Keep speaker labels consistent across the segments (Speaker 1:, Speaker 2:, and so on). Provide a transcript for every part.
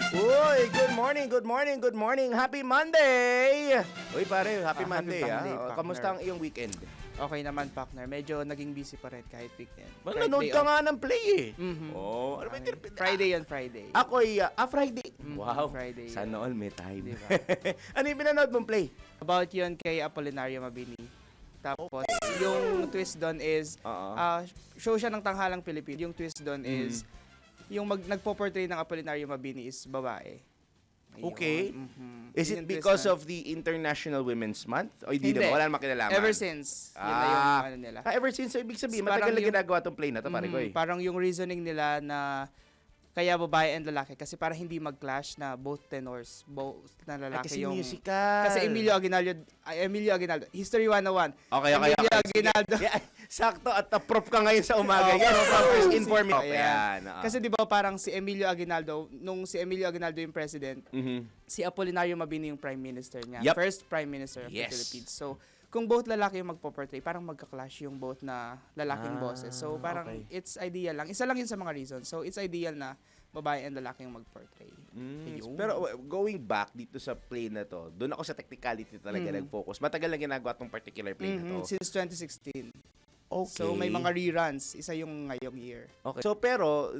Speaker 1: Uy, good morning, good morning, good morning. Happy Monday! Uy, pare, happy Monday,
Speaker 2: happy Monday,
Speaker 1: ah.
Speaker 2: partner.
Speaker 1: Kamusta ang iyong weekend?
Speaker 2: Okay naman, partner. Medyo naging busy pa rin kahit weekend.
Speaker 1: Well,
Speaker 2: Kahit
Speaker 1: nanood
Speaker 2: day
Speaker 1: ka
Speaker 2: off.
Speaker 1: nga ng play eh.
Speaker 2: Mhm.
Speaker 1: Oh, ano ba yung
Speaker 2: Friday yun, Friday.
Speaker 1: Ako'y, Friday. Wow,
Speaker 2: Friday yun.
Speaker 1: sana all may time.
Speaker 2: Diba?
Speaker 1: Ano yung pinanood mong play?
Speaker 2: About yun kay Apolinario Mabini. Tapos, yung twist doon is,
Speaker 1: Oo.
Speaker 2: show siya ng tanghalang Pilipino. Yung twist doon is, yung nagpo-portray ng Apolinario Mabini is babae. Ayun.
Speaker 1: Okay.
Speaker 2: Mhm.
Speaker 1: Is it
Speaker 2: Yun yung twist
Speaker 1: because
Speaker 2: nun.
Speaker 1: of the International Women's Month? O hindi
Speaker 2: Hindi.
Speaker 1: naman, wala namang kinalaman?
Speaker 2: Ever since, yun na yung ano nila.
Speaker 1: Ever since, so ibig sabihin,
Speaker 2: Parang
Speaker 1: matagal na
Speaker 2: yung-
Speaker 1: ginagawa tong play na to, pare ko eh.
Speaker 2: Parang yung reasoning nila na kaya babae and lalaki kasi para hindi mag-clash na both tenors, both na
Speaker 1: Ay,
Speaker 2: lalaki
Speaker 1: kasi
Speaker 2: yung...
Speaker 1: musical.
Speaker 2: Kasi Emilio Aguinaldo, History 101.
Speaker 1: Okay.
Speaker 2: Emilio
Speaker 1: Sige.
Speaker 2: Aguinaldo.
Speaker 1: Yeah, sakto at prof ka ngayon sa umaga.
Speaker 2: Oo,
Speaker 1: Yes,
Speaker 2: prof.
Speaker 1: first informing.
Speaker 2: Ayan.
Speaker 1: Ayan.
Speaker 2: Kasi di ba parang si Emilio Aguinaldo, nung si Emilio Aguinaldo yung president, si Apolinario Mabini yung prime minister niya.
Speaker 1: Yup.
Speaker 2: First prime minister of the
Speaker 1: Yes.
Speaker 2: Philippines. So, kung both lalaki yung magpo-portray, parang magka-clash yung both na lalaking bosses. So, parang
Speaker 1: okay.
Speaker 2: it's ideal lang. Isa lang yun sa mga reasons. So, it's ideal na babae and lalaki yung mag-portray. Ayun.
Speaker 1: Pero going back dito sa play na to, doon ako sa technicality talaga nag-focus. Matagal na ginagawa tong particular play na to.
Speaker 2: Since 2016.
Speaker 1: Okay.
Speaker 2: So, may mga reruns. Isa yung ngayong year.
Speaker 1: Okay. So pero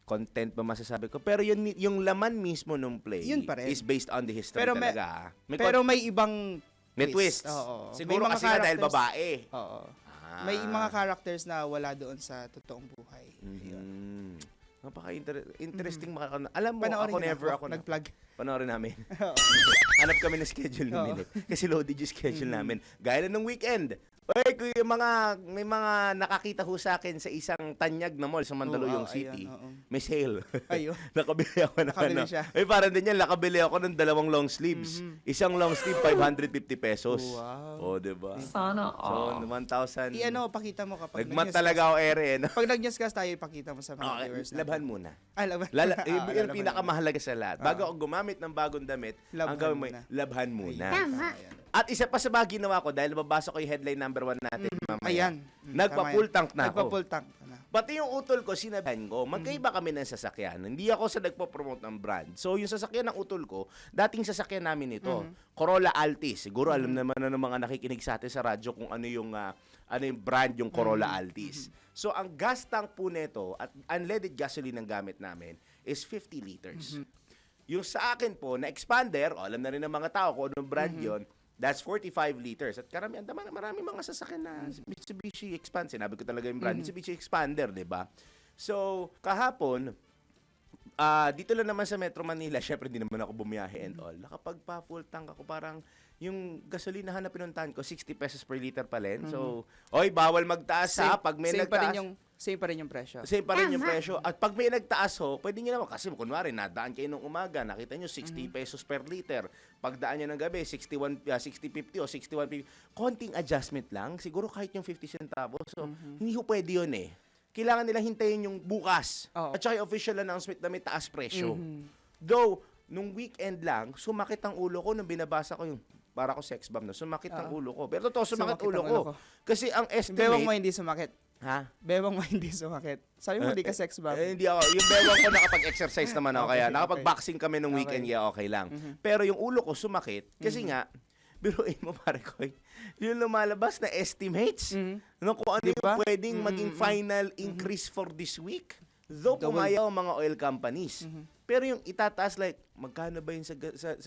Speaker 1: content ba masasabi ko? Pero yung laman mismo nung play
Speaker 2: Yun pa rin.
Speaker 1: is based on the history
Speaker 2: Pero
Speaker 1: talaga.
Speaker 2: Pero may ibang
Speaker 1: may twist.
Speaker 2: Oo.
Speaker 1: Siguro
Speaker 2: May mga
Speaker 1: kasi nga dahil
Speaker 2: characters-
Speaker 1: babae.
Speaker 2: Oo.
Speaker 1: Ah.
Speaker 2: May mga characters na wala doon sa totoong buhay. Ayun.
Speaker 1: Interesting alam mo,
Speaker 2: Panoorin
Speaker 1: ako
Speaker 2: na
Speaker 1: never ako
Speaker 2: nag-plug.
Speaker 1: Panoorin namin.
Speaker 2: Oo.
Speaker 1: Hanap kami ng schedule ni
Speaker 2: Oo.
Speaker 1: Minute. Kasi loaded yung schedule namin. Gaya na ng weekend. Oy, may mga nakakita ho sa akin sa isang tanyag na mall sa Mandaluyong
Speaker 2: Oo,
Speaker 1: City.
Speaker 2: ayun, oo.
Speaker 1: May sale.
Speaker 2: Ayun.
Speaker 1: Nakabili ako ng
Speaker 2: Nakabili
Speaker 1: ano.
Speaker 2: siya.
Speaker 1: Ay, parang din yan, nakabili ako ng 2 long sleeves. Isang long sleeve, 550 pesos.
Speaker 2: Wow.
Speaker 1: Oh, diba?
Speaker 3: Sana
Speaker 1: So, 1,000.
Speaker 2: Pakita mo kapag
Speaker 1: Nagmat talaga ako ere. No?
Speaker 2: Pag nag-newscast tayo, ipakita mo sa mga
Speaker 1: Okay,
Speaker 2: viewers natin.
Speaker 1: labhan muna.
Speaker 2: Laban.
Speaker 1: Yun yung
Speaker 2: Lalaban
Speaker 1: pinakamahalaga sa lahat. Bago ako gumamit ng bagong damit,
Speaker 2: Labhan
Speaker 1: ang gawin mo,
Speaker 2: muna.
Speaker 1: labhan muna.
Speaker 2: Tama.
Speaker 1: At isa pa sa mga ginawa ko, dahil nababasa ko yung headline number 1 natin mamaya.
Speaker 2: Ayan.
Speaker 1: Nagpa-full tank na ako.
Speaker 2: Nagpa-full tank ka na.
Speaker 1: Pati yung utol ko, sinabihan ko, magkaiba kami ng sasakyan. Hindi ako sa nagpo-promote ng brand. So, yung sasakyan ng utol ko, dating sasakyan namin ito, Corolla Altis. Siguro alam naman na ng mga nakikinig sa atin sa radyo kung ano yung brand yung Corolla Altis. So, ang gas tank po nito at unleaded gasoline ang gamit namin is 50 liters. Yung sa akin po, na expander, alam na rin ng mga tao kung anong brand yon. That's 45 liters. At marami mga sasakyan na Mitsubishi Expander. Sinabi ko talaga yung brand, Mitsubishi Expander, di ba? So, kahapon, dito lang naman sa Metro Manila, syempre hindi naman ako bumiyahe and all. Nakapagpa-full tank ako, parang yung gasolina na pinuntahan ko, 60 pesos per liter pa rin. So, oy, bawal magtaas ha. Pag may nagtaas,
Speaker 2: Same pa rin yung presyo.
Speaker 1: same pa rin yung presyo. At pag may nagtaas ho, pwede nyo naman. Kasi kunwari, nadaan kayo nung umaga, nakita nyo 60 pesos per liter. Pagdaan nyo ng gabi, 60.50 o 61.50. Konting adjustment lang. Siguro kahit yung 50 centavos. So, hindi ho pwede yun eh. Kailangan nila hintayin yung bukas.
Speaker 2: Oo.
Speaker 1: At saka yung official announcement na may taas presyo. Though, nung weekend lang, sumakit ang ulo ko nung binabasa ko yung para ko sex bomb na. Sumakit ang ulo ko. Pero totoo, sumakit
Speaker 2: Sumakit
Speaker 1: ulo
Speaker 2: ang
Speaker 1: ko.
Speaker 2: ulo ko.
Speaker 1: Kasi ang
Speaker 2: Bewang mo
Speaker 1: estimate...
Speaker 2: hindi sumakit.
Speaker 1: Ha?
Speaker 2: Bewang mo hindi sumakit. Sabi mo hindi ka sex bomb.
Speaker 1: Hindi ako. Yung bewang ko nakapag-exercise naman ako.
Speaker 2: Okay,
Speaker 1: Kaya nakapag-boxing kami nung
Speaker 2: Okay.
Speaker 1: weekend. Yeah, okay lang. Pero yung ulo ko sumakit. Kasi nga, biruin mo pare ko, yung lumalabas na estimates no, kung ano
Speaker 2: Diba?
Speaker 1: yung pwedeng maging final increase for this week. Though pumayaw ang mga oil companies. Pero yung itataas like, magkano ba yun sa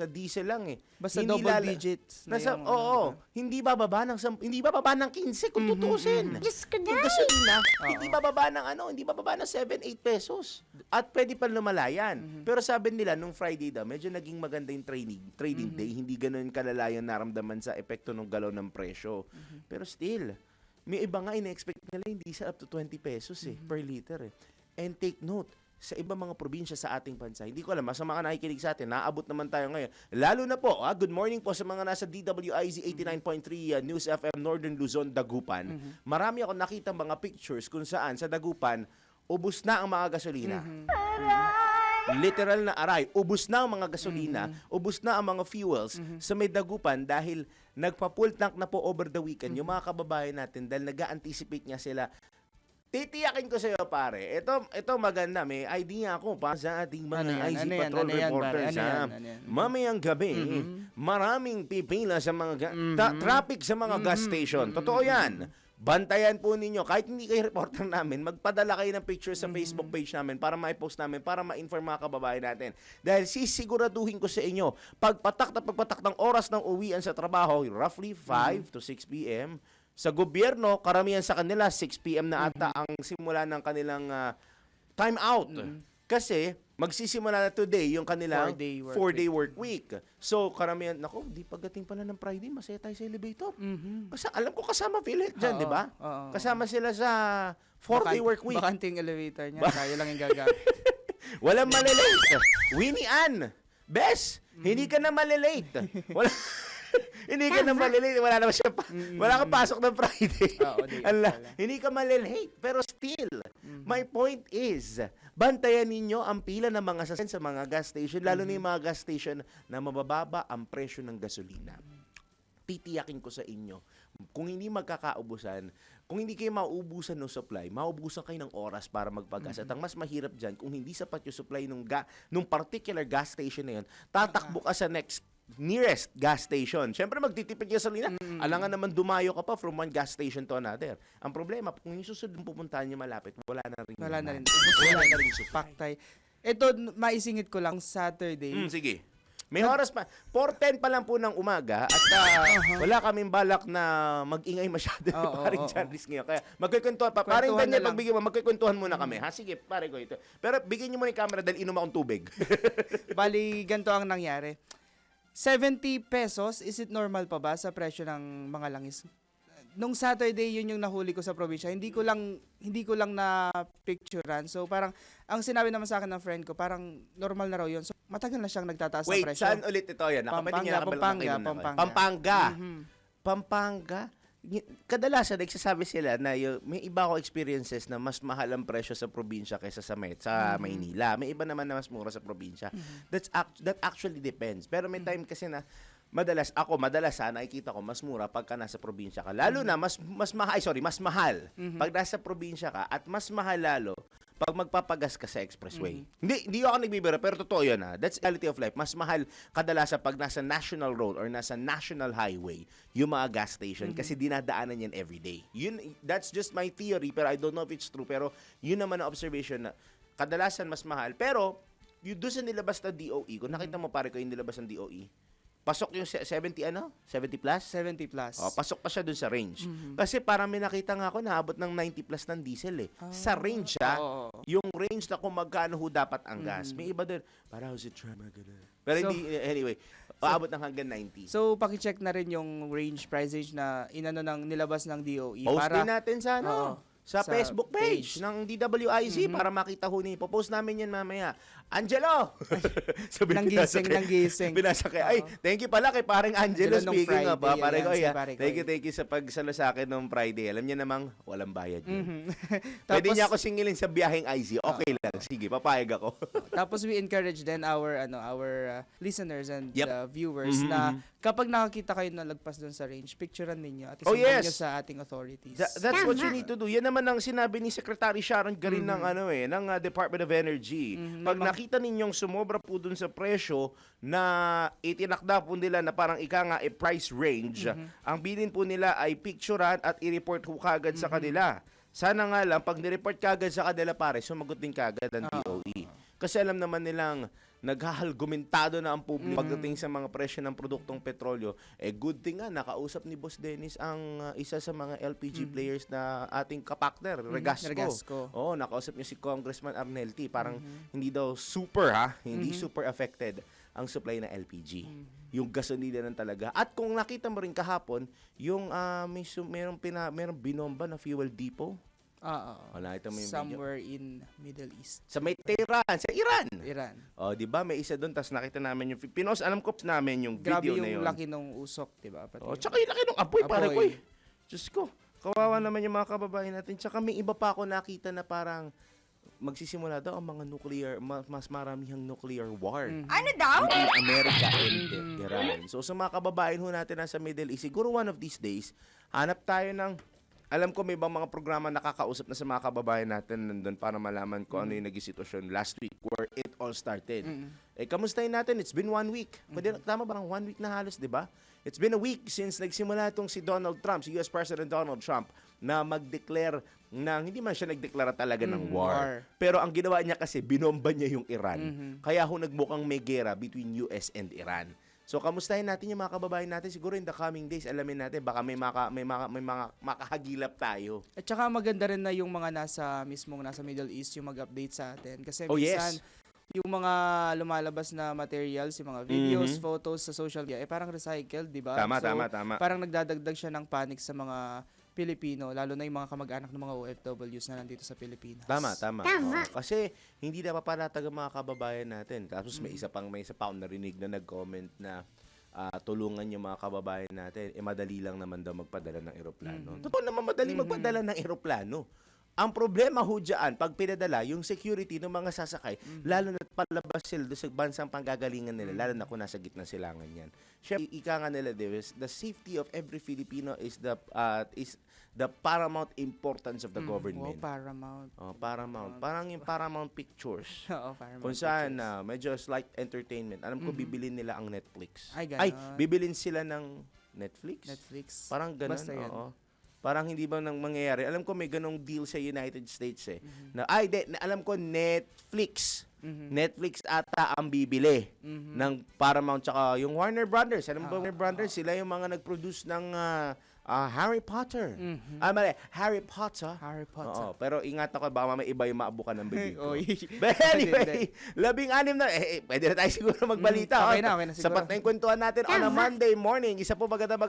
Speaker 1: diesel lang eh.
Speaker 2: Basta double digits na yung ano, diba?
Speaker 1: Hindi bababa ng 15 kung tutusin. Yung gasolina, hindi bababa ng 7-8 pesos. At pwede pa lumalayan. Pero sabi nila, nung Friday daw, medyo naging maganda yung trading day. Hindi ganun kalala yung naramdaman sa epekto ng galaw ng presyo. Pero still, may iba nga ina-expect nila hindi sa up to 20 pesos per liter eh. And take note, sa ibang mga probinsya sa ating bansa, hindi ko alam, sa mga nakikinig sa atin, naabot naman tayo ngayon. Lalo na po, good morning po sa mga nasa DWIZ 89.3 News FM Northern Luzon, Dagupan. Marami ako nakita mga pictures kung saan sa Dagupan, ubos na ang mga gasolina. Literal na aray, ubos na ang mga gasolina, ubos na ang mga fuels sa may Dagupan dahil nagpa-full tank na po over the weekend yung mga kababayan natin dahil nag-anticipate nga sila Titiyakin ko sa'yo, pare. Ito maganda. May idea ako pa sa ating mga
Speaker 2: Ano yan?
Speaker 1: IZ
Speaker 2: Ano yan?
Speaker 1: Patrol
Speaker 2: Ano yan,
Speaker 1: reporters.
Speaker 2: pare? Ano
Speaker 1: ha?
Speaker 2: yan? Ano yan?
Speaker 1: Mamayang gabi, maraming pipila sa mga traffic sa mga gas station. Totoo yan. Bantayan po ninyo. Kahit hindi kayo reporter namin, magpadala kayo ng picture sa Facebook page namin para ma-post namin, para ma-inform mga kababayan natin. Dahil sisiguraduhin ko sa inyo, pagpatak ng oras ng uwian sa trabaho, roughly 5 to 6 p.m., sa gobyerno, karamihan sa kanila, 6 p.m. na ata ang simula ng kanilang time out. Kasi, magsisimula na today yung kanilang 4-day work week. So, karamihan, nako, di pagdating pala ng Friday, masaya tayo sa elevator. Kasi alam ko kasama PhilHealth dyan,
Speaker 2: Oo,
Speaker 1: di ba?
Speaker 2: oo.
Speaker 1: Kasama sila sa 4-day work week.
Speaker 2: Bakanting elevator niya. Tayo lang yung gagamit.
Speaker 1: Walang malilate. Winnie Ann, Bes, hindi ka na malilate. Wala. Hindi ka na malilate. Wala naman siya wala kang pasok ng Friday.
Speaker 2: Oo, di
Speaker 1: Ala,
Speaker 2: pala.
Speaker 1: hindi ka malilate. Pero still, my point is, bantayan ninyo ang pila ng mga sasakyan sa mga gas station, lalo na yung mga gas station na mabababa ang presyo ng gasolina. Titiyakin ko sa inyo, kung hindi magkakaubusan, kung hindi kayo mauubusan ng supply, mauubusan kayo ng oras para magpagas. At ang mas mahirap dyan, kung hindi sapat yung supply nung particular gas station na yun, tatakbo ka sa nearest gas station. Siyempre, magtitipid ka sa salina. Alangan naman dumayo ka pa from one gas station to another. Ang problema, kung yung susunod mong pupuntahan niyo malapit, wala na rin.
Speaker 2: Wala na rin.
Speaker 1: Wala na rin supply.
Speaker 2: Paktay. Ito, maisingit ko lang Saturday.
Speaker 1: Sige. May oras pa. 4:10 pa lang po ng umaga at wala kaming balak na mag-ingay masyado. Paring Janris ngayon. Kaya magkikwentuhan pa. Paring
Speaker 2: Kwentuhan
Speaker 1: Daniel,
Speaker 2: na lang.
Speaker 1: pagbigyan mo, magkikwentuhan muna kami. Ha, sige, pare ko ito. Pero bigyan niyo muna yung camera dahil inom akong tubig.
Speaker 2: Bali, ganito ang nangyari. 70 pesos, is it normal pa ba sa presyo ng mga langis? Nung Saturday, yun yung nahuli ko sa probinsya. Hindi ko lang na picturean. So parang ang sinabi naman sa akin ng friend ko, parang normal na raw yun. So matagal na siyang nagtataas ng
Speaker 1: Wait,
Speaker 2: presyo.
Speaker 1: saan ulit ito? Yan,
Speaker 2: Pampanga.
Speaker 1: Pampanga. Kadalasan nagsasabi sila na may iba ako experiences na mas mahal ang presyo sa probinsya kaysa sa Maynila. May iba naman na mas mura sa probinsya. That actually depends. Pero may time kasi na madalas nakikita ko mas mura pagka nasa probinsya ka. Lalo na mas mahal pag nasa probinsya ka at mas mahal lalo pag magpapagas ka sa expressway. Hindi ako nagbibiro, pero totoo yun ha. That's reality of life. Mas mahal kadalasan pag nasa national road or nasa national highway yung mga gas station kasi dinadaanan yan everyday. That's just my theory, pero I don't know if it's true. Pero yun naman ang observation na kadalasan mas mahal. Pero doon sa nilabas na DOE, kung nakita mo pare ko yung nilabas ng DOE, pasok yung 70 plus?
Speaker 2: 70 plus.
Speaker 1: Pasok pa siya dun sa range. Kasi parang may nakita nga ako naabot ng 90 plus ng diesel eh. Sa range siya, yung range na kung magkano ho dapat ang gas. May iba dun, para how's it drama gano'n. Pero anyway, paabot ng hanggang 90.
Speaker 2: So paki-check na rin yung price range na nilabas ng DOE.
Speaker 1: Post
Speaker 2: para
Speaker 1: din natin sa sa
Speaker 2: sa
Speaker 1: Facebook page ng DWIZ para makita ho niyo. Popost namin yan mamaya. Angelo! Sabi
Speaker 2: Nanggising.
Speaker 1: Binasakay. Ay, thank you pala kay pareng Angelo.
Speaker 2: Angelo nung
Speaker 1: Speaking of,
Speaker 2: Friday,
Speaker 1: pare ko,
Speaker 2: ayan, si pare ko.
Speaker 1: thank you sa pagsalo sa akin nung Friday. Alam niya namang walang bayad yun.
Speaker 2: Tapos,
Speaker 1: Pwede niya ako singilin sa biyaheng IZ. Okay lang. Sige, papayag ako.
Speaker 2: Tapos we encourage then our listeners and viewers na kapag nakakita kayo na lagpas doon sa range, picturean ninyo at isumban nyo sa ating authorities.
Speaker 1: That's what you need to do. Yan naman ang sinabi ni Secretary Sharon Garin ng Department of Energy. Pag nakita ninyong sumobra po dun sa presyo na itinakda po nila na parang price range, ang bilin po nila ay picturean at i-report ho kagad sa kanila. Sana nga lang, pag ni-report kagad sa kanila pare, sumagot din kagad ang DOE. Kasi alam naman nilang naghahalgumentado na ang publiko pagdating sa mga presyo ng produktong petrolyo. Good thing nga, nakausap ni Boss Dennis ang isa sa mga LPG players na ating kapakner, Regasco. Oo, nakausap niya si Congressman Arnelti. Parang hindi daw super hindi super affected ang supply na LPG. Yung gasolina lang talaga. At kung nakita mo rin kahapon, yung merong binomba na fuel depot. Wala, ito mo yung
Speaker 2: somewhere in Middle East.
Speaker 1: Sa may Tehran, sa Iran. Di ba? May isa doon, tapos nakita namin yung alam ko namin yung
Speaker 2: Grabe
Speaker 1: video na yun.
Speaker 2: yung laki ng usok, di ba?
Speaker 1: Tsaka yung laki ng apoy, pare ko eh. Diyos ko, kawawa naman yung mga kababayan natin. Tsaka may iba pa ako nakita na parang magsisimula daw ang mga mas maramihang nuclear war.
Speaker 3: Ano daw?
Speaker 1: Between America and Iran. So sa mga kababayan ho natin nasa Middle East, siguro one of these days, hanap tayo ng alam ko may ibang mga programa nakakausap na sa mga kababayan natin nandun para malaman ko ano yung naging sitwasyon last week where it all started. Eh, kamustahin natin? It's been 1 week. Pwede, tama ba? 1 week na halos, di ba? It's been a week since nagsimula itong si Donald Trump, si US President Donald Trump, na mag-declare ng, hindi man siya nagdeklara talaga ng war. Pero ang ginawa niya kasi, binomba niya yung Iran. Kaya ho nagmukhang may gera between US and Iran. So, kamustahin natin yung mga kababayan natin. Siguro in the coming days, alamin natin, baka may mga makahagilap tayo.
Speaker 2: At saka maganda rin na yung mga nasa Middle East yung mag-update sa atin. Kasi
Speaker 1: Oh,
Speaker 2: minsan,
Speaker 1: yes.
Speaker 2: yung mga lumalabas na materials, yung mga videos, photos sa social media, parang recycled, di ba?
Speaker 1: Tama,
Speaker 2: So,
Speaker 1: tama.
Speaker 2: parang nagdadagdag siya ng panic sa mga Pilipino, lalo na yung mga kamag-anak ng mga OFWs na nandito sa Pilipinas.
Speaker 1: Tama. Oo. Kasi hindi na papalatag ang mga kababayan natin. Tapos may isa pa akong narinig na nag-comment na tulungan yung mga kababayan natin. Madali lang naman daw magpadala ng eroplano. Totoo naman madali magpadala ng eroplano. Ang problema ho dyan, pag pinadala, yung security ng mga sasakay, lalo na palabas sila doon sa bansang panggagalingan nila, lalo na kung nasa gitna silangan yan. Siyempre, ika nga nila, Dewes, the safety of every Filipino is the paramount importance of the government.
Speaker 2: Paramount.
Speaker 1: Paramount. Parang yung Paramount Pictures.
Speaker 2: Oo, Paramount.
Speaker 1: Kung saan medyo slight entertainment. Alam ko, bibilin nila ang Netflix.
Speaker 2: Ay, ganon.
Speaker 1: bibilin sila ng Netflix? Parang ganun,
Speaker 2: Basta yan.
Speaker 1: oo. Parang hindi ba nang mangyayari. Alam ko may ganong deal sa United States eh. Alam ko Netflix. Netflix ata ang bibili ng Paramount tsaka yung Warner Brothers. Alam mo ba Warner Brothers? Sila yung mga nag-produce ng Harry Potter. Harry Potter. Oo, pero ingat ako, baka mamaya iba yung maabukan ng bibig ko. But anyway, 16 na, pwede na tayo siguro magbalita.
Speaker 2: Okay na siguro.
Speaker 1: Sapat na yung kwentuhan natin on a Monday morning. Isa po magandang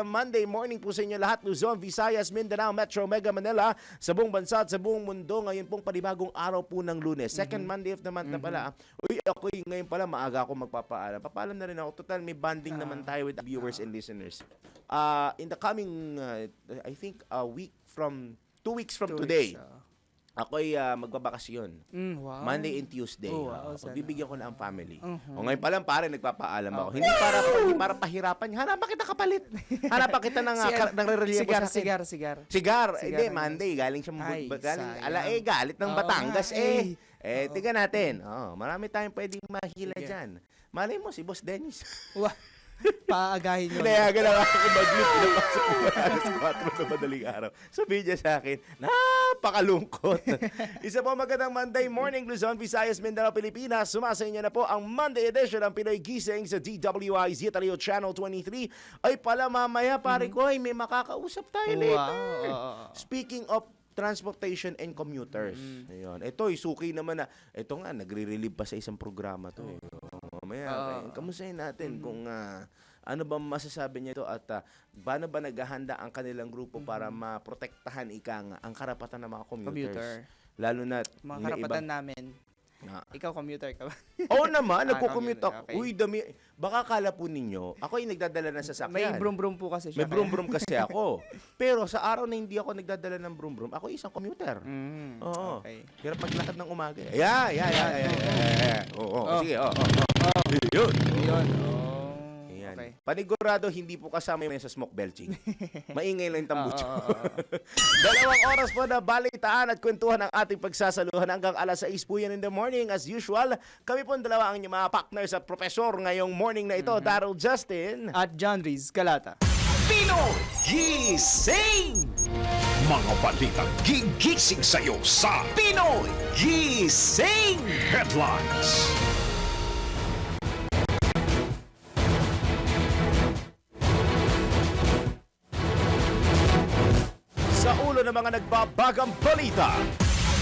Speaker 1: Monday morning po sa inyo lahat. Luzon, Visayas, Mindanao, Metro, Mega Manila, sa buong bansa at sa buong mundo. Ngayon pong panibagong araw po ng Lunes. Second Monday of the month na pala. Uy, ako ngayon pala maaga ako magpapaalam. Papaalam na rin ako. Total, may bonding naman tayo with the viewers and listeners. In the coming, I think, 2 weeks from today, ako'y magbabakasyon.
Speaker 2: Wow.
Speaker 1: Monday and Tuesday.
Speaker 2: Oh, wow,
Speaker 1: Bibigyan ko na ang family. O ngayon pa lang, pare, nagpapaalam ako. Hindi para pahirapan. Hanapan kita kapalit. Hanapan kita ng relievo sa akin. Sigar. Hindi, Monday. Galing siya galit ng Batangas. Tingnan natin. Marami tayong pwedeng mahila dyan. Malay mo, si Boss Dennis.
Speaker 2: Paagahin nyo.
Speaker 1: Pinayagan lang ako mag-lift. Pinapasok ko alas 4 na madaling araw. Sabihin niya sa akin, napakalungkot. Isa po magandang Monday morning, Luzon, Visayas, Mindanao, Pilipinas. Sumasa inyo na po ang Monday edition ng Pinoy Gising sa DWIZ Radio Channel 23. Ay pala mamaya, pare ko, may makakausap tayo later. Speaking of transportation and commuters. Ayun. Ito, suki naman na. Ito nga, nagre-relieve pa sa isang programa to. Mamaya, kamustahin natin kung ano ba masasabi niya ito at paano ba naghahanda ang kanilang grupo para maprotektahan ang karapatan ng mga commuters. Lalo na
Speaker 2: mga karapatan namin. Ikaw, commuter ka ba?
Speaker 1: Oo naman, nagko-commute ako.
Speaker 2: Okay.
Speaker 1: Uy, dami. Baka kala po ninyo, ako yung nagdadala ng sasakyan.
Speaker 2: May brum-brum po kasi siya.
Speaker 1: May brum-brum kasi ako. Pero sa araw na hindi ako nagdadala ng brum-brum, ako isang commuter. Oo.
Speaker 2: Okay.
Speaker 1: Hirap maglakad ng umaga. Oo. Sige, Yun.
Speaker 2: Okay.
Speaker 1: Panigurado, hindi po kasama yung sa smoke belching. Maingay lang yung tambucho. 2 oras po na balitaan at kwentuhan ng ating pagsasaluhan hanggang alas 6 po yan in the morning. As usual, kami po dalawa ang inyong mga partners at professor ngayong morning na ito. Daryl Justin.
Speaker 2: At John Riz Galata.
Speaker 3: Pinoy Gising! Mga balitang gigising sa'yo sa Pinoy Gising Headlines.
Speaker 1: Sa ulo ng mga nagbabagang balita,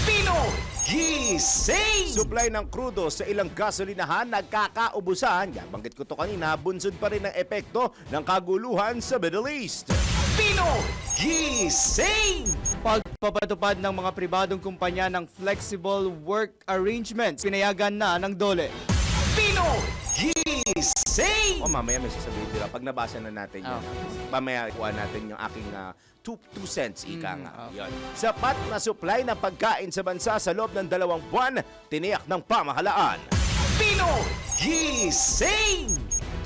Speaker 3: Pinoy Gising!
Speaker 1: supply ng krudo sa ilang gasolinahan nagkakaubusan. Banggit ko to kanina, bunsod pa rin ang epekto ng kaguluhan sa Middle East.
Speaker 3: Pinoy Gising!
Speaker 2: Pagpapatupad ng mga pribadong kumpanya ng flexible work arrangements, pinayagan na ng DOLE.
Speaker 3: Pinoy Gising!
Speaker 1: Mamaya may sasabihin nila pag nabasa na natin yun. Mamaya kuha natin yung aking 2 cents ika nga. Yun. Sapat na supply ng pagkain sa bansa sa loob ng 2 buwan, tiniyak ng pamahalaan.
Speaker 3: Pinoy Gising!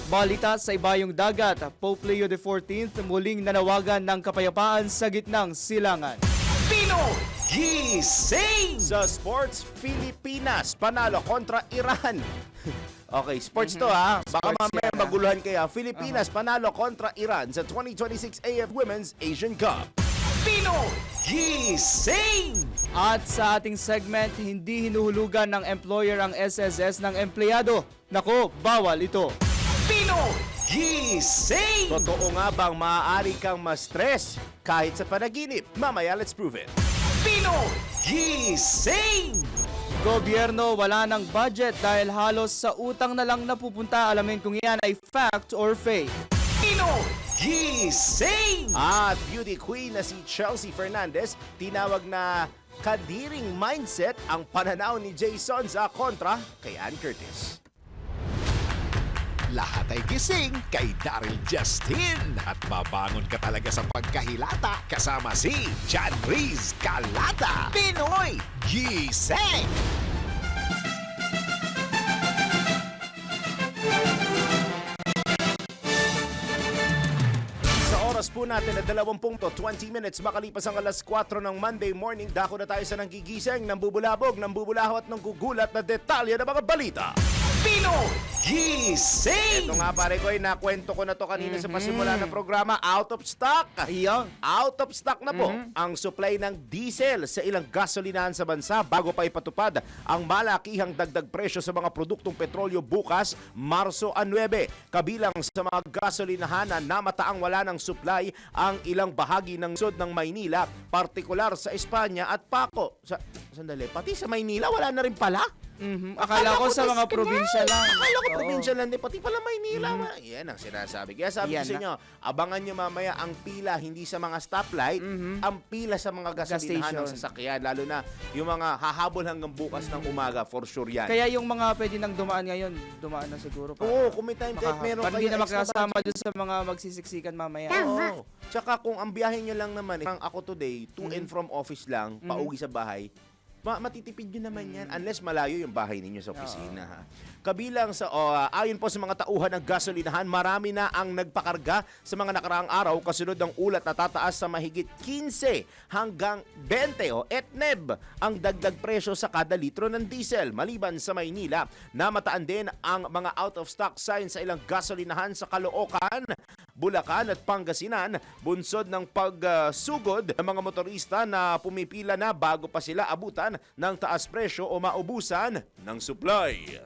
Speaker 2: Balita sa ibayong dagat, Pope Leo XIV muling nanawagan ng kapayapaan sa gitnang silangan.
Speaker 3: Pinoy Gising!
Speaker 1: Sa sports, Pilipinas panalo kontra Iran. Okay, sports to ha. Baka
Speaker 2: Sports
Speaker 1: mamaya
Speaker 2: yan, ha?
Speaker 1: maguluhan kaya. Pilipinas panalo kontra Iran sa 2026 AF Women's Asian Cup.
Speaker 3: Pinoy Gising!
Speaker 2: At sa ating segment, hindi hinuhulugan ng employer ang SSS ng empleyado. Nako, bawal ito.
Speaker 3: Pinoy Gising!
Speaker 1: Totoo nga bang maaari kang ma-stress kahit sa panaginip? Mamaya, let's prove it.
Speaker 3: Pinoy Gising!
Speaker 2: Gobyerno wala ng budget dahil halos sa utang na lang napupunta. Alamin kung yan ay fact or fake.
Speaker 3: Pinoy Gising!
Speaker 1: At beauty queen na si Chelsea Fernandez, tinawag na kadiring mindset ang pananaw ni Jason sa kontra kay Ann Curtis.
Speaker 4: Lahat ay gising kay Daryl Justin at babangon ka talaga sa pagkahilata kasama si John Riz Calata. Pinoy Gising!
Speaker 1: Sa oras po natin na 20 minutes makalipas ang alas 4 ng Monday morning, dako na tayo sa nanggigising, nambubulabog, nambubulaho at nanggugulat na detalye ng mga balita.
Speaker 3: Pinoy Gising!
Speaker 1: Ito nga pare ko, nakwento ko na to kanina sa pasimula ng programa, out of stock.
Speaker 2: Ayan.
Speaker 1: Out of stock na po ang supply ng diesel sa ilang gasolinahan sa bansa bago pa ipatupad ang malakihang dagdag presyo sa mga produktong petrolyo bukas, Marso 9. Kabilang sa mga gasolinahan na namataang wala ng supply ang ilang bahagi ng sud ng Maynila, partikular sa Espanya at Paco. Sandali, pati sa Maynila wala na rin pala?
Speaker 2: Akala ko sa mga
Speaker 1: Diyos ka
Speaker 2: probinsya lang.
Speaker 1: Akala ko
Speaker 2: Oo.
Speaker 1: probinsya lang din, pati pala Maynila. Yan ang sinasabi. Kaya sabi ko
Speaker 2: Yan
Speaker 1: sa inyo, abangan nyo mamaya ang pila, hindi sa mga stoplight, ang pila sa mga gasolinahan ng
Speaker 2: station.
Speaker 1: sasakyan. Lalo na yung mga hahabol hanggang bukas ng umaga, for sure yan.
Speaker 2: Kaya yung mga pwede nang dumaan ngayon, dumaan na siguro pa.
Speaker 1: Oo, kung may time check, meron
Speaker 2: Para hindi
Speaker 1: kayo
Speaker 2: na
Speaker 1: extra
Speaker 2: makasama doon sa mga magsisiksikan mamaya.
Speaker 1: Oo. Tsaka kung ang biyahe nyo lang naman, ang ako today, to and from office lang, pauwi sa bahay, matitipid nyo naman yan unless malayo yung bahay ninyo sa opisina. Ha? Kabilang sa, ayon po sa mga tauhan ng gasolinahan, marami na ang nagpakarga sa mga nakaraang araw kasunod ng ulat na tataas sa mahigit 15 hanggang 20 o etneb ang dagdag presyo sa kada litro ng diesel. Maliban sa Maynila, namataan din ang mga out of stock sign sa ilang gasolinahan sa Caloocan, Bulacan at Pangasinan, bunsod ng pagsugod ng mga motorista na pumipila na bago pa sila abutan ng taas presyo o maubusan ng supply.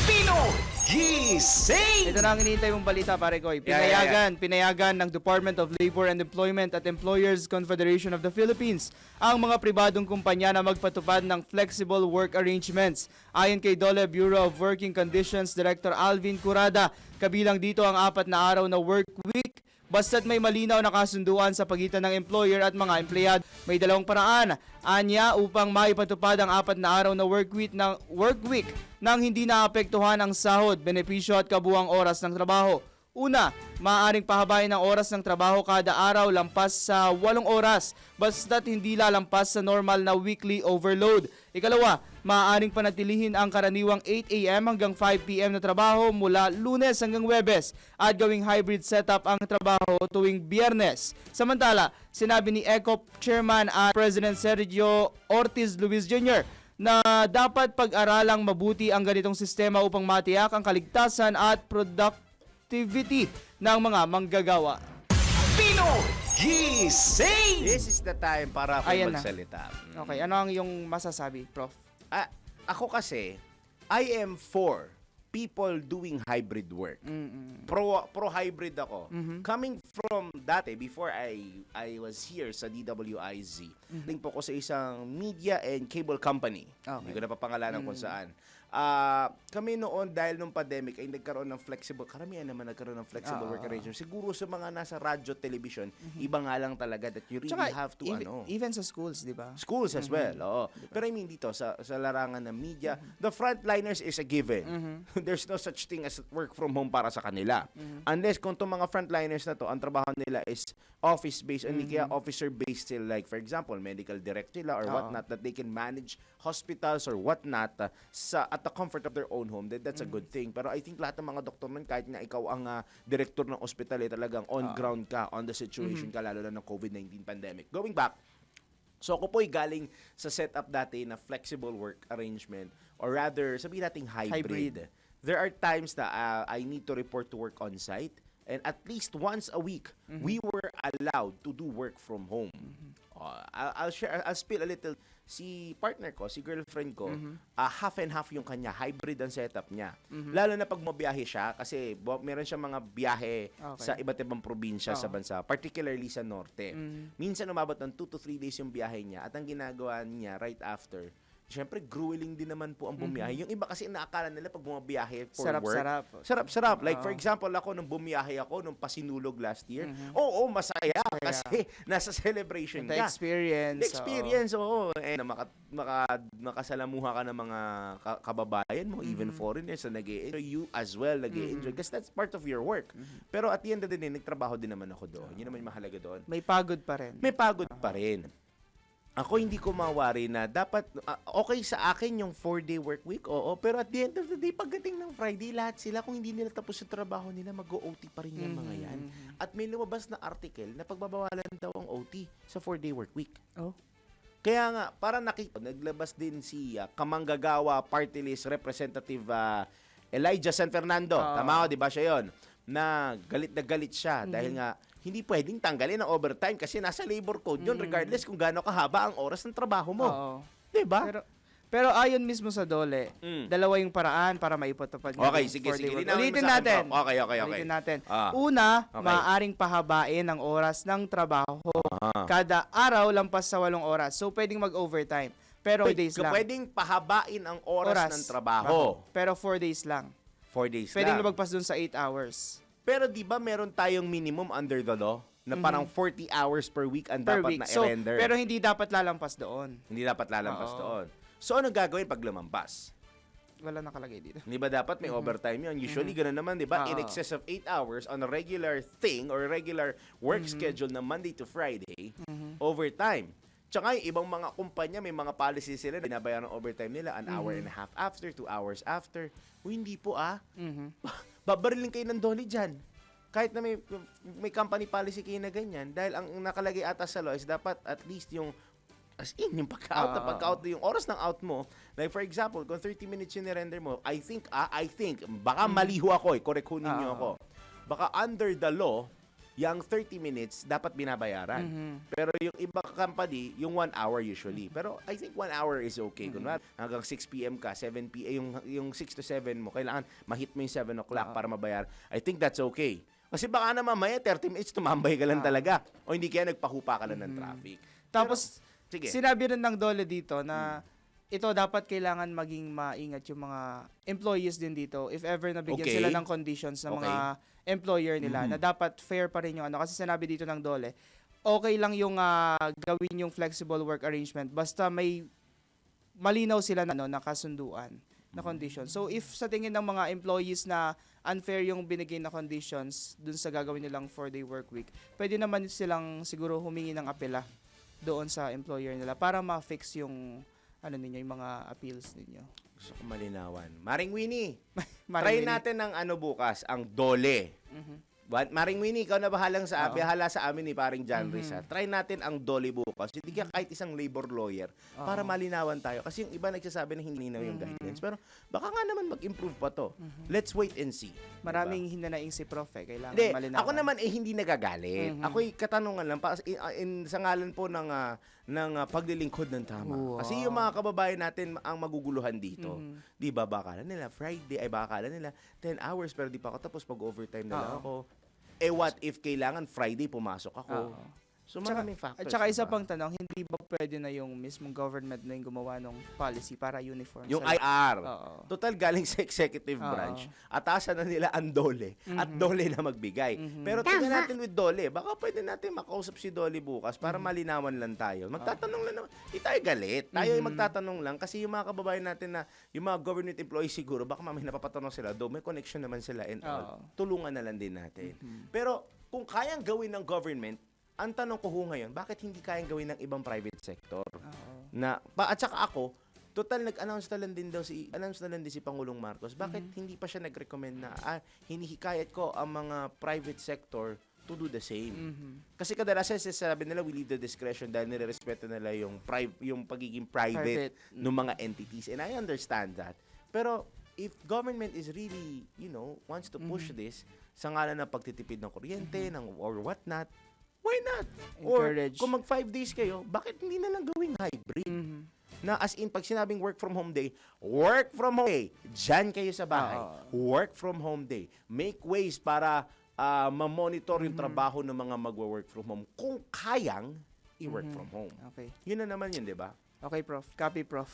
Speaker 3: Pinoy Gising!
Speaker 2: Ito na ang hinihintay mong balita, pare ko. Pinayagan ng Department of Labor and Employment at Employers Confederation of the Philippines ang mga pribadong kumpanya na magpatupad ng flexible work arrangements. Ayon kay DOLE Bureau of Working Conditions Director Alvin Curada, kabilang dito ang 4 na araw na work week, basta't may malinaw na kasunduan sa pagitan ng employer at mga empleyado. May dalawang paraan, anya, upang maipatupad ang 4 na araw na work week nang hindi naapektuhan ang sahod, benepisyo at kabuang oras ng trabaho. Una, maaaring pahabain ang oras ng trabaho kada araw lampas sa 8 oras, basta't hindi lalampas sa normal na weekly overload. Ikalawa, maaaring panatilihin ang karaniwang 8 a.m. hanggang 5 p.m. na trabaho mula Lunes hanggang Huwebes at gawing hybrid setup ang trabaho tuwing Biyernes. Samantala, sinabi ni ECOP Chairman at President Sergio Ortiz Luis Jr. na dapat pag-aralang mabuti ang ganitong sistema upang matiyak ang kaligtasan at productivity ng mga manggagawa.
Speaker 3: Pinoy Gising!
Speaker 1: This is the time para ako
Speaker 2: Ayan na.
Speaker 1: magsalita.
Speaker 2: Okay, ano ang iyong masasabi, Prof?
Speaker 1: Ako kasi, I am for people doing hybrid work. Pro-hybrid ako. Coming from dati, before I was here sa DWIZ, link po ko sa isang media and cable company.
Speaker 2: Okay.
Speaker 1: Hindi ko na papangalanan kung saan. Kami noon, dahil nung pandemic, ay nagkaroon ng flexible, karamihan naman nagkaroon ng flexible work arrangement. Siguro sa mga nasa radyo, television, iba nga lang talaga that you really
Speaker 2: Tsaka,
Speaker 1: have to,
Speaker 2: even sa schools, di ba?
Speaker 1: schools as well. Oo. Pero I mean dito sa larangan ng media, the frontliners is a given. There's no such thing as work from home para sa kanila. Unless kung itong mga frontliners na to, ang trabaho nila is office-based, hindi kaya officer-based still, like for example, medical director or whatnot, that they can manage hospitals or whatnot at at the comfort of their own home, then that's a good thing. Pero I think lahat ng mga doktor nun, kahit na ikaw ang director ng ospital, talagang on ground ka, on the situation ka, lalo na ng COVID-19 pandemic. Going back, so ako po'y galing sa setup dati na flexible work arrangement, or rather, sabihin natin hybrid. There are times na I need to report to work on site, and at least once a week, we were allowed to do work from home. I'll spill a little. Si partner ko, si girlfriend ko, half and half yung kanya, hybrid ang setup niya. Lalo na pag mabiyahe siya, kasi meron siya mga biyahe sa iba't ibang probinsya sa bansa, particularly sa norte. Minsan umabot ng 2 to 3 days yung biyahe niya, at ang ginagawa niya right after, siyempre, grueling din naman po ang bumiyahe. Yung iba kasi inaakala nila pag bumabiyahe for work. Sarap-sarap. Like, for example, ako, nung bumiyahe ako, nung Pasinulog last year, oo, masaya. Kasi nasa celebration ka.
Speaker 2: Experience.
Speaker 1: Oo. And makasalamuha ka ng mga kababayan mo, even foreigners na nag-e-enjoy. You as well nag-e-enjoy. Kasi that's part of your work. Pero at the end of the day, nagtrabaho din naman ako doon. Yun naman yung mahalaga doon.
Speaker 2: May pagod pa rin.
Speaker 1: May pagod pa rin. Ako hindi ko mawari na dapat, okay sa akin yung 4-day work week, oo, pero at the end of the day, pagdating ng Friday, lahat sila, kung hindi nila tapos yung trabaho nila, mag-OT pa rin yung mga yan. At may lumabas na article na pagbabawalan daw ang OT sa 4-day work week.
Speaker 2: Oh.
Speaker 1: Kaya nga, para naglabas din si Kamanggagawa Party List Representative Elijah San Fernando. Tama ko, di ba siya yon? Na galit siya dahil nga hindi pwedeng tanggalin ang overtime kasi nasa labor code yun regardless kung gaano kahaba ang oras ng trabaho mo. Di ba?
Speaker 2: Pero ayon mismo sa DOLE, dalawa yung paraan para maipatupad yung
Speaker 1: Okay, sige.
Speaker 2: Ulitin natin.
Speaker 1: Okay.
Speaker 2: Ulitin natin. Una, maaaring pahabain ang oras ng trabaho. Kada araw lampas sa 8 oras. So, pwedeng mag-overtime. Pero 4 days lang.
Speaker 1: Pwedeng pahabain ang oras ng trabaho.
Speaker 2: Pero 4 days lang.
Speaker 1: 4 days
Speaker 2: Pwedeng
Speaker 1: lang.
Speaker 2: lumagpas dun sa 8 hours.
Speaker 1: Pero di ba meron tayong minimum under the law na parang 40 hours per week ang dapat na i-render?
Speaker 2: Pero hindi dapat lalampas doon.
Speaker 1: Hindi dapat lalampas doon. So, ano gagawin pag lumampas?
Speaker 2: Wala nakalagay dito.
Speaker 1: Di ba dapat may overtime yun? Usually, ganoon naman, di ba? In excess of 8 hours on a regular thing or regular work schedule na Monday to Friday, overtime. Tsaka yung ibang mga kumpanya, may mga policies sila na binabayaran ng overtime nila an hour and a half after, 2 hours after. Hindi po babarilin kayo ng DOLE dyan. Kahit na may company policy kayo na ganyan, dahil ang nakalagay ata sa law is dapat at least yung as in, yung pagka-out, yung oras ng out mo, like for example, kung 30 minutes yung nirender mo, I think, baka maliho ako correct ninyo ako. Baka under the law, yung 30 minutes dapat binabayaran. Pero yung iba company, yung 1 hour usually. Pero I think 1 hour is okay. Kunwari, hanggang 6 p.m. ka, 7 p.m., yung 6 to 7 mo, kailangan mahit mo yung 7 o'clock para mabayar. I think that's okay. Kasi baka na mamaya, 30 minutes, tumambay ka lang talaga. O hindi kaya nagpahupa ka lang ng traffic.
Speaker 2: Tapos,
Speaker 1: sige.
Speaker 2: Sinabi rin ng DOLE dito na ito dapat kailangan maging maingat yung mga employees din dito if ever nabigyan sila ng conditions ng mga employer nila na dapat fair pa rin yung ano. Kasi sinabi dito ng DOLE, okay lang yung gawin yung flexible work arrangement basta may malinaw sila na nakasunduan na conditions. So if sa tingin ng mga employees na unfair yung binigay na conditions dun sa gagawin nilang 4-day work week, pwede naman silang siguro humingi ng apela doon sa employer nila para ma-fix yung ninyo, yung mga appeals ninyo.
Speaker 1: Gusto ko malinawan. Maring Winnie, try natin ng bukas, ang DOLE. Maring Winnie, ikaw na bahala sa amin ni paring John Riz. Try natin ang DOLE bukas. Hindi ka kahit isang labor lawyer para malinawan tayo. Kasi yung iba nagsasabi na hindi linaw yung guidelines. Pero baka nga naman mag-improve pa to. Let's wait and see.
Speaker 2: Maraming hinanaing si Prof. Kailangan
Speaker 1: hindi,
Speaker 2: malinawan.
Speaker 1: ako naman hindi nagagalit. Ako'y katanungan lang sa ngalan po ng paglilingkod ng tama.
Speaker 2: Wow.
Speaker 1: Kasi yung mga kababayan natin ang maguguluhan dito. Di ba, baka nila Friday, baka nila 10 hours pero di pa ako tapos pag-overtime na lang ako. What if kailangan Friday pumasok ako? So maraming factors.
Speaker 2: At saka isa pang tanong, hindi ba pwede na yung mismong government na yung gumawa ng policy para uniform?
Speaker 1: Yung IR. Total galing sa executive branch. Atasan na nila ang DOLE. At DOLE na magbigay. Pero tingnan natin with DOLE. Baka pwede natin makausap si DOLE bukas para malinawan lang tayo. Magtatanong lang naman. Hindi tayo galit. Tayo ay magtatanong lang. Kasi yung mga kababayan natin na, yung mga government employees siguro, baka mamaya napapatanong sila, do may connection naman sila and all. Tulungan na lang din natin. Pero kung kayang gawin ng government, ang tanong ko ngayon, bakit hindi kayang gawin ng ibang private sector? At saka ako, Total, nag-announce na lang din si Pangulong Marcos. Bakit hindi pa siya nag-recommend na hinihikayat ko ang mga private sector to do the same? Kasi kadalasan sabi nila we leave the discretion dahil nire-respeto nila yung pagiging private ng mga entities. And I understand that. Pero if government is really, wants to push this sa ngalan ng pagtitipid ng kuryente or whatnot, why not?
Speaker 2: Encourage.
Speaker 1: Or kung mag 5 days kayo, bakit hindi na lang gawing hybrid? Na as in, pag sinabing work from home day, work from home day. Diyan kayo sa bahay. Work from home day. Make ways para ma-monitor yung trabaho ng mga magwo-work from home. Kung kayang, i-work from home.
Speaker 2: Okay.
Speaker 1: Yun na naman yun, di ba?
Speaker 2: Okay, Prof. Copy, Prof.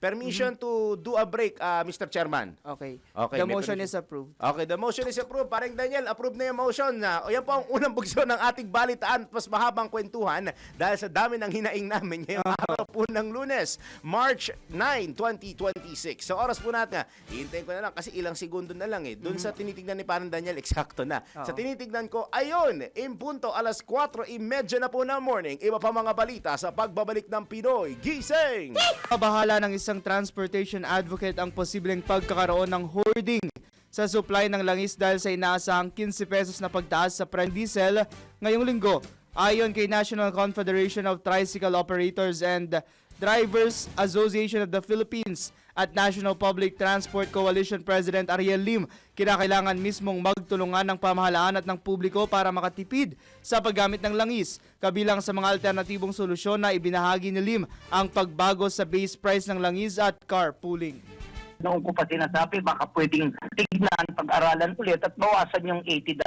Speaker 1: Permission to do a break, Mr. Chairman.
Speaker 2: Okay.
Speaker 1: Okay,
Speaker 2: The
Speaker 1: may
Speaker 2: motion
Speaker 1: permission.
Speaker 2: is approved.
Speaker 1: Okay, the motion is approved. Parang Daniel, approve na yung motion. O yan po ang unang bugso ng ating balitaan at mas mahabang kwentuhan dahil sa dami ng hinaing namin ngayong araw po ng Lunes, March 9, 2026. So oras po natin, hihintayin ko na lang kasi ilang segundo na lang eh. Doon sa tinitignan ni parang Daniel, eksakto na. Sa tinitignan ko, ayun, impunto alas 4:30 na po ng morning. Iba pa mga balita sa pagbabalik ng Pinoy Gising!
Speaker 2: Kabahala ng isang transportation advocate ang posibleng pagkakaroon ng hoarding sa supply ng langis dahil sa inaasahang 15 pesos na pagtaas sa prime diesel ngayong linggo. Ayon kay National Confederation of Tricycle Operators and Drivers Association of the Philippines at National Public Transport Coalition President Ariel Lim, kinakailangan mismong magtulungan ng pamahalaan at ng publiko para makatipid sa paggamit ng langis. Kabilang sa mga alternatibong solusyon na ibinahagi ni Lim ang pagbago sa base price ng langis at carpooling.
Speaker 5: Noong ko pa sinasabi, baka pwedeng tignan, pag-aralan ulit at bawasan yung $80.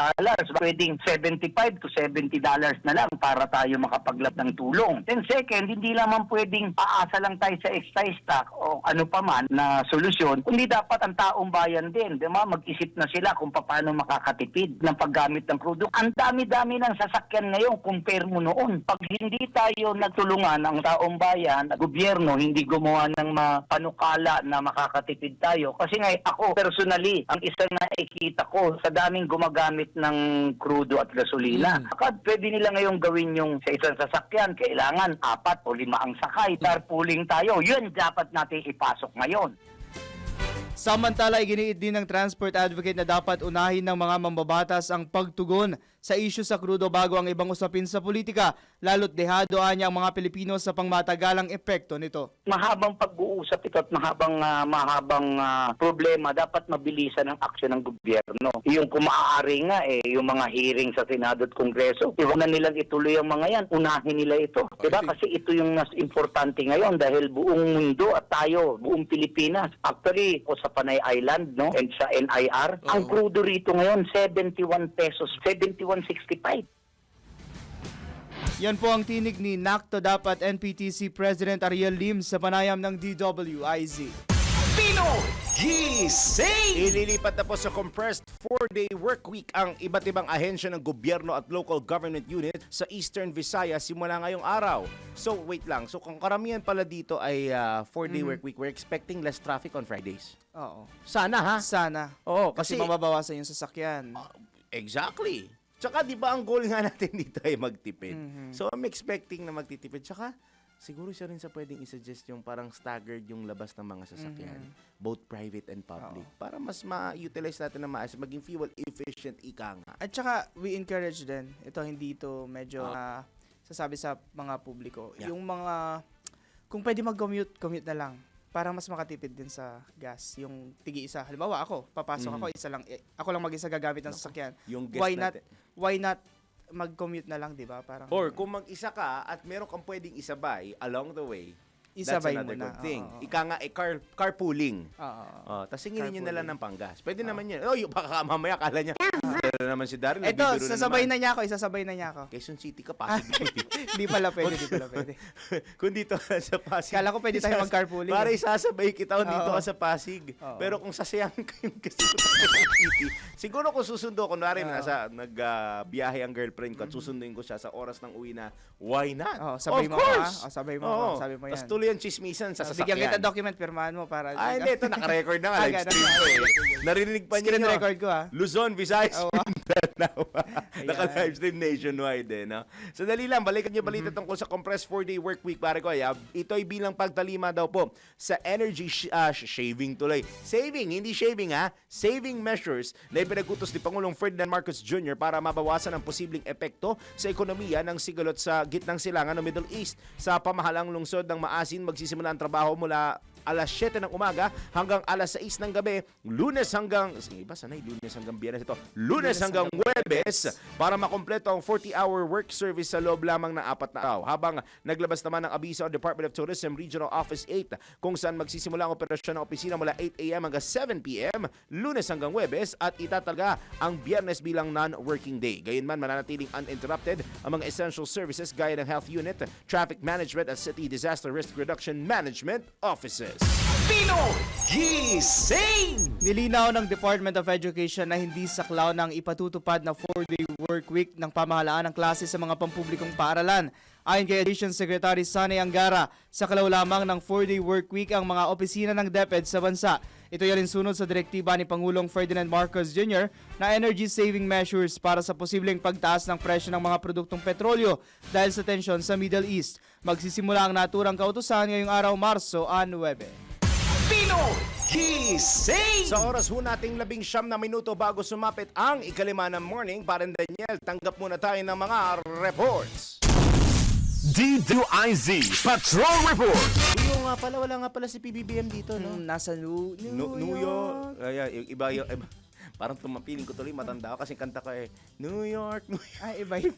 Speaker 5: Pwedeng $75 to $70 na lang para tayo makapaglap ng tulong. Then second, hindi naman pwedeng aasa lang tayo sa excise tax o ano pa man na solusyon, kundi dapat ang taong bayan din. Diba? Mag-isip na sila kung paano makakatipid ng paggamit ng produkto. Ang dami-dami ng sasakyan ngayon, compare mo noon. Pag hindi tayo nagtulungan ang taong bayan, gobyerno, hindi gumawa ng panukala na makakatipid tayo. Kasi nga ako personally, ang isang nakikita ko sa daming gumagamit ng krudo at gasolina. Pwede nila ngayong gawin yung sa isang sasakyan, kailangan 4 o 5 ang sakay. Carpooling tayo. Yun dapat natin ipasok ngayon.
Speaker 2: Samantala, iginiit din ng transport advocate na dapat unahin ng mga mambabatas ang pagtugon sa isyu sa krudo bago ang ibang usapin sa politika, lalo't dehado niya ang mga Pilipino sa pangmatagalang epekto nito.
Speaker 5: Mahabang pag-uusap ito at mahabang problema, dapat mabilisan ang aksyon ng gobyerno. Yung kung maaari nga, yung mga hearing sa Senado at Kongreso, iwan na nilang ituloy ang mga yan, unahin nila ito. Diba? Kasi ito yung mas importante ngayon dahil buong mundo at tayo, buong Pilipinas. Actually, sa Panay Island, no? And sa NIR, ang krudo rito ngayon, 71 pesos, 71.65.
Speaker 2: Yan po ang tinig ni NACTO dapat NPTC President Ariel Lim sa panayam ng DWIZ.
Speaker 3: Pino Gising!
Speaker 1: Ililipat na po sa compressed 4-day work week ang iba't ibang ahensya ng gobyerno at local government unit sa Eastern Visayas simula ngayong araw. So, wait lang. So, kung karamihan pala dito ay 4-day work week, we're expecting less traffic on Fridays.
Speaker 2: Oo.
Speaker 1: Sana, ha?
Speaker 2: Sana.
Speaker 1: Oo,
Speaker 2: Kasi
Speaker 1: kasi...
Speaker 2: mababawasan yung sasakyan.
Speaker 1: Exactly. Tsaka, di ba, ang goal nga natin dito ay magtipid. So, I'm expecting na magtitipid. Tsaka, siguro siya rin sa pwedeng isuggest yung parang staggered yung labas ng mga sasakyan. Both private and public. Para mas ma-utilize natin na maayos, maging fuel efficient ika nga.
Speaker 2: At saka, we encourage din. Ito, hindi ito medyo sasabi sa mga publiko.
Speaker 1: Yeah.
Speaker 2: Yung mga, kung pwede mag-commute, commute na lang. Para mas makatipid din sa gas. Yung tigi-isa. Halimbawa, ako, papasok ako, isa lang. Ako lang mag-isa gagamit ng sasakyan.
Speaker 1: Yung guest natin.
Speaker 2: Why not mag-commute na lang, di ba? Parang,
Speaker 1: Or kung mag-isa ka at meron kang pwedeng isabay along the way,
Speaker 2: isabay
Speaker 1: that's another
Speaker 2: mo na.
Speaker 1: good thing.
Speaker 2: Oo.
Speaker 1: Ika nga, carpooling.
Speaker 2: Oo.
Speaker 1: Tapos singilin nyo na lang ng panggas. Pwede
Speaker 2: Ah.
Speaker 1: naman yun. Oh, yung baka mamaya kala niya, pero naman si Daryl,
Speaker 2: Ito,
Speaker 1: nagbibiro
Speaker 2: isasabay
Speaker 1: naman.
Speaker 2: na niya ako.
Speaker 1: Quezon City ka, Pasig.
Speaker 2: Di pala pwede.
Speaker 1: Kung dito ka sa Pasig.
Speaker 2: Kala ko pwede tayo mag-carpooling.
Speaker 1: Para isasabay kita kung dito
Speaker 2: Oo.
Speaker 1: ka sa Pasig.
Speaker 2: Oo.
Speaker 1: Pero kung sasayang ka yung Quezon City, siguro kung susundo, kunwari nagbiyahe ang girlfriend ko at susunduin ko siya sa oras ng uwi na, why not?
Speaker 2: Oo, sabay
Speaker 1: of
Speaker 2: mo,
Speaker 1: course!
Speaker 2: ha? Sabay mo,
Speaker 1: Oo.
Speaker 2: sabi mo yan.
Speaker 1: Tapos tuloy ang chismisan sa sasakyan.
Speaker 2: Bigyan kita document, pirmahan mo para...
Speaker 1: Hindi, ito naka-record na nga. Live
Speaker 2: ganun
Speaker 1: stream
Speaker 2: na.
Speaker 1: ko eh. Narinig pa niyo.
Speaker 2: Screen record ko, ha?
Speaker 1: Luzon, Visayas,
Speaker 2: Oo.
Speaker 1: Naka-livestream nationwide eh, no? So dali lang, balikan niyo balita tungkol sa compressed 4-day work week, pare ko. Ito ay bilang pagtalima daw po sa energy shaving tuloy. Saving, hindi shaving ha. Saving measures na ipinagutos ni Pangulong Ferdinand Marcos Jr. para mabawasan ang posibleng epekto sa ekonomiya ng sigalot sa gitnang silangan ng Middle East. Sa pamahalang lungsod ng Maasin, magsisimula ang trabaho mula alas 7 ng umaga hanggang alas 6 ng gabi, Lunes hanggang Biyernes ito. Lunes hanggang Huwebes para makumpleto ang 40-hour work service sa loob lamang ng 4 na araw. Habang naglabas naman ng abiso ang Department of Tourism Regional Office 8 kung saan magsisimula ang operasyon ng opisina mula 8 a.m. hanggang 7 p.m. Lunes hanggang Huwebes at itatalaga ang Biyernes bilang non-working day. Gayunman, mananatiling uninterrupted ang mga essential services gaya ng health unit, traffic management at city disaster risk reduction management offices.
Speaker 3: Pinoy Gising!
Speaker 2: Nilinaw ng Department of Education na hindi saklaw ng ipatutupad na 4-day work week ng pamahalaan ng klase sa mga pampublikong paaralan. Ayon kay Education Secretary Sani Angara, saklaw lamang ng 4-day work week ang mga opisina ng DepEd sa bansa. Ito ay alinsunod sa direktiba ni Pangulong Ferdinand Marcos Jr. na energy saving measures para sa posibleng pagtaas ng presyo ng mga produktong petrolyo dahil sa tensyon sa Middle East. Magsisimula ang naturang kautusan ngayong araw Marso 9.
Speaker 3: Pinoy Gising!
Speaker 1: Sa oras ho nating 19 na minuto bago sumapit ang ikalima ng morning, Paren Daniel, tanggap muna tayo ng mga reports.
Speaker 4: D2IZ Patrol Report.
Speaker 1: Yung nga pala, wala nga pala si PBBM dito, no?
Speaker 2: Nasa New
Speaker 1: York. Iba yung, parang tumapiling ko tuloy, matanda ako kasi kanta ko eh, New York, New York.
Speaker 2: Ay, iba yun.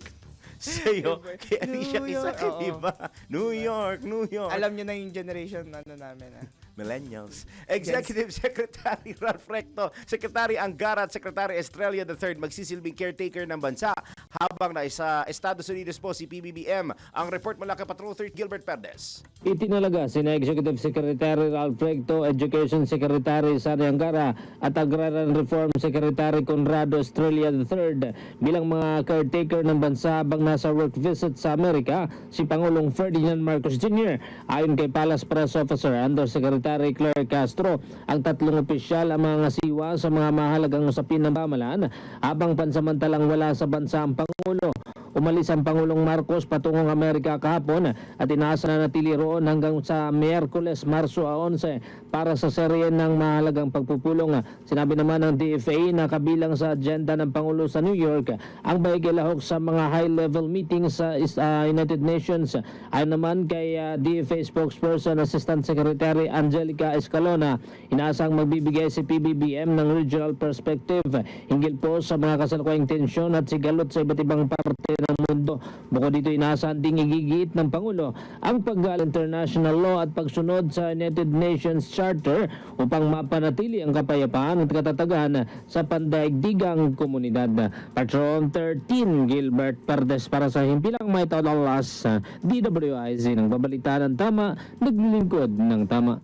Speaker 1: Sa'yo, kay Alicia
Speaker 2: New
Speaker 1: Keys,
Speaker 2: York,
Speaker 1: di ba? New York, New York.
Speaker 2: Alam niyo na yung generation namin.
Speaker 1: Millennials. Executive Secretary Ralph Recto, Secretary Angara at Secretary Estrella III magsisilbing caretaker ng bansa habang nasa Estados Unidos po si PBBM. Ang report mula kay Patrol 3 Gilbert Perdes.
Speaker 6: Itinalaga sina Executive Secretary Ralph Recto, Education Secretary Sani Angara at Agrarian Reform Secretary Conrado Estrella III bilang mga caretaker ng bansa habang nasa work visit sa Amerika si Pangulong Ferdinand Marcos Jr. Ayon kay Palace Press Officer Undersecretary Claire Castro, ang tatlong opisyal ang mga siwa sa mga mahalagang usapin ng pamahalaan habang pansamantalang wala sa bansa ang Pangulo. Umalis ang Pangulong Marcos patungong Amerika kahapon at inaasa na natili roon hanggang sa Miyerkules, Marso 11 para sa serye ng mahalagang pagpupulong. Sinabi naman ng DFA na kabilang sa agenda ng Pangulo sa New York ang baigilahok sa mga high-level meetings sa United Nations. Ayon naman kay DFA spokesperson Assistant Secretary Angelica Escalona, inaasang magbibigay si PBBM ng regional perspective hinggil po sa mga kasalukuyang tensyon at sigalot sa iba't ibang parte ng mundo. Bukod dito, inaasahan ding igigit ng Pangulo ang pag-international law at pagsunod sa United Nations Charter upang mapanatili ang kapayapaan at katatagan sa pandaigdigang komunidad. Patron 13 Gilbert Perdes para sa himpilang may taulas sa DWIZ ng babalita ng tama, naglilingkod ng tama.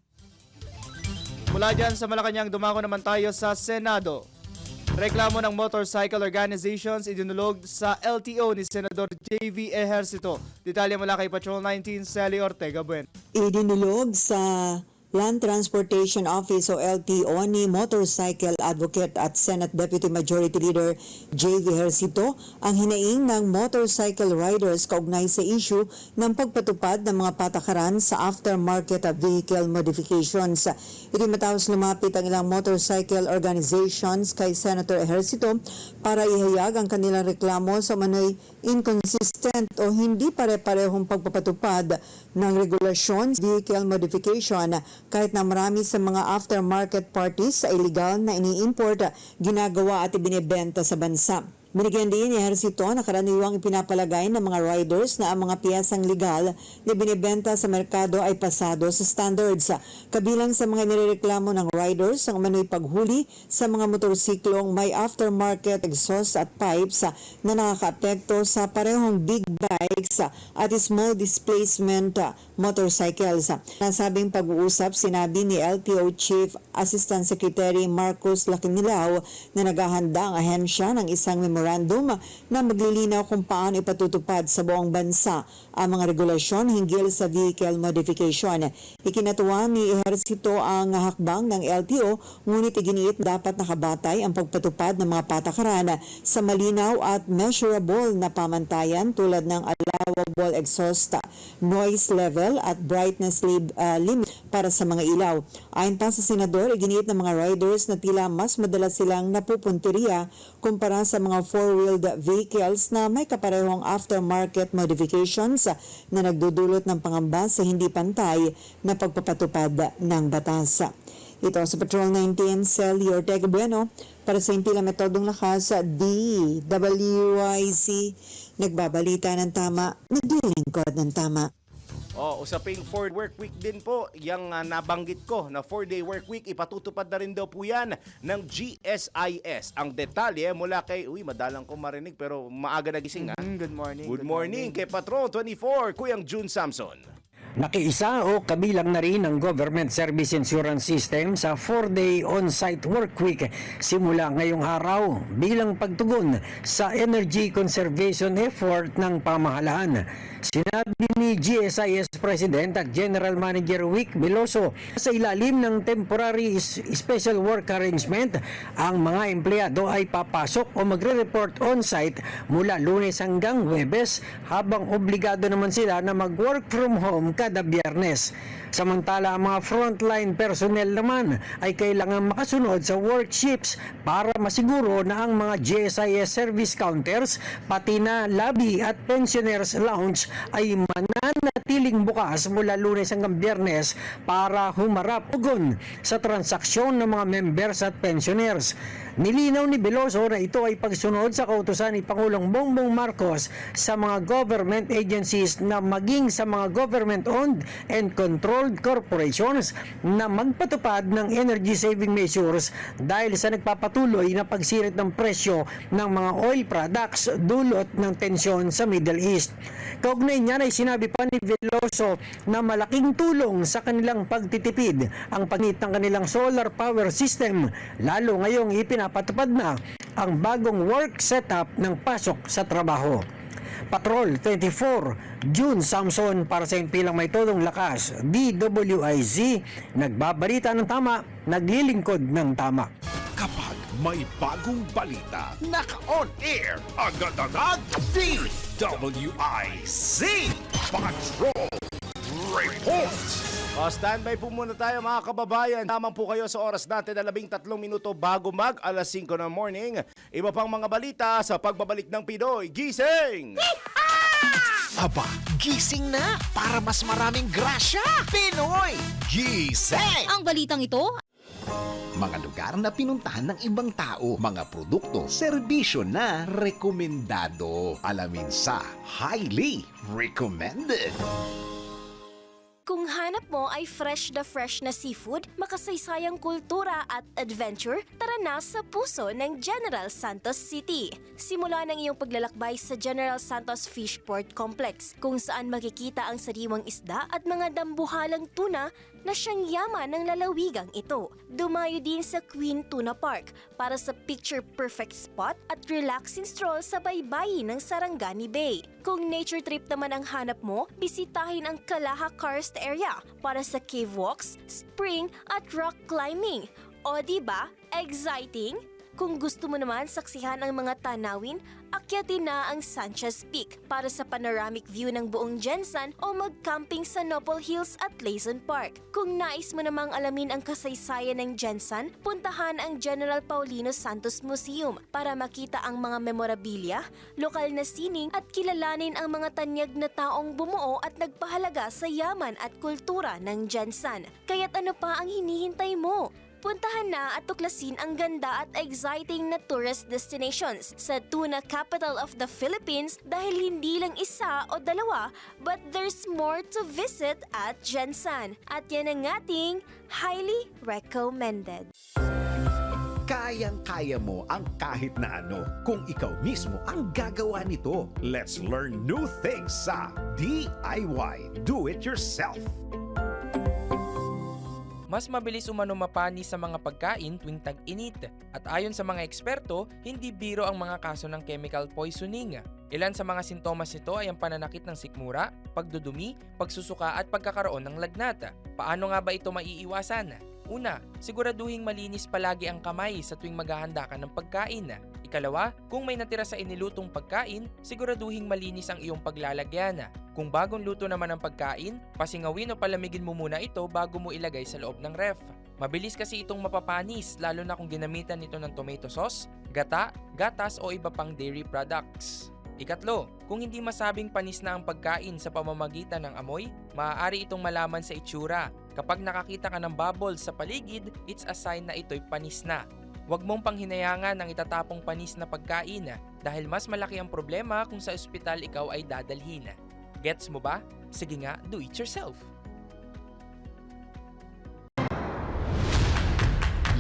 Speaker 2: Mula dyan sa Malacanang, dumako naman tayo sa Senado. Reklamo ng motorcycle organizations idinulog sa LTO ni Senador JV Ejercito. Detalye mula kay Patrol 19, Sally Ortega Buen.
Speaker 7: Idinulog sa Land Transportation Office o LTO ni Motorcycle Advocate at Senate Deputy Majority Leader J.V. Ejercito ang hinaing ng motorcycle riders kaugnay sa issue ng pagpatupad ng mga patakaran sa aftermarket vehicle modifications. Ito matapos lumapit ang ilang motorcycle organizations kay Senator Ejercito para ihayag ang kanilang reklamo sa manoy inconsistent o hindi pare-parehong pagpapatupad ng regulasyon sa vehicle modification kahit na marami sa mga aftermarket parties sa illegal na ini-import, ginagawa at ibinebenta sa bansa. Binigyan din ni Ejercito na karaniwang ipinapalagay ng mga riders na ang mga piyesang legal na binibenta sa merkado ay pasado sa standards. Kabilang sa mga nirereklamo ng riders ang umano'y paghuli sa mga motorsiklong may aftermarket exhaust at pipes na nakakaapekto sa parehong big bike bikes at small displacement motorcycles. Nasabing pag-uusap, sinabi ni LTO Chief Assistant Secretary Marcos Laquinilaw na naghahanda ang ahensya ng isang memorandum na maglilinaw kung paano ipatutupad sa buong bansa ang mga regulasyon hinggil sa vehicle modification. Ikinatuwa ni Ejercito ang hakbang ng LTO, ngunit iginiit dapat nakabatay ang pagpatupad ng mga patakaran sa malinaw at measurable na pamantayan tulad ng allowable exhaust noise level at brightness limit para sa mga ilaw. Ayon pa sa senador, iginiit ng mga riders na tila mas madalas silang napupunteriya kumpara sa mga four-wheeled vehicles na may kaparehong aftermarket modifications na nagdudulot ng pangamba sa hindi pantay na pagpapatupad ng batas. Ito sa Patrol 19, Celly Ortega Bueno para sa Impila Metodong Lakas, DWIC. Nagbabalita ng tama, naglilingkod ng tama.
Speaker 1: Usaping 4 work week din po, yung nabanggit ko na 4-day work week, ipatutupad na rin daw po yan ng GSIS. Ang detalye mula kay, madalang ko marinig pero maaga nagising ha.
Speaker 2: Good morning.
Speaker 1: Good morning kay Patrol 24, Kuyang June Samson.
Speaker 8: Nakiisa o kabilang na rin ang Government Service Insurance System sa 4-day on-site work week simula ngayong araw bilang pagtugon sa energy conservation effort ng pamahalaan. Sinabi ni GSIS President at General Manager Vic Veloso sa ilalim ng Temporary Special Work Arrangement, ang mga empleyado ay papasok o magre-report on-site mula Lunes hanggang Huwebes habang obligado naman sila na mag-work from home kada Biyernes. Samantala, ang mga frontline personnel naman ay kailangan makasunod sa work shifts para masiguro na ang mga GSIS service counters pati na lobby at pensioners lounge ay mananatiling bukas mula Lunes hanggang Biyernes para humarap ugon sa transaksyon ng mga members at pensioners. Nilinaw ni Veloso na ito ay pagsunod sa kautusan ni Pangulong Bongbong Marcos sa mga government agencies na maging sa mga government-owned and controlled corporations na magpatupad ng energy saving measures dahil sa nagpapatuloy na pagsirit ng presyo ng mga oil products dulot ng tensyon sa Middle East. Kaugnay niyan ay sinabi pa ni Veloso na malaking tulong sa kanilang pagtitipid ang pagnit ng kanilang solar power system, lalo ngayong ipinapatupad na ang bagong work setup ng pasok sa trabaho. Patrol 24, June Samson para sa Impilang May Todong Lakas, DWIZ, nagbabalita ng tama, naglilingkod ng tama.
Speaker 4: Kapag may bagong balita, naka-on air, agad-agad, DWIZ Patrol Report.
Speaker 1: Standby po muna tayo mga kababayan. Tamang po kayo sa oras natin na 13 minuto bago mag alas 5 ng morning. Iba pang mga balita sa pagbabalik ng Pinoy Gising!
Speaker 4: Aba, gising na para mas maraming grasya. Pinoy Gising!
Speaker 9: Ang balitang ito
Speaker 4: Mga lugar na pinuntahan ng ibang tao, mga produkto, serbisyo na rekomendado. Alamin sa Highly Recommended.
Speaker 9: Kung hanap mo ay fresh na seafood, makasaysayang kultura at adventure, tara na sa puso ng General Santos City. Simula ng iyong paglalakbay sa General Santos Fishport Complex, kung saan makikita ang sariwang isda at mga dambuhalang tuna na siyang yaman ng lalawigang ito. Dumayo din sa Queen Tuna Park para sa picture-perfect spot at relaxing stroll sa baybayin ng Sarangani Bay. Kung nature trip naman ang hanap mo, bisitahin ang Kalaha Karst area para sa cave walks, spring at rock climbing. O diba, exciting? Kung gusto mo naman saksihan ang mga tanawin, akyatin na ang Sanchez Peak para sa panoramic view ng buong Jensan o mag-camping sa Nopal Hills at Layson Park. Kung nais mo namang alamin ang kasaysayan ng Jensan, puntahan ang General Paulino Santos Museum para makita ang mga memorabilia, lokal na sining at kilalanin ang mga tanyag na taong bumuo at nagpahalaga sa yaman at kultura ng Jensan. Kaya't ano pa ang hinihintay mo? Puntahan na at tuklasin ang ganda at exciting na tourist destinations sa tuna capital of the Philippines dahil hindi lang isa o dalawa, but there's more to visit at Jensan. At yan ang ating highly recommended.
Speaker 4: kayang-kaya mo ang kahit na ano kung ikaw mismo ang gagawa nito. Let's learn new things sa DIY Do It Yourself.
Speaker 10: Mas mabilis umano mapani sa mga pagkain tuwing tag-init. At ayon sa mga eksperto, hindi biro ang mga kaso ng chemical poisoning. Ilan sa mga sintomas nito ay ang pananakit ng sikmura, pagdudumi, pagsusuka at pagkakaroon ng lagnat. Paano nga ba ito maiiwasan? Una, siguraduhing malinis palagi ang kamay sa tuwing maghahanda ka ng pagkain. Ikalawa, kung may natira sa inilutong pagkain, siguraduhing malinis ang iyong paglalagyan. Kung bagong luto naman ang pagkain, pasingawin o palamigin mo muna ito bago mo ilagay sa loob ng ref. Mabilis kasi itong mapapanis lalo na kung ginamitan nito ng tomato sauce, gata, gatas o iba pang dairy products. Ikatlo, kung hindi masabing panis na ang pagkain sa pamamagitan ng amoy, maaari itong malaman sa itsura. Kapag nakakita ka ng bubbles sa paligid, it's a sign na ito'y panis na. Huwag mong panghinayangan ang itatapong panis na pagkain dahil mas malaki ang problema kung sa ospital ikaw ay dadalhin. Gets mo ba? Sige nga, do it yourself.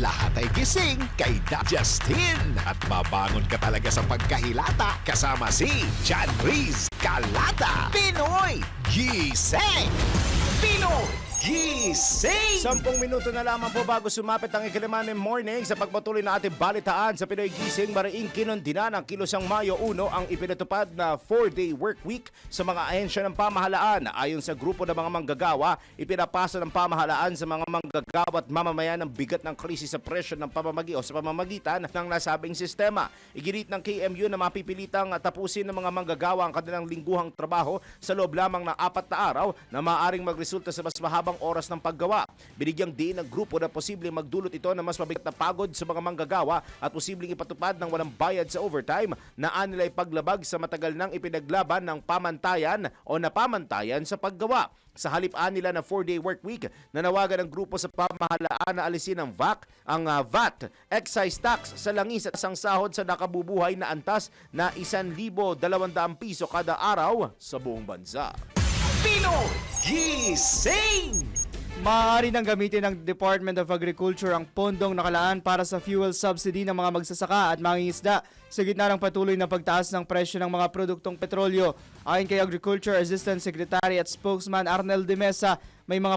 Speaker 4: Lahat ay gising kay Justin at mabangon ka talaga sa pagkahilata kasama si John Riz Calata. Pinoy Gising!
Speaker 3: Pinoy Gising!
Speaker 1: 10 minuto na lamang po bago sumapit ang ikaliman ng morning sa pagpatuloy na ating balitaan sa Pinoy Gising. Mariing kinundina ng Kilosang Mayo 1 ang ipinatupad na 4-day work week sa mga ahensya ng pamahalaan. Ayon sa grupo ng mga manggagawa, ipinapasa ng pamahalaan sa mga manggagawa at mamamayan ang bigat ng krisis sa presyo ng pamamagi o sa pamamagitan ng nasabing sistema. Iginit ng KMU na mapipilitang tapusin ng mga manggagawa ang kanilang lingguhang trabaho sa loob lamang ng 4 na araw na maaaring magresulta sa mas mahabang oras ng paggawa. Binigyang diin ng grupo na posibleng magdulot ito ng mas mabigat na pagod sa mga manggagawa at posibleng ipatupad ng walang bayad sa overtime na anilay paglabag sa matagal nang ipinaglaban ng pamantayan o napamantayan sa paggawa. Sa halip nila na 4-day work week, nanawagan ng grupo sa pamahalaan na alisin ang VAT, excise tax sa langis at isang sahod sa nakabubuhay na antas na 1,200 piso kada araw sa buong bansa.
Speaker 3: Pinoy Gising!
Speaker 2: Maaari nang gamitin ng Department of Agriculture ang pondong nakalaan para sa fuel subsidy ng mga magsasaka at mangingisda sa gitna ng patuloy na pagtaas ng presyo ng mga produktong petrolyo. Ayon kay Agriculture Assistant Secretary at Spokesman Arnel de Mesa, may mga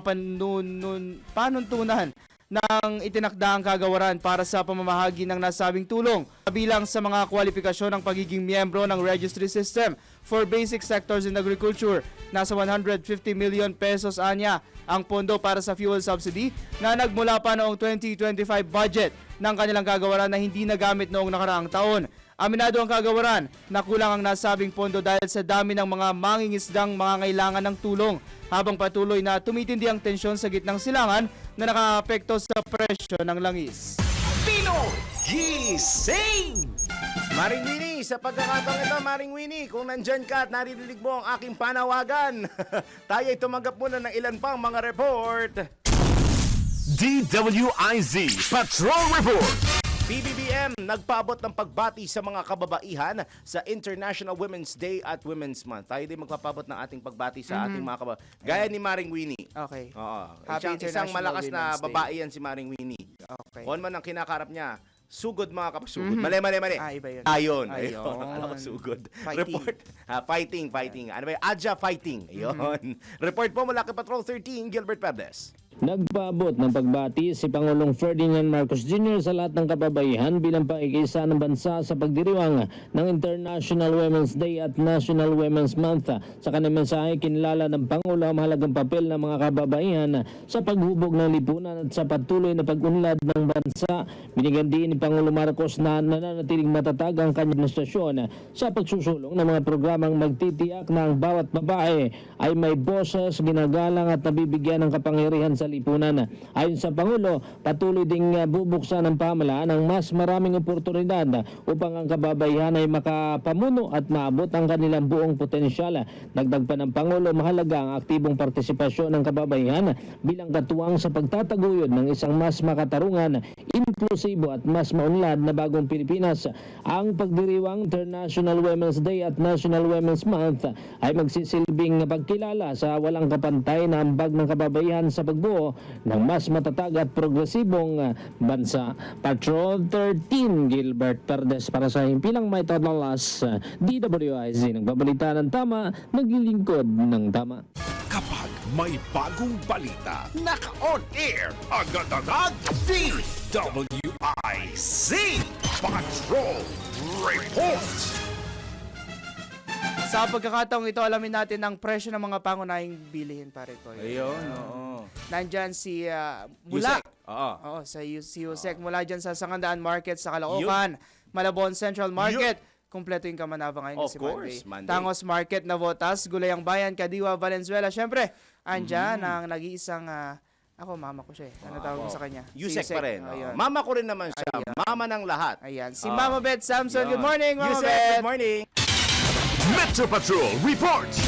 Speaker 2: panuntunan ng itinakda ang kagawaran para sa pamamahagi ng nasabing tulong. Kabilang sa mga kwalifikasyon ng pagiging miyembro ng registry system for basic sectors in agriculture. Nasa 150 million pesos anya ang pondo para sa fuel subsidy na nagmula pa noong 2025 budget ng kanilang kagawaran na hindi nagamit noong nakaraang taon. Aminado ang kagawaran na kulang ang nasabing pondo dahil sa dami ng mga mangingisdang mangangailangan ng tulong habang patuloy na tumitindi ang tensyon sa gitnang silangan na nakaapekto sa presyo ng langis.
Speaker 3: Pinoy Gising!
Speaker 1: Maring Winnie, sa pagkakataong ito, Maring Winnie, kung nandyan ka at naririnig mo ang aking panawagan, tayo ay tumanggap muna ng ilan pang mga report.
Speaker 3: DWIZ Patrol Report!
Speaker 1: PBBM nagpaabot ng pagbati sa mga kababaihan sa International Women's Day at Women's Month. Tayo din magpapabot ng ating pagbati sa ating mga kababaihan. Gaya ni Maring Winnie.
Speaker 2: Okay.
Speaker 1: Oo.
Speaker 2: Happy
Speaker 1: Isang
Speaker 2: International
Speaker 1: malakas na
Speaker 2: Women's Day.
Speaker 1: babae yan si Maring Winnie.
Speaker 2: Okay.
Speaker 1: Kung man ang kinakarap niya, sugod mga kapasugod. Mali.
Speaker 2: Iba yun.
Speaker 1: Ayun.
Speaker 2: Ayun.
Speaker 1: Akala ko sugod.
Speaker 2: Fighting.
Speaker 1: Report. Fighting. Ano ba yun? Adja fighting. Ayun. Report po mula kay Patrol 13, Gilbert Perdes.
Speaker 6: Nagpaabot ng pagbati si Pangulong Ferdinand Marcos Jr. sa lahat ng kababaihan bilang pakikiisa ng bansa sa pagdiriwang ng International Women's Day at National Women's Month. Sa kanyang mensahe, kinilala ng Pangulo ang mahalagang papel ng mga kababaihan sa paghubog ng lipunan at sa patuloy na pag-unlad ng bansa. Binigyan din ni Pangulo Marcos na nananatiling matatag ang kanyang administrasyon sa pagsusulong ng mga programang magtitiyak na ang bawat babae ay may boses, ginagalang at nabibigyan ng kapangyarihan sa lipunan. Ayon sa Pangulo, patuloy ding bubuksan ng pamahalaan ang mas maraming oportunidad upang ang kababaihan ay makapamuno at maabot ang kanilang buong potensyal. Dagdag pa ng Pangulo, mahalaga ang aktibong partisipasyon ng kababaihan bilang katuwang sa pagtataguyod ng isang mas makatarungan, inklusibo at mas maunlad na bagong Pilipinas. Ang pagdiriwang International Women's Day at National Women's Month ay magsisilbing pagkilala sa walang kapantay na ambag ng kababaihan sa pagbuo pagtakbo ng mas matatag at progresibong bansa. Patrol 13, Gilbert Perdes para sa Himpilang May Totalalas, DWIZ. Nagbabalita ng tama, naglilingkod ng tama.
Speaker 4: Kapag may bagong balita, naka-on air, agad-agad, DWIZ Patrol Report.
Speaker 2: Sa pagkakataong ito, alamin natin ang presyo ng mga pangunahing bilihin, pare ko.
Speaker 1: Ayun, oo.
Speaker 2: Nandyan si Mula.
Speaker 1: Yusek. Oo.
Speaker 2: Oo, si Yusek mula dyan sa Sangandaan Market sa Caloocan, Malabon Central Market. Kumpleto yung kamanaba ngayon
Speaker 1: Of
Speaker 2: si
Speaker 1: course,
Speaker 2: Monday.
Speaker 1: Monday.
Speaker 2: Tangos Market, Navotas, Gulayang Bayan, Kadiwa, Valenzuela. Siyempre, andyan ang nag-iisang, ako, mama ko siya eh. Ano tawag ko sa kanya? Si
Speaker 1: Yusek pa rin.
Speaker 2: Ayun.
Speaker 1: Mama ko rin naman siya. Mama ng lahat.
Speaker 2: Ayan. Si Mama Beth Samson. Good morning, Mama
Speaker 1: Yusek,
Speaker 2: Beth.
Speaker 1: good morning.
Speaker 3: Metro Patrol reports.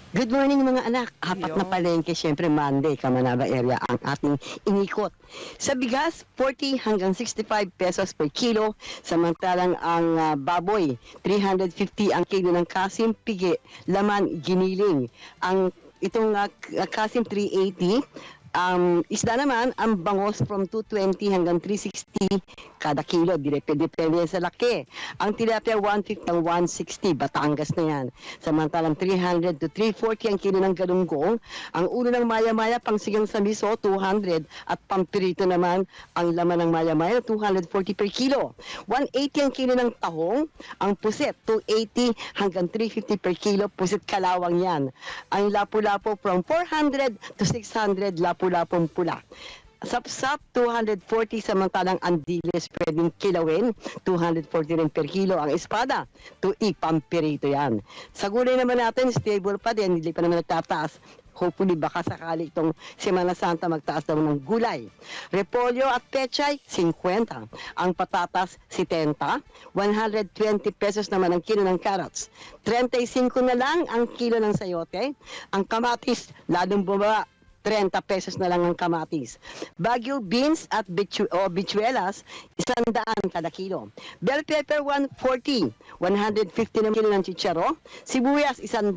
Speaker 11: Good morning mga anak. Apat na
Speaker 2: Yo.
Speaker 11: palengke, syempre Monday, Kamanaba area ang ating inikot. Sa bigas, 40 hanggang 65 pesos per kilo. Samantalang ang baboy, 350 ang kilo ng kasim, pigi, laman, giniling. Ang itong kasim 380, isda naman, ang bangos from 220 hanggang 360 kada kilo. Depende sa laki. Ang tilapia, 150 hanggang 160. Batangas na yan. Samantalang 300 to 340 ang kilo ng galunggong. Ang ulo ng maya-maya, pang sigang sa miso, 200. At pampirito naman, ang laman ng maya-maya, 240 per kilo. 180 ang kilo ng tahong. Ang puset, 280 hanggang 350 per kilo. Puset kalawang yan. Ang lapu-lapo, from 400 to 600 lapu-lapong pula. Sapsap, 240, samantalang ang diles pwedeng kilawin, 240 rin per kilo. Ang espada, pampirito yan. Sa gulay naman natin, stable pa din, hindi pa naman nagtataas. Hopefully, baka sakali itong Semana Santa magtaas naman ng gulay. Repolyo at pechay, 50. Ang patatas, 70. 120 pesos naman ang kilo ng carrots. 35 na lang ang kilo ng sayote. Ang kamatis, lalong bumaba, 30 pesos na lang ang kamatis. Baguio beans at bichuelas, 100 kada kilo. Bell pepper, 140. 150 na kilo ng chicharo. Sibuyas, 100.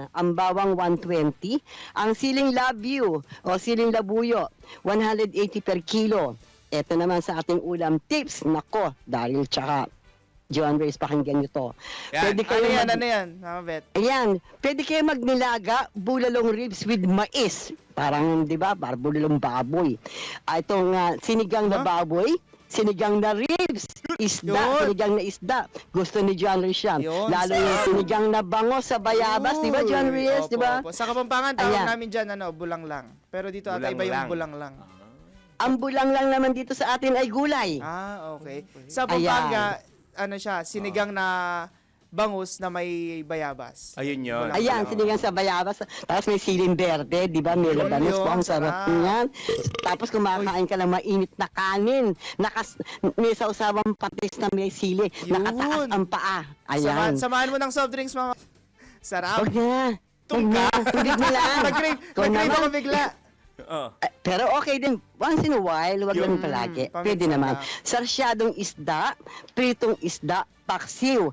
Speaker 11: Ang bawang, 120. Ang siling labyo o siling labuyo, 180 per kilo. Ito naman sa ating ulam tips. Nako, dahil tsaka John Reyes, pakinggan nyo to.
Speaker 1: Yan.
Speaker 11: Pwede kayo
Speaker 2: Ano yan, Mama Beth?
Speaker 11: Ayan, pwede kayo magnilaga bulalong ribs with mais. Parang, di ba, parang bulalong baboy. Itong sinigang na baboy, sinigang na ribs, isda,
Speaker 2: Yun.
Speaker 11: sinigang na isda. Gusto ni John Reyes yan.
Speaker 2: Yun,
Speaker 11: Lalo yung sinigang na bangos sa bayabas, di ba, John Reyes, di ba?
Speaker 2: Opo. Sa Kapampangan, tawag
Speaker 11: Ayan.
Speaker 2: namin dyan, bulang lang. Pero dito ata
Speaker 1: Bulang
Speaker 2: iba yung
Speaker 1: lang.
Speaker 2: bulang lang.
Speaker 11: Ang bulang lang naman dito sa atin ay gulay.
Speaker 2: Okay. Sa Pampanga, sinigang na bangus na may bayabas.
Speaker 1: Ayun yun.
Speaker 2: Bulang-
Speaker 11: Ayan, sinigang sa bayabas. Tapos may siling berde, di ba? May labanos po. Ang sarap niyan. Tapos kumakain ka ng mainit na kanin. May sausawang patis na may sili.
Speaker 2: Yun.
Speaker 11: Nakataas ang paa. Ayan.
Speaker 2: Samahan mo ng soft drinks, Mama. Sarap.
Speaker 11: Huwag na. Huwag na. Tubig na lang. Kung
Speaker 2: Nag-crave
Speaker 11: naman-
Speaker 2: ako bigla.
Speaker 11: Pero okay din. Once in a while, huwag lang palagi. Pwede
Speaker 2: paminsan
Speaker 11: naman.
Speaker 2: lang.
Speaker 11: Sarsyadong isda, pritong isda, paksiw.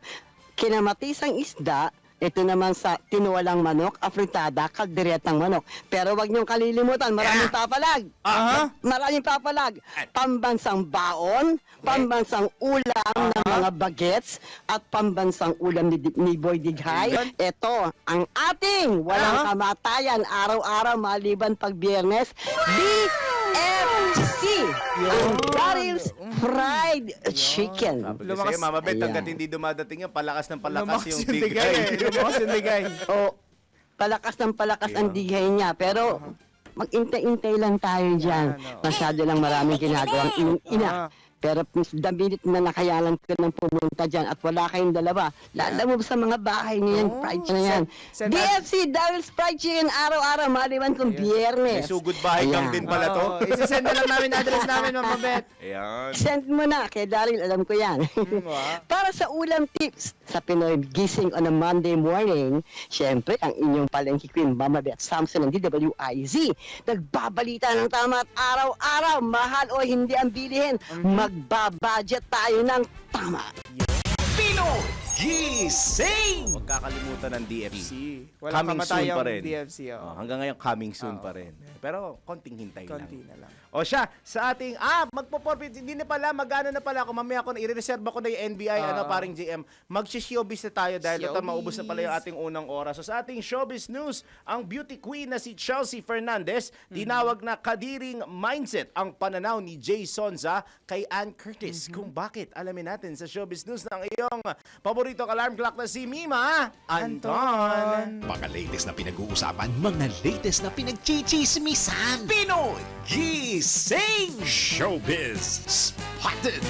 Speaker 11: Kinamatisang isda, ito naman sa tinuwalang manok, afritada, kalderetang manok. Pero wag niyong kalilimutan, maraming papalag. Maraming papalag. Pambansang baon, pambansang ulam ng mga bagets, at pambansang ulam ni Boy Dighay. Ito, ang ating walang kamatayan, araw-araw maliban pag Biyernes, BFC, ang Daryl's Fried Chicken.
Speaker 1: Lumakas, Mama Beth,
Speaker 11: Ayan.
Speaker 1: hanggat hindi dumadating yan, palakas ng palakas
Speaker 2: Lumakas
Speaker 1: yung
Speaker 2: yung digay. Lumakas yung digay.
Speaker 11: O, palakas ng palakas ang digay niya. Pero, mag-intay-intay lang tayo dyan. Masyado lang maraming ginagawang ina. Pero the minute na nakayalan ka ng pumunta dyan at wala kayong dalawa, lalo mo sa mga bahay niyan, fried chicken na yan. BFC, Daryl's Fried Chicken, araw-araw, maliban kung
Speaker 1: May
Speaker 11: Biyernes.
Speaker 1: sugod bahay kang
Speaker 11: Ayan.
Speaker 1: din pala to.
Speaker 2: Isasend na lang namin address namin, Mama Beth.
Speaker 1: Ayan.
Speaker 11: Send mo na kay Daryl, alam ko yan. Para sa ulam tips sa Pinoy Gising on a Monday morning, syempre, ang inyong palengke queen, Mama Beth Samson ng DWIZ, nagbabalita ng tama at araw-araw, mahal o hindi ang bilihin, magbabudget tayo ng tama.
Speaker 3: Pinoy
Speaker 4: Gising!
Speaker 1: Huwag kakalimutan ng DFC.
Speaker 2: Walang
Speaker 1: Coming soon
Speaker 2: kamatayang
Speaker 1: pa rin.
Speaker 2: DFC.
Speaker 1: Hanggang ngayon, coming soon pa rin. Pero, konting hintay
Speaker 2: Konti
Speaker 1: lang.
Speaker 2: na lang.
Speaker 1: O siya, sa ating, magpo-forfeit, hindi na pala, magano na pala ako, mamaya ko na, i-reserve ako na yung NBI, paring JM, mag-showbiz na tayo dahil ito, maubos na pala yung ating unang oras. So sa ating showbiz news, ang beauty queen na si Chelsea Fernandez, tinawag na kadiring mindset ang pananaw ni Jay Sonza kay Ann Curtis. Kung bakit, alamin natin sa showbiz news ng iyong paboritong alarm clock na si Mima Anton.
Speaker 4: Mga latest na pinag-uusapan, mga latest na pinagchichismisan. Pinoy Gising! Showbiz Spotted!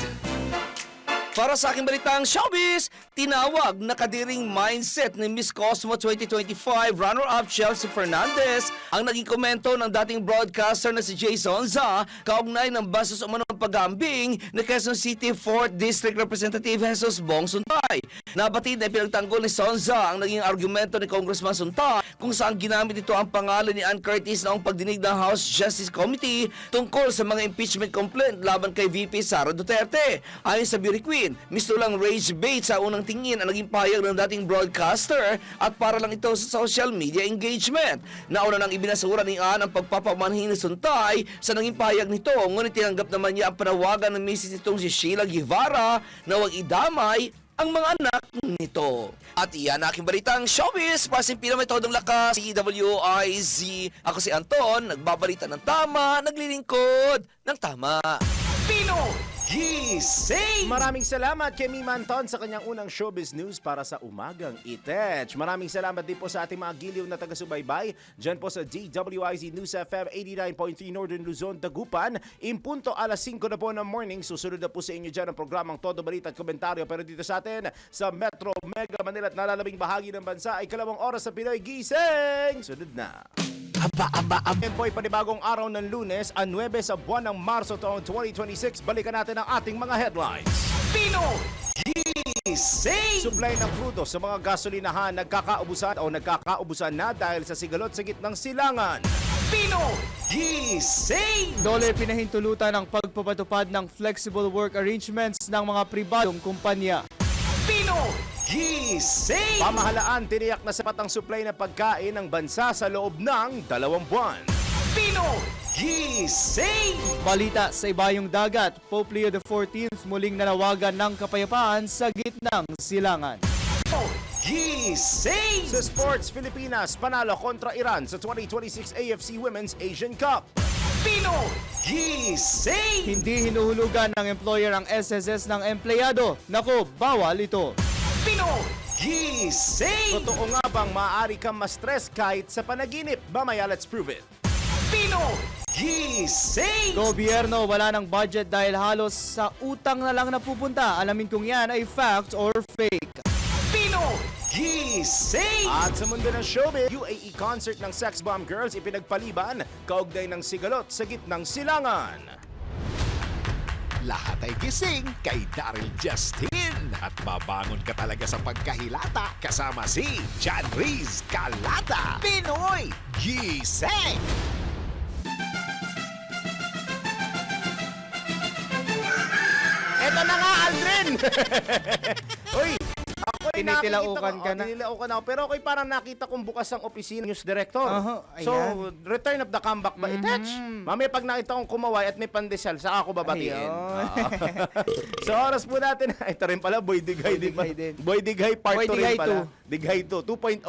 Speaker 12: Para sa aking balitang showbiz, tinawag na kadiring mindset ni Miss Cosmo 2025 runner-up Chelsea Fernandez ang naging komento ng dating broadcaster na si Jay Sonza kaugnay ng basos umanong pag-aambing ni Quezon City 4th District Representative Jesus Bong Suntay. Nabatid na pinagtanggol ni Sonza ang naging argumento ni Congressman Suntay kung saan ginamit ito ang pangalan ni Ann Curtis noong pagdinig ng House Justice Committee tungkol sa mga impeachment complaint laban kay VP Sara Duterte. Ayon sa beauty queen, misto lang rage bait sa unang tingin ang naging pahayag ng dating broadcaster at para lang ito sa social media engagement. Nauna nang ibinasura ni Ann ang pagpapamanhin ni Suntay sa naging pahayag nito, ngunit tinanggap naman niya ang panawagan ng misis nitong si Sheila Guevara na huwag idamay ang mga anak nito. At iyan aking balitang showbiz, pasimpila may todong lakas, CWIZ. Ako si Anton, nagbabalita ng tama, naglilingkod ng tama.
Speaker 4: Pinoy Gising!
Speaker 1: Maraming salamat kay Mima Anton sa kanyang unang showbiz news para sa umagang itech. Maraming salamat din po sa ating mga giliw na taga-subaybay dyan po sa DWIZ News FM 89.3 Northern Luzon, Dagupan. Impunto alas 5 na po ng morning. Susunod na po sa inyo dyan ang programang Todo Balita at Komentaryo. Pero dito sa atin, sa Metro Mega Manila at nalalabing bahagi ng bansa ay 2 oras sa Pinoy Gising! Sunod na. Yan po ay panibagong araw ng Lunes, ang 9 sa buwan ng Marso taong 2026. Balikan natin ang ating mga headlines.
Speaker 4: Pinoy Gising!
Speaker 1: Supply ng krudo sa mga gasolinahan nagkakaubusan na dahil sa sigalot sa gitnang silangan.
Speaker 4: Pinoy Gising!
Speaker 2: Dole pinahintulutan ang pagpapatupad ng flexible work arrangements ng mga pribadong kumpanya.
Speaker 4: Pinoy Gising!
Speaker 1: Pamahalaan tiniyak na sapat ang supply ng pagkain ng bansa sa loob ng 2 buwan.
Speaker 4: Pinoy Gising!
Speaker 2: Balita sa ibayong dagat, Pope Leo XIV muling nanawagan ng kapayapaan sa gitnang silangan.
Speaker 4: Gising!
Speaker 1: Sa sports, Pilipinas panalo kontra Iran sa 2026 AFC Women's Asian Cup.
Speaker 4: Pinoy Gising!
Speaker 2: Hindi hinuhulugan ng employer ang SSS ng empleyado. Nako, bawal ito.
Speaker 4: Pinoy Gising!
Speaker 1: Totoo nga bang maaari kang ma-stress kahit sa panaginip? Mamaya, let's prove it.
Speaker 4: Pinoy Gising!
Speaker 2: Gobyerno wala ng budget dahil halos sa utang na lang napupunta. Alamin kung yan ay fact or fake.
Speaker 4: Pinoy Gising!
Speaker 1: At sa mundo ng showbiz, UAE concert ng Sex Bomb Girls ipinagpaliban kaugnay ng sigalot sa gitnang silangan.
Speaker 4: Lahat ay gising kay Daryl Justin at mabangon ka talaga sa pagkahilata kasama si John Riz Calata. Pinoy Gising!
Speaker 1: Eto na nga, Aldrin! Uy, ako'y
Speaker 2: Tinitilaukan ka na.
Speaker 1: Tinilaukan ako. Pero ako'y parang nakita kong bukas ang opisina news director.
Speaker 2: Ayan.
Speaker 1: So, return of the comeback ba? Itach! Mamaya pag nakita kong kumaway at may pandesal, saka ako babatiin.
Speaker 2: Ayun.
Speaker 1: So, oras po natin. Ito rin pala, Boy Digay.
Speaker 2: Boy Digay din.
Speaker 1: Boy Digay part
Speaker 2: Boy
Speaker 1: 2 rin
Speaker 2: Digay
Speaker 1: pala.
Speaker 2: 2.
Speaker 1: Digay 2, 2.0.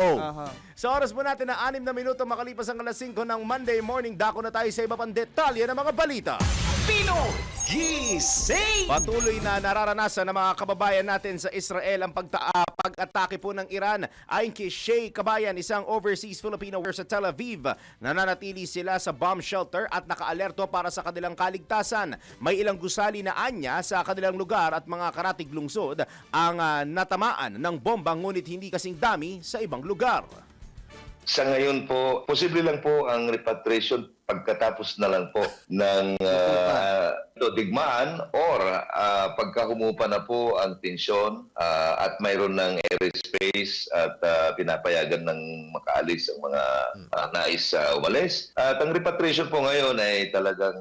Speaker 1: Sa oras po natin na 6 na minuto makalipas ang alas 5 ng Monday morning, dako na tayo sa iba pang detalye ng mga balita.
Speaker 4: Pinoy Gising!
Speaker 1: Patuloy na nararanasan ng mga kababayan natin sa Israel ang pag-atake po ng Iran. Ayon kay Shay Kabayan, isang overseas Filipino worker sa Tel Aviv, nananatili sila sa bomb shelter at nakaalerto para sa kanilang kaligtasan. May ilang gusali na anya sa kanilang lugar at mga karatig lungsod ang natamaan ng bomba, ngunit hindi kasing dami sa ibang lugar.
Speaker 13: Sa ngayon po, posible lang po ang repatriation pagkatapos na lang po ng digmaan or pagka humupa na po ang tensyon at mayroon ng airspace at pinapayagan ng makaalis ang mga nais umalis. At ang repatriation po ngayon ay talagang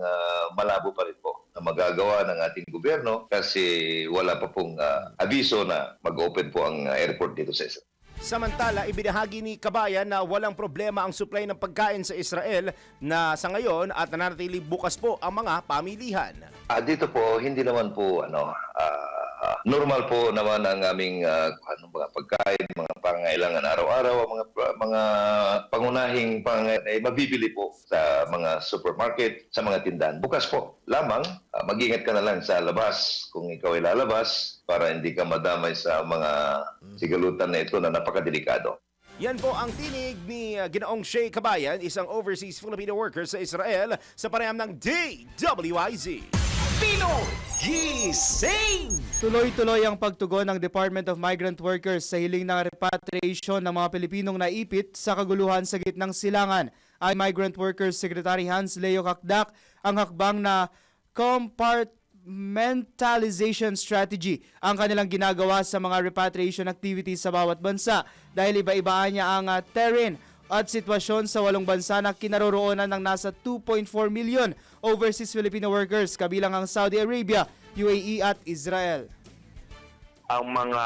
Speaker 13: malabo pa rin po. na magagawa ng ating gobyerno kasi wala pa pong abiso na mag-open po ang airport dito sa Israel.
Speaker 1: Samantala, ibinahagi ni Kabayan na walang problema ang supply ng pagkain sa Israel na sa ngayon at nananatili bukas po ang mga pamilihan.
Speaker 13: Dito po, hindi naman po normal po naman ang aming mga pagkain, mga pangangailangan araw-araw, mga pangunahing pangangailangan mabibili po sa mga supermarket, sa mga tindahan. Bukas po lamang, mag-ingat ka na lang sa labas kung ikaw ay lalabas para hindi ka madamay sa mga sigalutan na ito na napakadelikado.
Speaker 1: Yan po ang tinig ni Ginoong Shay Kabayan, isang overseas Filipino worker sa Israel sa panayam ng DWIZ.
Speaker 4: Pinoy Gising!
Speaker 2: Tuloy-tuloy ang pagtugon ng Department of Migrant Workers sa hiling ng repatriation ng mga Pilipinong naipit sa kaguluhan sa gitnang silangan. Ay Migrant Workers Secretary Hans Leo Kakdak ang hakbang na compartmentalization strategy ang kanilang ginagawa sa mga repatriation activities sa bawat bansa dahil iba-ibaan niya ang terrain at sitwasyon sa 8 bansa na kinaroroonan ng nasa 2.4 million overseas Filipino workers kabilang ang Saudi Arabia, UAE at Israel.
Speaker 14: Ang mga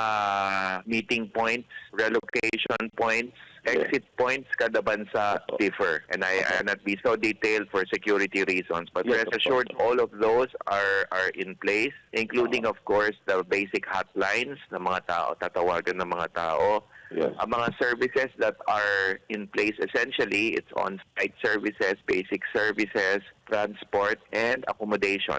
Speaker 14: meeting points, relocation points, exit points kada bansa differ. And I not be so detailed for security reasons. But rest assured, all of those are in place, including of course the basic hotlines ng mga tao, tatawagan ng mga tao. Ang mga services that are in place, essentially, it's on-site services, basic services, transport, and accommodation.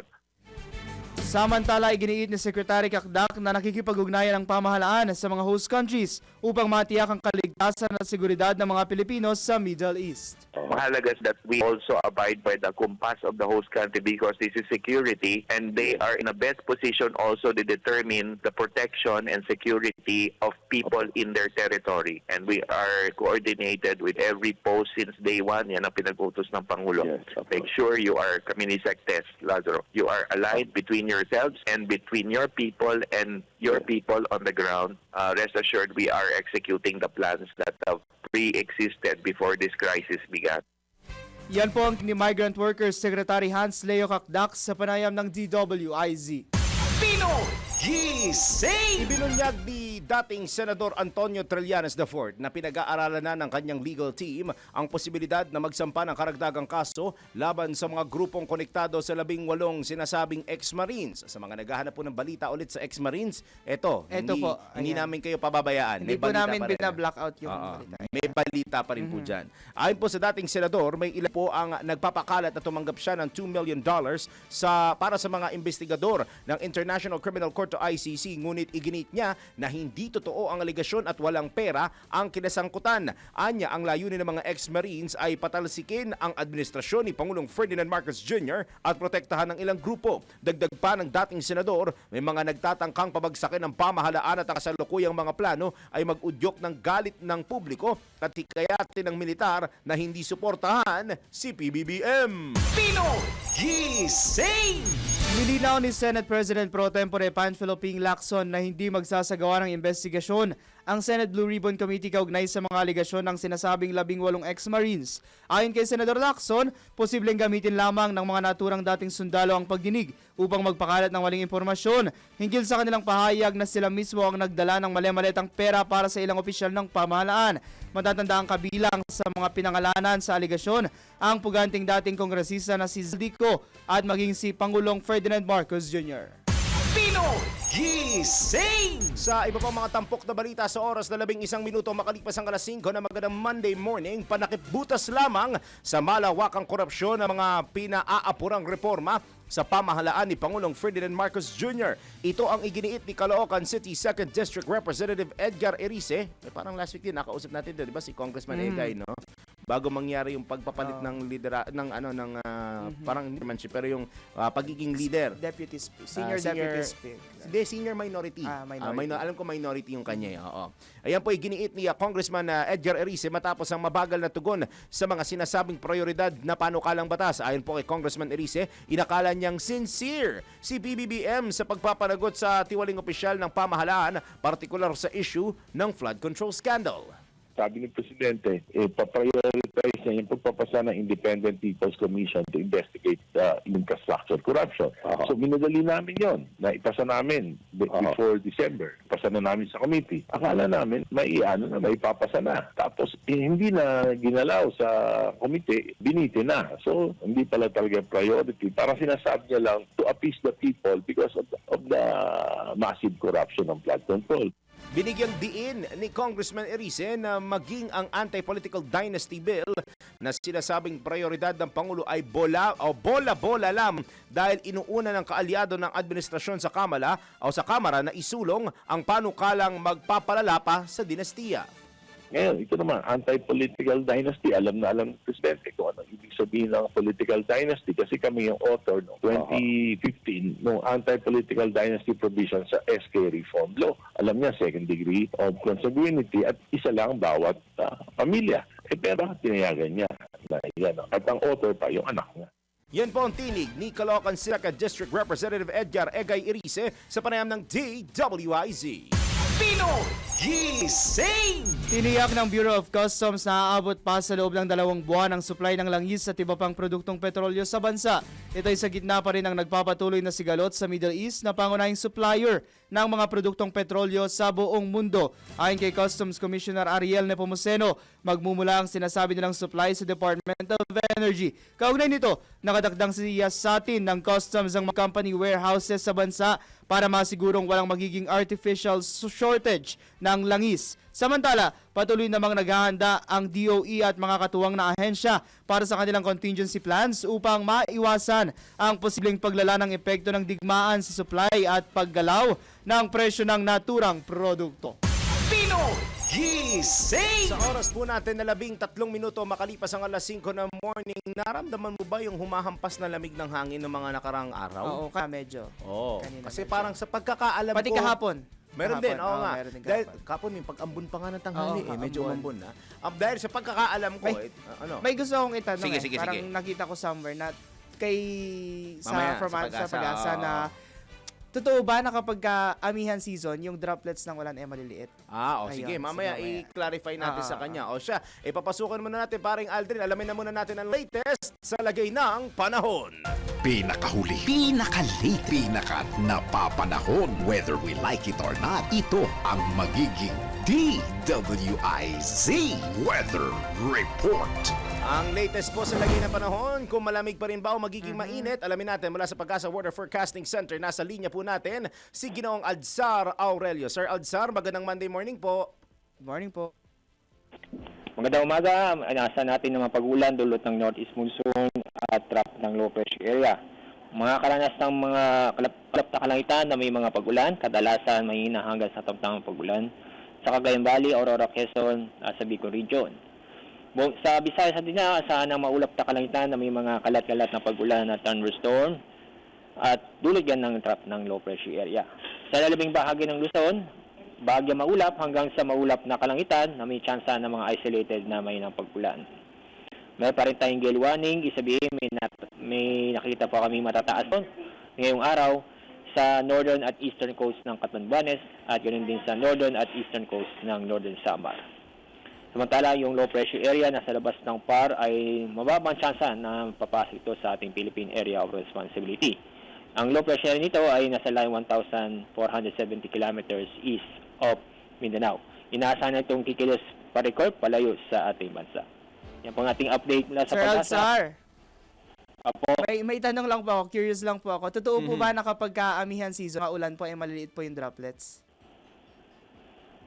Speaker 2: Samantala, iginiit ni Secretary Kakdak na nakikipag-ugnayan ang pamahalaan sa mga host countries upang matiyak ang kaligtasan at seguridad ng mga Pilipino sa Middle East.
Speaker 14: Mahalaga is that we also abide by the compass of the host country because this is security and they are in a best position also to determine the protection and security of people in their territory. And we are coordinated with every post since day one. Yan ang pinag-utos ng Pangulo. Make sure you are, kami ni Sectes, Lazaro, you are aligned between yourselves and between your people and your people on the ground. Rest assured, we are executing the plans that have pre-existed before this crisis began.
Speaker 2: Yan po ang ni Migrant Workers Secretary Hans Leo Kakdak sa panayam ng DWIZ.
Speaker 4: Pinoy Gising!
Speaker 1: Ibinunyag ni dating Senador Antonio Trillanes IV na pinag-aaralan na ng kanyang legal team ang posibilidad na magsampa ng karagdagang kaso laban sa mga grupong konektado sa 18 sinasabing ex-Marines. Sa mga naghahanap po ng balita ulit sa ex-Marines, hindi namin kayo pababayaan.
Speaker 2: Hindi po namin bina-blackout yung balita.
Speaker 1: May balita pa rin po dyan. Ayon po sa dating senador, may ilan po ang nagpapakalat na tumanggap siya ng $2 million para sa mga investigador ng International Criminal Court o ICC, ngunit iginit niya na hindi totoo ang aligasyon at walang pera ang kinasangkutan. Anya, ang layunin ng mga ex-Marines ay patalsikin ang administrasyon ni Pangulong Ferdinand Marcos Jr. at protektahan ng ilang grupo. Dagdag pa ng dating senador, may mga nagtatangkang pabagsakin ng pamahalaan at ang kasalukuyang mga plano ay mag-udyok ng galit ng publiko at hikayatin ng militar na hindi suportahan si PBBM.
Speaker 4: Pinoy Gising!
Speaker 2: Nilinaw ni Senate President Pro Tempore Panfilo Ping Lacson na hindi magsasagawa ng investigasyon ang Senate Blue Ribbon Committee kaugnay sa mga aligasyon ng sinasabing 18 ex-Marines. Ayon kay Senador Lacson, posibleng gamitin lamang ng mga naturang dating sundalo ang pagdinig upang magpakalat ng maling impormasyon hinggil sa kanilang pahayag na sila mismo ang nagdala ng mali-malitang pera para sa ilang opisyal ng pamahalaan. Matatanda ang kabilang sa mga pinangalanan sa aligasyon ang puganting dating kongresista na si Zaldico at maging si Pangulong Ferdinand Marcos Jr.
Speaker 4: Pinoy Gising!
Speaker 1: Sa iba pang mga tampok na balita sa oras na 11 minuto makalipas ang alas 5 na magandang Monday morning, panakipbutas lamang sa malawakang korupsyon ng mga pinaaapurang reforma sa pamahalaan ni Pangulong Ferdinand Marcos Jr. Ito ang iginiit ni Caloocan City 2nd District Representative Edgar Erice. Parang last week din nakausap natin doon, di ba, si Congressman Egay, no? Bago mangyari yung pagpapalit ng lidera parang leadership pero yung pagiging leader,
Speaker 2: Senior Deputy Speaker.
Speaker 1: Senior minority.
Speaker 2: Minority.
Speaker 1: Alam ko minority yung kanya. Oo. Ayan po iginiit ni Congressman Edgar Erice matapos ang mabagal na tugon sa mga sinasabing prioridad na panukalang batas. Ayon po kay Congressman Erice, inakala niyang sincere si PBBM sa pagpapanagot sa tiwaling opisyal ng pamahalaan, partikular sa issue ng flood control scandal.
Speaker 14: sabi ng Presidente, paprioritize niya yung pagpapasa ng Independent People's Commission to investigate infrastructure corruption. So, minadali namin yon na ipasa namin before December. Ipasa na namin sa committee. Akala namin, may ipapasa na. Tapos, hindi na ginalaw sa committee, biniti na. So, hindi pala talaga priority. Parang sinasabi niya lang to appease the people because of the massive corruption ng flood control.
Speaker 1: Binigyang diin ni Congressman Erice na maging ang anti-political dynasty bill na sinasabing prioridad ng Pangulo ay bola-bola lang dahil inuuna ng kaalyado ng administrasyon sa Kamara na isulong ang panukalang magpapalala pa sa dinastiya.
Speaker 14: Ngayon, ito naman, anti-political dynasty. Alam na alam ng Presidente kung ano ibig sabihin ng political dynasty kasi kami yung author noong 2015 ng anti-political dynasty provision sa SK Reform Law. Alam niya, second degree of consanguinity at isa lang bawat pamilya. Pero tinayagan niya na yan. At ang author pa yung anak niya.
Speaker 1: Yan po ang tinig ni Caloocan City District Representative Edgar Egay Erice sa panayam ng DWIZ.
Speaker 4: Pinoy Gising!
Speaker 2: Tiniyak ng Bureau of Customs na aabot pa sa loob ng 2 buwan ang supply ng langis at iba pang produktong petrolyo sa bansa. Ito ay sa gitna pa rin ng nagpapatuloy na sigalot sa Middle East na pangunahing supplier ng mga produktong petrolyo sa buong mundo. Ayon kay Customs Commissioner Ariel Nepomuceno, magmumula ang sinasabi nilang supply sa Department of Energy. Kaugnay nito, nakadakdang siya sa atin ng Customs ang mga company warehouses sa bansa para masigurong walang magiging artificial shortage ng langis. Samantala, patuloy namang naghahanda ang DOE at mga katuwang na ahensya para sa kanilang contingency plans upang maiwasan ang posibleng paglala ng epekto ng digmaan sa supply at paggalaw ng presyo ng naturang produkto.
Speaker 4: Pinoy Gising!
Speaker 1: Sa oras po natin na 13 minuto makalipas ang alas 5 ng morning, naramdaman mo ba yung humahampas na lamig ng hangin ng mga nakarang araw?
Speaker 2: Oo, medyo.
Speaker 1: Oo,
Speaker 2: Kanina
Speaker 1: kasi
Speaker 2: medyo.
Speaker 1: parang sa pagkakaalam
Speaker 2: Pati
Speaker 1: ko...
Speaker 2: kahapon.
Speaker 1: Meron din, oo nga.
Speaker 2: Meron din
Speaker 1: Dahil
Speaker 2: kahapon.
Speaker 1: kapon yung pag-ambon pa nga ng tanghali
Speaker 2: Oo,
Speaker 1: medyo
Speaker 2: ambon.
Speaker 1: umambon na. Dahil sa pagkakaalam ko,
Speaker 2: May gusto akong itanong
Speaker 1: Sige, sige,
Speaker 2: parang
Speaker 1: sige.
Speaker 2: nakita ko somewhere na kay
Speaker 1: Mamaya,
Speaker 2: sa
Speaker 1: sa
Speaker 2: pag-asa
Speaker 1: oo.
Speaker 2: na totoo ba na kapag amihan season, yung droplets ng ulan ay maliliit?
Speaker 1: sige,
Speaker 2: Ayun,
Speaker 1: mamaya
Speaker 2: sige,
Speaker 1: i-clarify natin sa kanya. O siya, ipapasukan muna natin paring Aldrin. Alamin na muna natin ang latest sa lagay ng panahon.
Speaker 4: Pinakahuli, pinakalate, napapanahoon. Whether we like it or not, ito ang magiging DWIZ Weather Report.
Speaker 1: Ang latest po sa lagay ng panahon, kung malamig pa rin ba o magiging mainit, alamin natin mula sa Pag-asa Weather Forecasting Center. Nasa linya po natin si Ginoong Alzar Aurelio. Sir Alzar, magandang Monday morning po.
Speaker 2: Good morning po.
Speaker 15: Magandang umaga. Inaasahan natin ng mga pag-ulan dulot ng northeast monsoon at trap ng low pressure area. Mga karanas ng mga kalap na kalangitan na may mga pag-ulan, kadalasan mahina hanggang sa tamtamang pag-ulan sa Cagayan Valley, Aurora, Quezon, sa Bicol Region. Sa Visayas din na asahan ng maulap na kalangitan na may mga kalat-kalat na pag-ulan at thunderstorm at dulot yan ng trap ng low pressure area. Sa lalabing bahagi ng Luzon, bahagya maulap hanggang sa maulap na kalangitan na may tsansa ng mga isolated na may ng pag-ulan. Meron pa rin tayong gale warning, isabihin may nakita po kami matataas ngayong araw sa northern at eastern coast ng Catanduanes at ganoon din sa northern at eastern coast ng Northern Samar. Samantala, yung low pressure area nasa labas ng PAR ay mababang tsansa na papasok ito sa ating Philippine Area of Responsibility. Ang low pressure area nito ay nasa line 1,470 kilometers east of Mindanao. Inaasahan na itong kikilos pa-record palayo sa ating bansa. Yan po ang ating update mula sa
Speaker 2: Sir
Speaker 15: Pag-asa.
Speaker 2: Alzar,
Speaker 15: Apo.
Speaker 2: may tanong lang po ako, curious lang po ako. Totoo po ba na kapag amihan season, maulan po ay maliliit po yung droplets?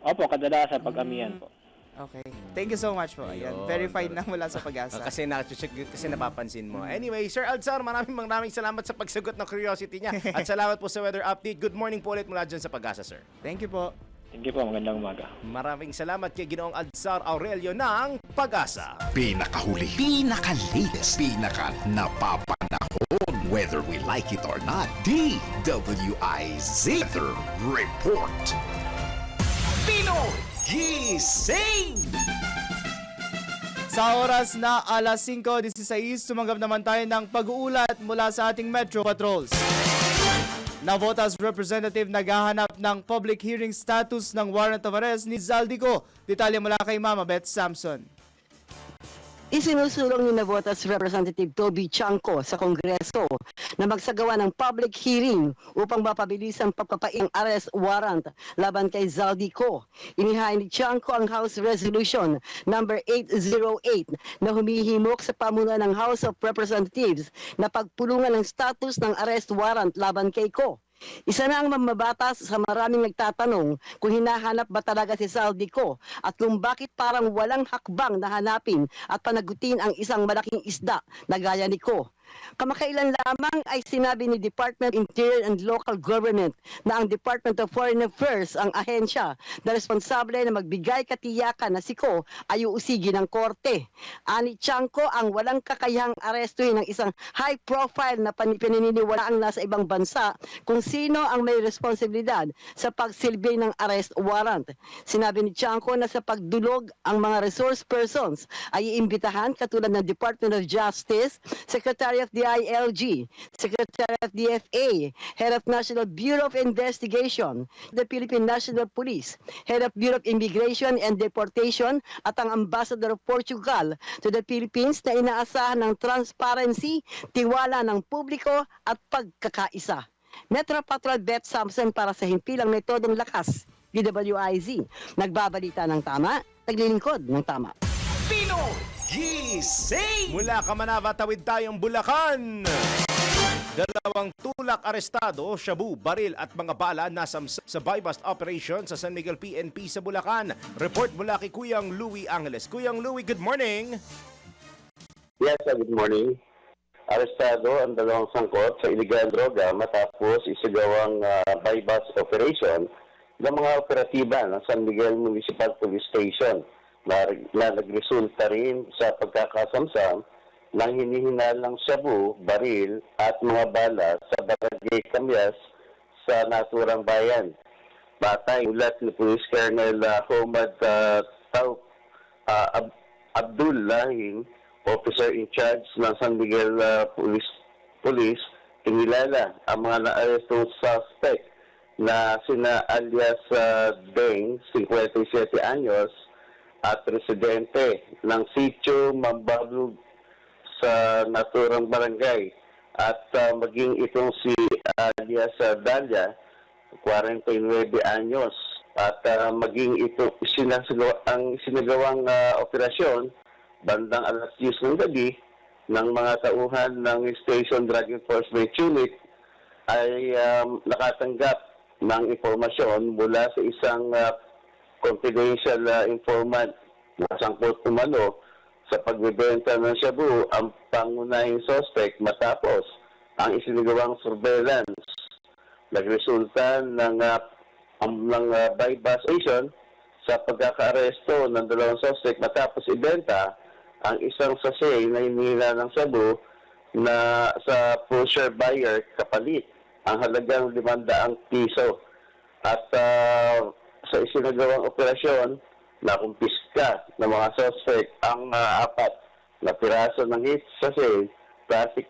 Speaker 15: Opo, kadalasan pag-amihan po.
Speaker 2: Okay. Thank you so much po. Ayan,
Speaker 1: Ayun.
Speaker 2: verified na mula sa Pag-asa.
Speaker 1: Kasi na-check kasi napapansin mo. Anyway, Sir Alzar, maraming salamat sa pagsagot ng curiosity niya at salamat po sa weather update. Good morning po ulit mula dyan sa Pag-asa, sir.
Speaker 2: Thank you po.
Speaker 15: Thank you po, magandang umaga.
Speaker 1: Maraming salamat kay Ginoong Alzar Aurelio ng Pag-asa.
Speaker 4: Pinakahuli, pinaka-latest, napapanahoon. Whether we like it or not, DWIZ Weather Report. Pinoy Gising!
Speaker 2: Sa oras na alas 5:16, tumanggap naman tayo ng pag-uulat mula sa ating Metro Patrols. Navotas representative naghahanap ng public hearing status ng warrant of arrest ni Zaldico. Detalye mula kay Mama Beth Samson.
Speaker 11: Isinusulong ni Navotas Representative Toby Chanco sa Kongreso na magsagawa ng public hearing upang mapabilis ang pagpapaing arrest warrant laban kay Zaldico. Inihain ni Chanco ang House Resolution number 808 na humihimok sa pamunuan ng House of Representatives na pagpulungan ng status ng arrest warrant laban kay Ko. Isa na ang mamabatas sa maraming nagtatanong kung hinahanap ba talaga si Zaldico at kung bakit parang walang hakbang na hanapin at panagutin ang isang malaking isda na gaya ni Ko. Kamakailan lamang ay sinabi ni Department of Interior and Local Government na ang Department of Foreign Affairs ang ahensya na responsable na magbigay katiyakan na si Ko ay uusigin ng korte. Ani Chanco ang walang kakayahang arestuhin ng isang high-profile na pinaniniwalaang nasa ibang bansa kung sino ang may responsibilidad sa pagsilbi ng arrest warrant. Sinabi ni Chanco na sa pagdulog ang mga resource persons ay iimbitahan katulad ng Department of Justice, Secretary of the ILG, Secretary of DFA, Head of National Bureau of Investigation, the Philippine National Police, Head of Bureau of Immigration and Deportation at ang Ambassador of Portugal to the Philippines na inaasahan ng transparency, tiwala ng publiko at pagkakaisa. Metro Patrol Beth Samson para sa himpilang metodong lakas, DWIZ. Nagbabalita ng tama, naglilingkod ng tama.
Speaker 1: Gising! Mula Kamanava, tawid tayong Bulacan. Dalawang tulak arestado, shabu, baril at mga bala nasamsam sa buy-bust operation sa San Miguel PNP sa Bulacan. Report mula kay Kuyang Louie Angeles. Kuyang Louie, good morning.
Speaker 16: Yes, good morning. Arestado ang dalawang sangkot sa iligang droga matapos isagawang buy-bust operation ng mga operatiba ng San Miguel Municipal Police Station na nagresulta rin sa pagkakasamsam ng hinihinalang shabu, baril at mga bala sa Barangay Camyas sa naturang bayan. Batay ulat ni Police Colonel Homad Abdul Lahing, officer in charge ng San Miguel Police, kinilala ang mga na-arrestong suspect na sina alias Deng, 57 anyos, at residente ng sitio Mambalug sa naturang barangay at maging itong si alias Dalia, 49 anyos, at maging ito ang sinagawang operasyon bandang alas 10 ng gabi ng mga tauhan ng Station Drug Enforcement Unit ay nakatanggap ng impormasyon mula sa isang confidential informant na sangkot umano sa pagbebenta ng shabu ang pangunahing suspect matapos ang isinagawang surveillance. Nagresulta ng buy-bust operation sa pagkakaaresto ng dalawang suspect matapos ibenta ang isang sachet na hinihila ng shabu na sa pusher buyer kapalit ang halagang 500 piso. At sa isinagawang operasyon, nakumpiska ng mga suspect ang 4 na piraso ng hit sachet, plastic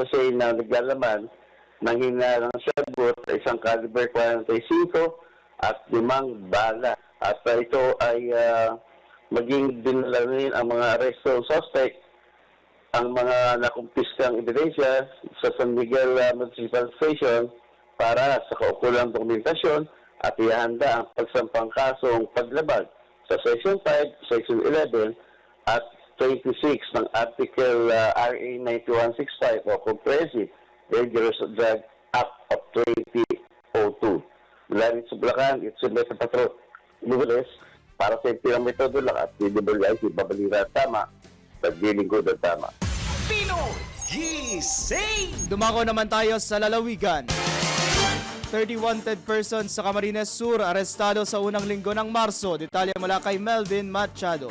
Speaker 16: sachet na naglalaman ng hinalang shabu sa isang caliber 45 at 5 bala. At ito ay maging dinala rin ang mga arresto suspect ang mga nakumpiskang ebidensya sa San Miguel Municipal Station para sa kaukulang dokumentasyon at ihanda ang pagsampang kasong paglabag sa Section 5, Section 11 at 26 ng Article RA 9165 o Comprehensive Dangerous Drug Act of 2002. Mula rin sa Bulacan, it's a Metro Patrol. Inugulis, para sa ipirang metodo lang at DWIZ, babalira tama, paglilingkod at tama.
Speaker 2: Gising! Dumako naman tayo sa lalawigan. 30 wanted persons sa Camarines Sur arestado sa unang linggo ng Marso. Detalye mula kay Melvin Machado.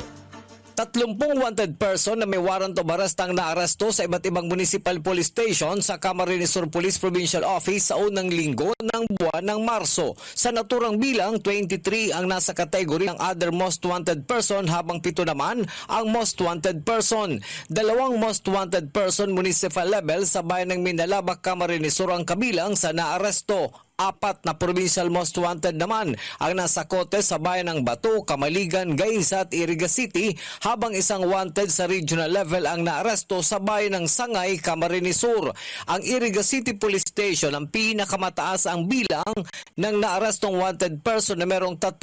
Speaker 12: 30 wanted person na may warrant of arrest ang naaresto sa iba't ibang municipal police station sa Camarines Sur Police Provincial Office sa unang linggo ng buwan ng Marso. Sa naturang bilang, 23 ang nasa kategory ng other most wanted person habang 7 naman ang most wanted person. 2 most wanted person municipal level sa bayan ng Minalabak, Camarines Sur ang kabilang sa naaresto. 4 na provincial most wanted naman ang nasa kote sa bayan ng Bato, Kamaligan, Gainsa at Iriga City habang 1 wanted sa regional level ang naaresto sa bayan ng Sangay, Camarines Sur. Ang Iriga City Police Station ang pinakamataas ang bilang ng naarestong wanted person na merong 3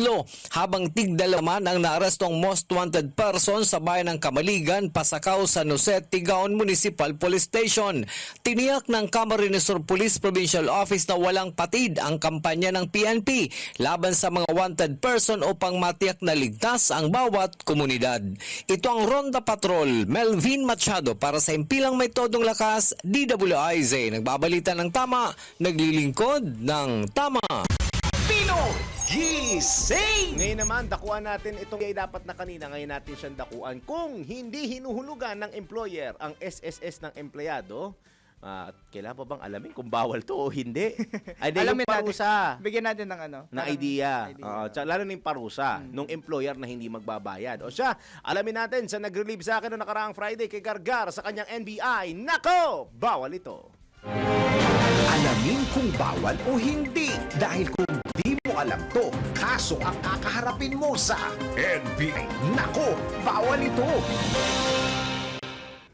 Speaker 12: habang tig-2 naman ang naarestong most wanted person sa bayan ng Kamaligan, Pasakaw, San Jose, Tigaon Municipal Police Station. Tiniyak ng Camarines Sur Police Provincial Office na walang patid ang kampanya ng PNP laban sa mga wanted person upang matiyak na ligtas ang bawat komunidad. Ito ang Ronda Patrol, Melvin Machado para sa Impilang May Todong Lakas, DWIZ. Nagbabalita ng tama, naglilingkod ng tama.
Speaker 4: Pinoy Gising!
Speaker 1: Ngayon naman, dakuan natin itong ay dapat na kanina. Ngayon natin siyang dakuan. Kung hindi hinuhulugan ng employer ang SSS ng empleyado, kailangan pa bang alamin kung bawal to o hindi? Ay,
Speaker 2: Alamin
Speaker 1: yung parusa.
Speaker 2: natin. Bigyan natin ng ano?
Speaker 1: Na idea. Lalo na yung parusa nung employer na hindi magbabayad. O siya, alamin natin sa nag-relieve sa akin noong nakaraang Friday kay Gargar sa kanyang NBI. Nako! Bawal ito.
Speaker 4: Alamin kung bawal o hindi. Dahil kung di mo alam to, kaso ang kakaharapin mo sa NBI. Nako, bawal ito.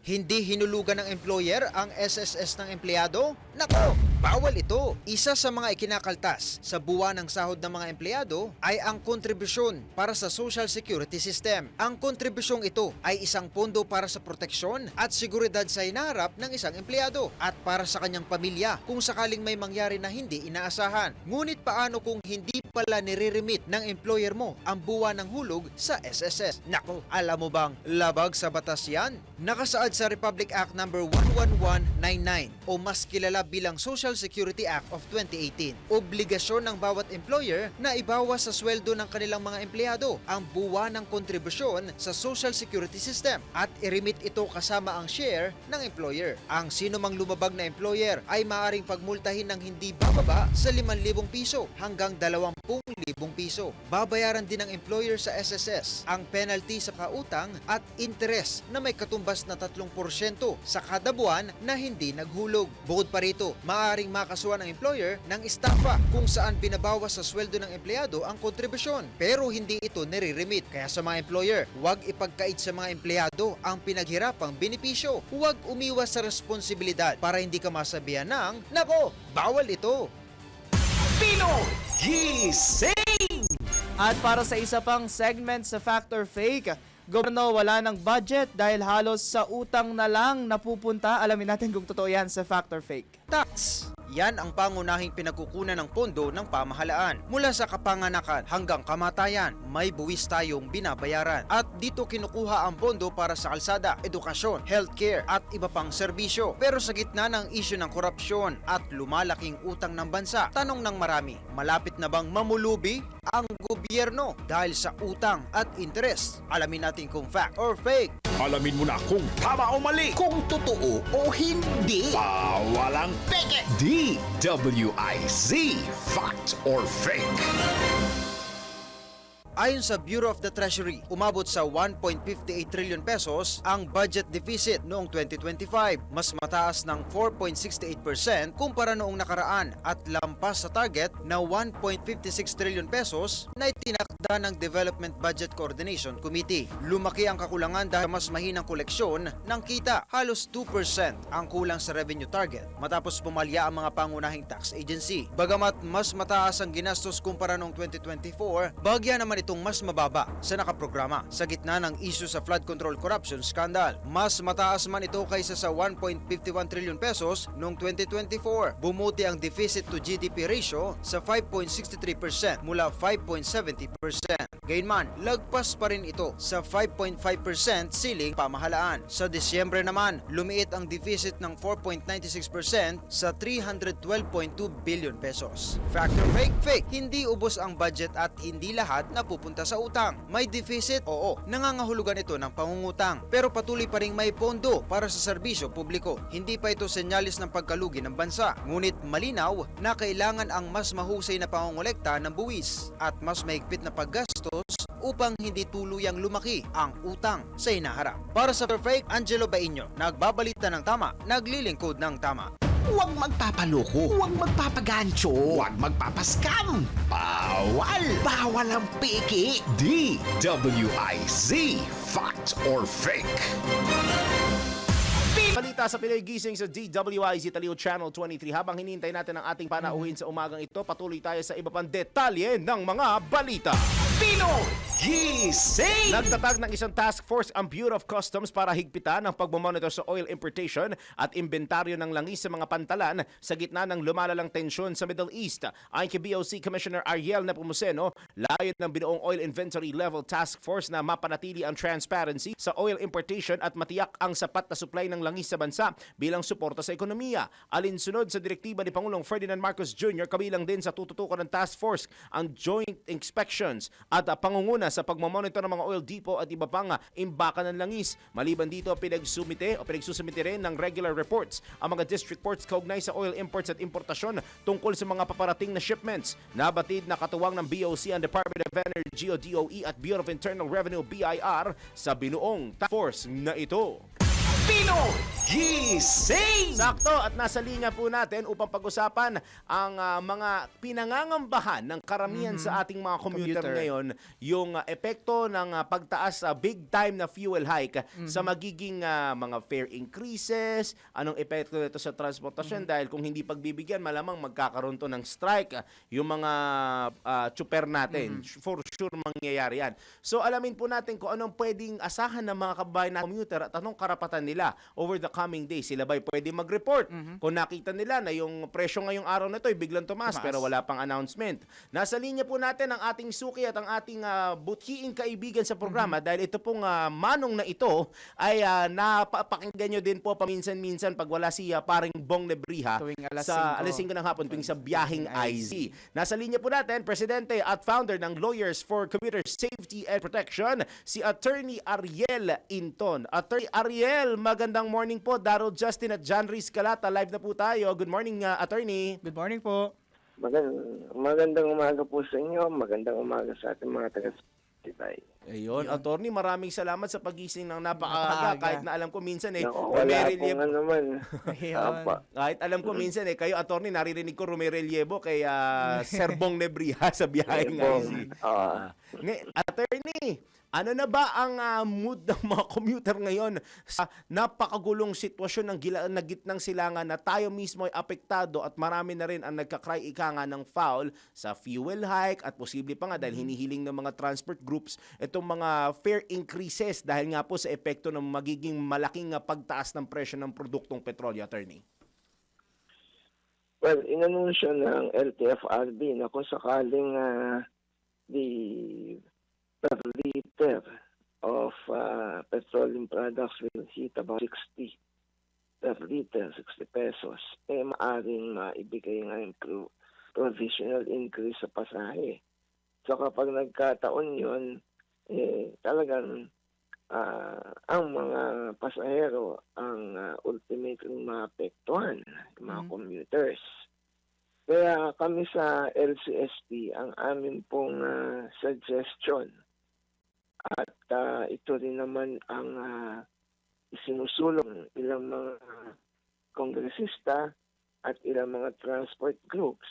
Speaker 17: Hindi hinulugan ng employer ang SSS ng empleyado? Nako, bawal ito. Isa sa mga ikinakaltas sa buwan ng sahod ng mga empleyado ay ang kontribusyon para sa Social Security System. Ang kontribusyong ito ay isang pondo para sa proteksyon at seguridad sa hinaharap ng isang empleyado at para sa kanyang pamilya kung sakaling may mangyari na hindi inaasahan. Ngunit paano kung hindi pala nire-remit ng employer mo ang buwan ng hulog sa SSS? Nako, alam mo bang labag sa batas yan? Nakasaad sa Republic Act No. 11199 o mas kilala bilang Social Security Act of 2018. Obligasyon ng bawat employer na ibawas sa sweldo ng kanilang mga empleyado ang buwan ng kontribusyon sa Social Security System at i-remit ito kasama ang share ng employer. Ang sino mang lumabag na employer ay maaaring pagmultahin ng hindi bababa sa 5,000 piso hanggang 20,000 piso. Babayaran din ng employer sa SSS ang penalty sa kautang at interest na may katumbas na 3% sa kada buwan na hindi naghulog. Bukod pa rito, maaaring makasuhan ng employer ng estafa kung saan binabawas sa sweldo ng empleyado ang kontribusyon pero hindi ito nire-remit. Kaya sa mga employer, huwag ipagkait sa mga empleyado ang pinaghirapang benepisyo. Huwag umiwas sa responsibilidad para hindi ka masabihan ng, nako, bawal ito.
Speaker 4: Pinoy Gising!
Speaker 2: At para sa isa pang segment sa Fact or Fake, gobyerno wala ng budget dahil halos sa utang na lang napupunta. Alamin natin kung totoo yan sa Fact or Fake.
Speaker 17: Tax. Yan ang pangunahing pinagkukunan ng pondo ng pamahalaan. Mula sa kapanganakan hanggang kamatayan, may buwis tayong binabayaran. At dito kinukuha ang pondo para sa kalsada, edukasyon, healthcare at iba pang serbisyo. Pero sa gitna ng isyu ng korupsyon at lumalaking utang ng bansa, tanong ng marami, malapit na bang mamulubi ang gobyerno dahil sa utang at interest? Alamin natin kung fact or fake.
Speaker 4: Alamin mo na kung tama o mali, kung totoo o hindi. Bawal ang peke. DWIZ, fact or fake.
Speaker 17: Ayon sa Bureau of the Treasury, umabot sa 1.58 trillion pesos ang budget deficit noong 2025, mas mataas ng 4.68% kumpara noong nakaraan at lampas sa target na 1.56 trillion pesos na itinakda ng Development Budget Coordination Committee. Lumaki ang kakulangan dahil mas mahinang koleksyon ng kita, halos 2% ang kulang sa revenue target matapos pumalya ang mga pangunahing tax agency. Bagamat mas mataas ang ginastos kumpara noong 2024, bahagya naman itong mas mababa sa nakaprograma. Sa gitna ng issue sa flood control corruption scandal, mas mataas man ito kaysa sa 1.51 trillion pesos noong 2024. Bumuti ang deficit to GDP ratio sa 5.63% mula 5.70%. Gayunman, lagpas pa rin ito sa 5.5% ceiling pamahalaan. Sa Disyembre naman, lumiit ang deficit ng 4.96% sa 312.2 billion pesos. Factor fake, fake. Hindi ubos ang budget at hindi lahat na napupunta sa utang. May deficit? Oo. Nangangahulugan ito ng pangungutang. Pero patuloy pa ring may pondo para sa serbisyo publiko. Hindi pa ito senyalis ng pagkalugi ng bansa. Ngunit malinaw na kailangan ang mas mahusay na pangongolekta ng buwis at mas mahigpit na paggastos upang hindi tuluyang lumaki ang utang sa hinaharap. Para sa Perfect, Angelo Bainyo, nagbabalita ng tama, naglilingkod ng tama.
Speaker 4: Huwag magpapaloko, huwag magpapagancho, huwag magpapaskam. Bawal! Bawal ang piki. DWIZ. Fact or fake?
Speaker 1: Balita sa Pinoy Gising sa DWIZ Talio Channel 23. Habang hinihintay natin ang ating panauhin sa umagang ito, patuloy tayo sa iba pang detalye ng mga balita.
Speaker 4: Pinoy Gising!
Speaker 1: Nagtatag ng isang task force ang Bureau of Customs para higpitan ang pagmamonitor sa oil importation at inventaryo ng langis sa mga pantalan sa gitna ng lumalalang tensyon sa Middle East. Ayon kay BOC Commissioner Ariel Nepomuceno, layon ng binuong Oil Inventory Level Task Force na mapanatili ang transparency sa oil importation at matiyak ang sapat na supply ng langis sa bansa bilang suporta sa ekonomiya. Alinsunod sa direktiba ni Pangulong Ferdinand Marcos Jr., kabilang din sa tututukan ng task force ang joint inspections at pangunguna sa pagmamonitor ng mga oil depot at iba pang imbakan ng langis. Maliban dito, pinagsusumite rin ng regular reports ang mga district courts kaugnay sa oil imports at importasyon tungkol sa mga paparating na shipments. Nabatid na katuwang ng BOC ang Department of Energy o DOE at Bureau of Internal Revenue BIR sa binuong task force na ito.
Speaker 4: Pinoy Gising!
Speaker 1: Sakto, at nasa linya po natin upang pag-usapan ang mga pinangangambahan ng karamihan sa ating mga commuter ngayon, yung epekto ng pagtaas big time na fuel hike sa magiging mga fare increases, anong epekto nito sa transportasyon dahil kung hindi pagbibigyan, malamang magkakaroon to ng strike yung mga chuper natin. For sure mangyayari yan. So alamin po natin kung anong pwedeng asahan ng mga kababayan na commuter at anong karapatan nila over the coming days. Sila ba'y pwede mag-report kung nakita nila na yung presyo ngayong araw na ito ay biglang tumaas pero wala pang announcement. Nasa linya po natin ang ating suki at ang ating buthiing kaibigan sa programa dahil ito pong manong na ito ay napapakinggan nyo din po paminsan-minsan pag wala si paring Bong Nebriha sa alas 5 ng hapon tuwing sa biyaheng IZ. Nasa linya po natin, Presidente at Founder ng Lawyers for Commuter Safety and Protection, si Attorney Ariel Inton. Attorney Ariel, magandang morning po. Darrell Justin at John Riz Calata, live na po tayo. Good morning, Attorney.
Speaker 2: Good morning po.
Speaker 16: Magandang umaga po sa inyo. Magandang umaga sa ating mga taga-sitibay.
Speaker 1: Ayun, Attorney, maraming salamat sa pagising ng napakaaga. Kahit na alam ko minsan
Speaker 16: Wala pong naman.
Speaker 1: kahit alam ko minsan kayo, Attorney, naririnig ko rumerelyebo kay Sir Bong Nebriha sa biyaheng IZ. Attorney, ano na ba ang mood ng mga commuter ngayon sa napakagulong sitwasyon ng gitnang silangan na tayo mismo ay apektado at marami na rin ang nagkakry ika nga ng foul sa fuel hike at posible pa nga dahil hinihiling ng mga transport groups itong mga fare increases dahil nga po sa epekto ng magiging malaking pagtaas ng presyo ng produktong petrolyo, Attorney?
Speaker 16: Well, inanunsyo ng LTFRB na kung sakaling the per liter of petroleum products will hit about 60 per liter, 60 pesos, maaring maibigay nga yung provisional increase sa pasahe. So kapag nagkataon yun, talagang ang mga pasahero ang ultimately maapektuhan, mga commuters. Kaya kami sa LCSP, ang amin pong suggestion at ito rin naman ang isinusulong ilang mga kongresista at ilang mga transport groups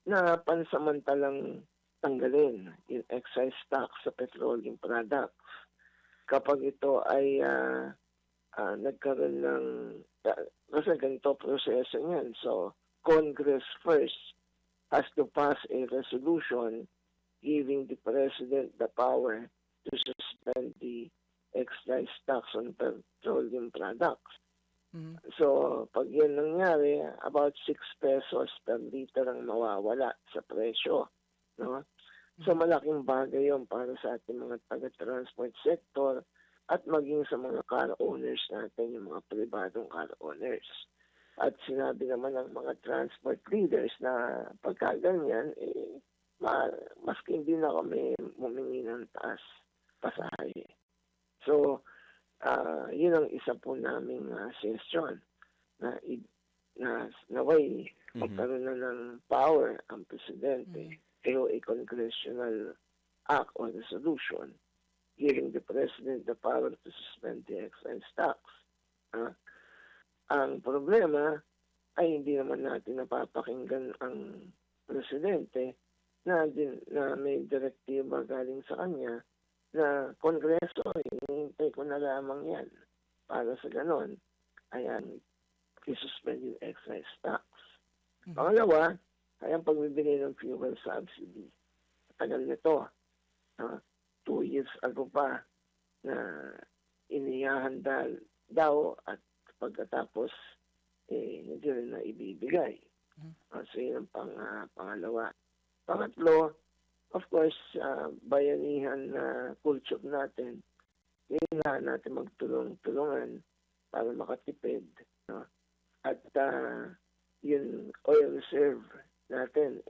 Speaker 16: na pansamantalang tanggalin yung excise tax sa petroleum products. Kapag ito ay nagkaroon ng kasi ganito proseso niyan. So, Congress first has to pass a resolution giving the President the power to suspend the excise tax on petroleum products. So, pag yan nangyari, about 6 pesos per liter ang mawawala sa presyo. No? So, malaking bagay yun para sa ating mga taga-transport sector at maging sa mga car owners natin, yung mga pribadong car owners. At sinabi naman ng mga transport leaders na pagka ganyan,
Speaker 18: maski hindi na kami humingi ng taas pasahe. So, yun ang isa po naming suggestion na naway magkaroon na ng power ang presidente through a congressional act or resolution giving the president the power to suspend the excise tax. Ang problema ay hindi naman natin napapakinggan ang presidente na may direktiba galing sa kanya na Kongreso, hinihintay ko na lamang yan. Para sa ganon, ayan, isuspend yung excise tax. Pangalawa, ay ang pagbibigay ng fuel subsidy. Tagal nito. 2 years ago pa na inihahanda daw at pagkatapos hindi rin na ibibigay. So yun ang pangalawa. Pangatlo, of course, bayanihan na culture natin, kailangan natin magtulong-tulungan para makatipid. At yung oil reserve natin,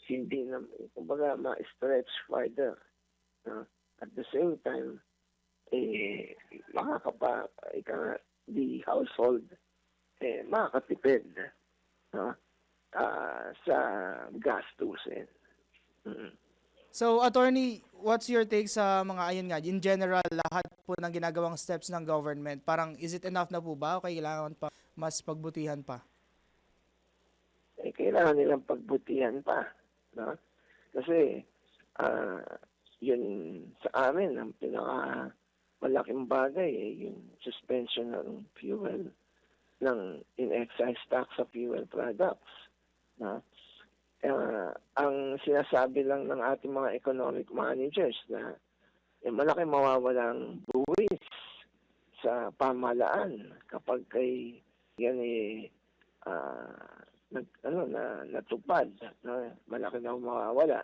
Speaker 18: hindi na, kumbaga, ma-stretch further. At the same time, the household, makakatipid sa gastusin.
Speaker 2: So, Attorney, what's your take sa mga, ayun nga, in general, lahat po ng ginagawang steps ng government? Parang, is it enough na po ba o kailangan pa mas pagbutihan pa?
Speaker 18: Kailangan nilang pagbutihan pa. No? Kasi, yun sa amin, ang malaking bagay yung suspension ng fuel, ng in-excise tax sa fuel products. No? Ang sinasabi lang ng ating mga economic managers na malaki mawawalang buwis sa pamahalaan kapag yan natupad, no? Malaki na mawawala.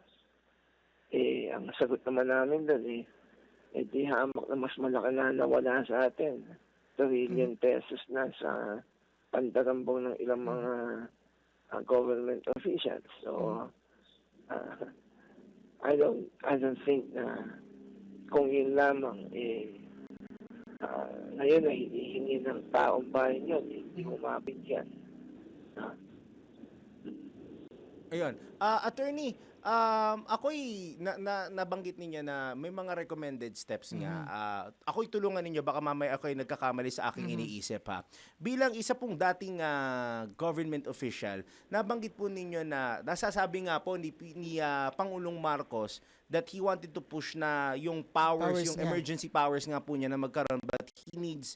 Speaker 18: Ang sagot naman namin doon di hamak na mas malaki na nawala sa atin. Trillion pesos na sa pandarambong ng ilang mga government officials. So, I don't think na kung yun lamang, ngayon ay hinihingi ng taong bayan yun, hindi umabig yan.
Speaker 1: Ayun. Attorney, ako'y nabanggit ninyo na may mga recommended steps nga. Ako'y tulungan ninyo, baka mamaya ako'y nagkakamali sa aking iniisip ha. Bilang isa pong dating government official, nabanggit po ninyo na nasasabi nga po ni Pangulong Marcos that he wanted to push na yung powers yung
Speaker 2: niya.
Speaker 1: emergency powers nga po niya na magkaroon, but he needs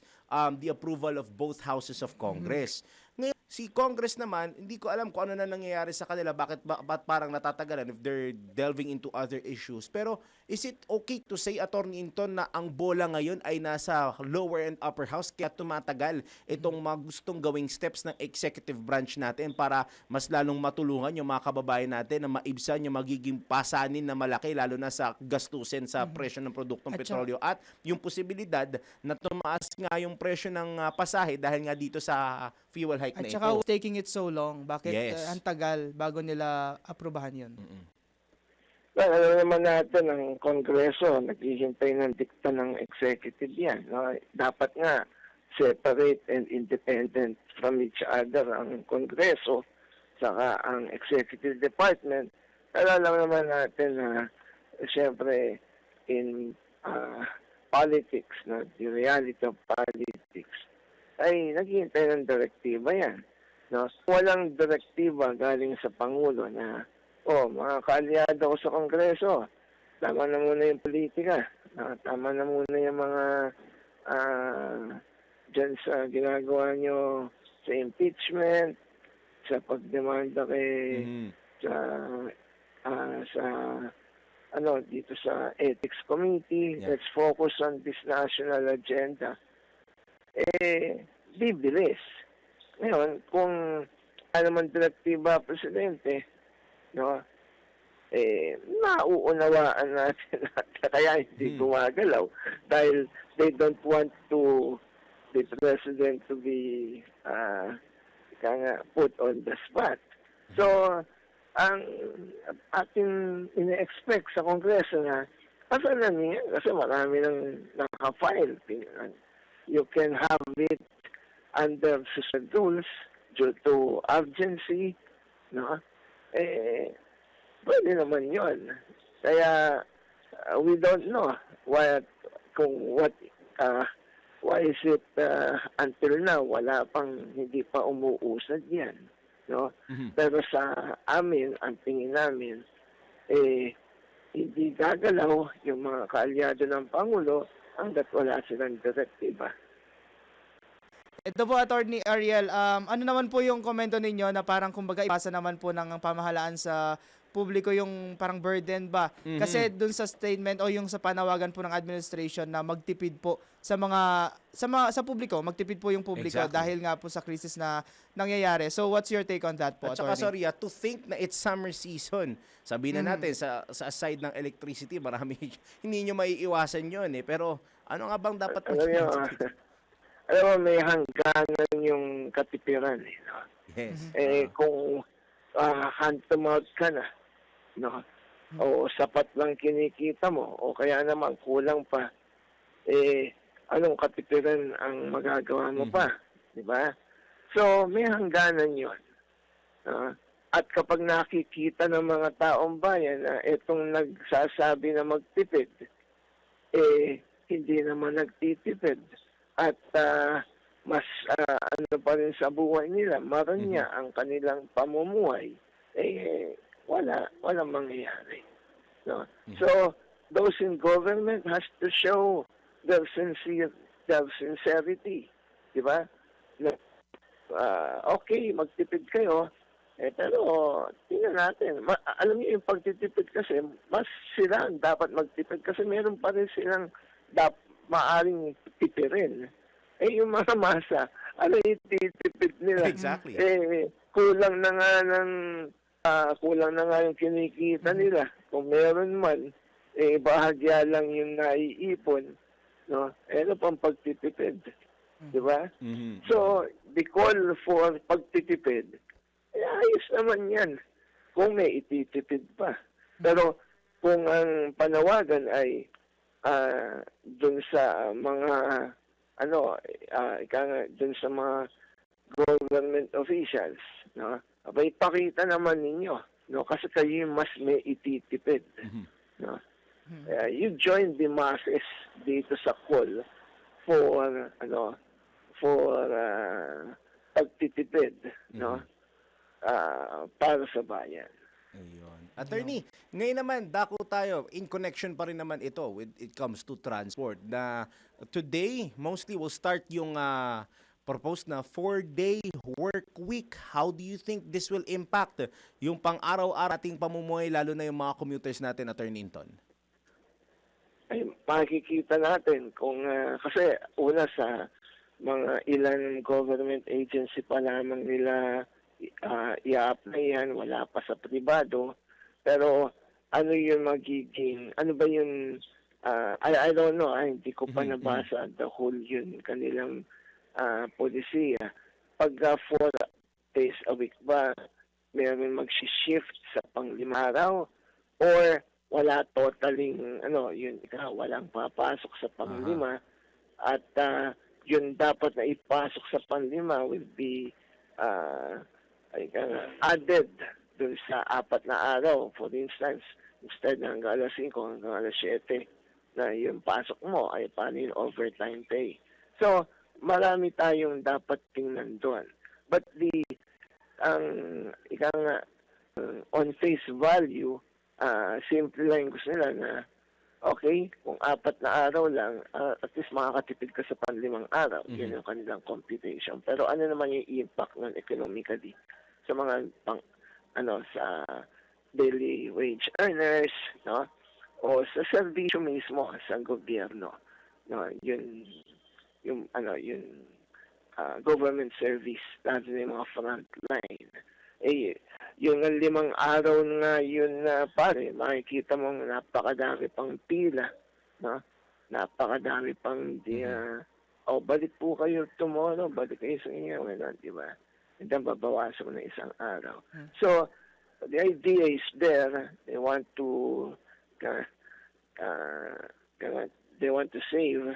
Speaker 1: the approval of both houses of Congress. Ngayon, si Congress naman, hindi ko alam kung ano na nangyayari sa kanila, bakit parang natatagalan if they're delving into other issues. Pero is it okay to say, Attorney Inton, na ang bola ngayon ay nasa lower and upper house kaya tumatagal itong mga gustong gawing steps ng executive branch natin para mas lalong matulungan yung mga kababayan natin na maibsan yung magiging pasanin na malaki lalo na sa gastusin sa presyo ng produktong petrolyo at yung posibilidad na tumaas nga yung presyo ng pasahe dahil nga dito sa fuel hike na
Speaker 2: At saka
Speaker 1: ito.
Speaker 2: taking it so long, bakit
Speaker 1: Yes.
Speaker 2: ang tagal bago nila aprubahan yun?
Speaker 18: Well, alam naman natin ang Kongreso, naghihintay ng dikta ng executive yan. No? Dapat nga separate and independent from each other ang Kongreso saka ang executive department. Pero alam naman natin na siyempre in politics, no? The reality of politics, ay naghihintay ng direktiba yan. No? Walang direktiba galing sa Pangulo na mga kaalyado ko sa Kongreso, tama na muna yung politika. Tama na muna yung mga dyan sa ginagawa nyo sa impeachment, sa pagdemanda dito sa Ethics Committee.
Speaker 1: Yeah.
Speaker 18: Let's focus on this national agenda. Bibilis. Ngayon, kung ano man direktiba presidente, no, nauunawaan natin kaya hindi gumagalaw dahil they don't want the president to be put on the spot. So, ang ating ine-expect sa Kongreso na pasalan niya kasi marami nang naka-file. You can have it under suspended rules due to urgency, no? Pwede naman yun. Kaya we don't know why is it until now wala pang hindi pa umuusad yan, no? Pero sa amin, ang tingin namin hindi gagalaw yung mga kaalyado ng Pangulo hanggat wala silang direktiba.
Speaker 2: Ito po, Attorney Ariel, ano naman po yung komento ninyo na parang kumbaga ipasa naman po ng pamahalaan sa publiko yung parang burden ba? Kasi dun sa statement o yung sa panawagan po ng administration na magtipid po sa publiko, magtipid po yung publiko dahil nga po sa krisis na nangyayari. So what's your take on that po,
Speaker 1: At saka,
Speaker 2: Attorney?
Speaker 1: sorry, to think na it's summer season. Sabihin na natin, sa side ng electricity, marami, hindi nyo maiiwasan yun eh. Pero ano nga bang dapat
Speaker 18: Alam mo, may hangganan yung katipiran. Eh, no?
Speaker 1: Yes.
Speaker 18: Kung hand to mouth ka na, no? O sapat lang kinikita mo, o kaya naman kulang pa, anong katipiran ang magagawa mo pa? Di ba? So, may hangganan yun. At kapag nakikita ng mga taong bayan na itong nagsasabi na magtipid, hindi naman nagtitipid. At mas ano pa rin sa buhay nila, maranya ang kanilang pamumuhay, walang mangyayari. No? So, those in government has to show their sincerity. Di ba? Okay, magtipid kayo, pero tingnan natin. Alam niyo yung pagtitipid kasi, mas sila ang dapat magtipid kasi meron pa rin silang maaring tipirin. Yung mga masa, ano ititipid nila?
Speaker 1: Exactly.
Speaker 18: Kulang na nga yung kinikita nila. Kung meron man, bahagya lang yung naiipon. No? Ano pang pagtitipid? Di ba? So, the call for pagtitipid, ayos naman yan. Kung may ititipid pa. Pero, kung ang panawagan ay dun sa mga dun sa mga government officials, no? Abay pakita naman ninyo, no? Kasi kayo mas may ititipid, no? You join the masses dito sa call for pagtitipid, no? Para sa bayan.
Speaker 1: Ayun. Attorney, ngayon naman, dako tayo. In connection pa rin naman ito when it comes to transport. Na today, mostly will start yung proposed na 4-day work week. How do you think this will impact yung pang-araw-araw ating pamumuhay, lalo na yung mga commuters natin, Attorney Inton?
Speaker 18: Ay, makikita natin kung, kasi una sa mga ilan government agency pa lamang nila i-apply yan, wala pa sa pribado. Pero ano yung magiging, ano ba yung, I don't know, hindi ko pa nabasa the whole yun kanilang polisiya. Pag 4 days a week ba, meron mag-shift sa pang-5 araw or wala totaling, walang papasok sa pang-5 at yun dapat na ipasok sa pang-5 will be added dun sa 4 na araw. For instance, instead na hanggang alas 5, hanggang alas 7, na yung pasok mo ay paano yung overtime pay. So, marami tayong dapat tingnan doon. But on face value, simple lang gusto nila na, okay, kung 4 na araw lang, at least makakatipid ka sa pang-5 araw. Yun yung kanilang computation. Pero ano naman yung impact nun economically sa mga sa daily wage earners, no? O sa serbisyo mismo sa gobyerno, no? Yung government service, lalo na yung mga frontline. Yung 5 araw nga yun na pare, makikita mong napakadami pang pila, no? Napakadami pang balik po kayo tomorrow, balik kayo sa inyo, di ba? And then babawasan mo na 1 araw. So, the idea is there. They want to save,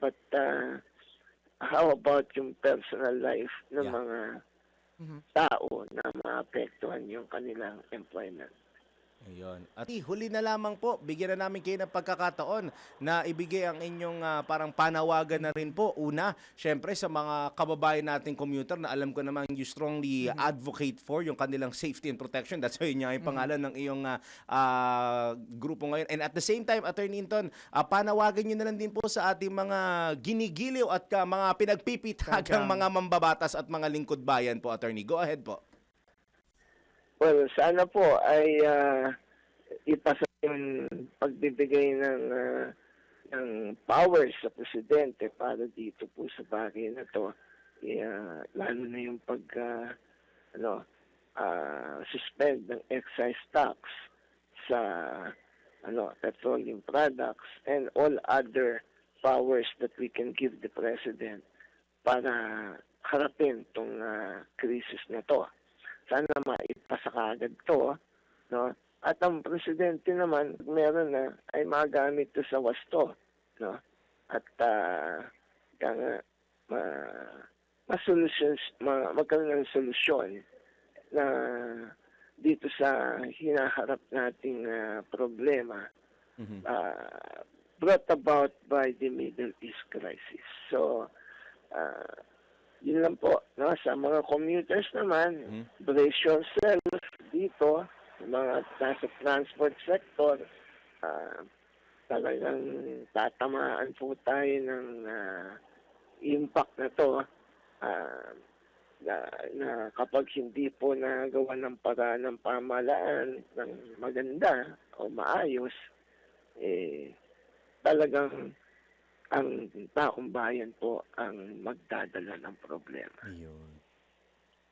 Speaker 18: but how about yung personal life ng mga tao na maapektuhan yung kanilang employment?
Speaker 1: Ayun. At huli na lamang po, bigyan na namin kayo ng pagkakataon na ibigay ang inyong parang panawagan na rin po. Una, syempre sa mga kababayan nating commuter na alam ko naman you strongly advocate for yung kanilang safety and protection. That's why yun yung pangalan ng iyong grupo ngayon. And at the same time, Attorney Inton, panawagan nyo na lang din po sa ating mga ginigiliw at mga pinagpipitagang mga mambabatas at mga lingkod bayan po, Attorney. Go ahead po.
Speaker 18: Well, sana po ay ipasa yung pagbibigay ng powers sa presidente para dito po sa bagay na to. Lalo na yung suspend ng excise tax sa petroleum products and all other powers that we can give the president para harapin tong krisis na to. Sana maipasa kaagad to, no? At ang presidente naman, meron na, ay magamit to sa wasto, no? At magkaroon ng solusyon na dito sa hinaharap nating problema brought about by the Middle East crisis. So, yun lang po, no? Sa mga commuters naman, brace yourself dito, mga nasa transport sector, talagang tatamaan po tayo ng impact na to na kapag hindi po nagawa ng paraan ng pamahalaan ng maganda o maayos, talagang ang taong bayan po ang magdadala ng problema.
Speaker 1: Ayun.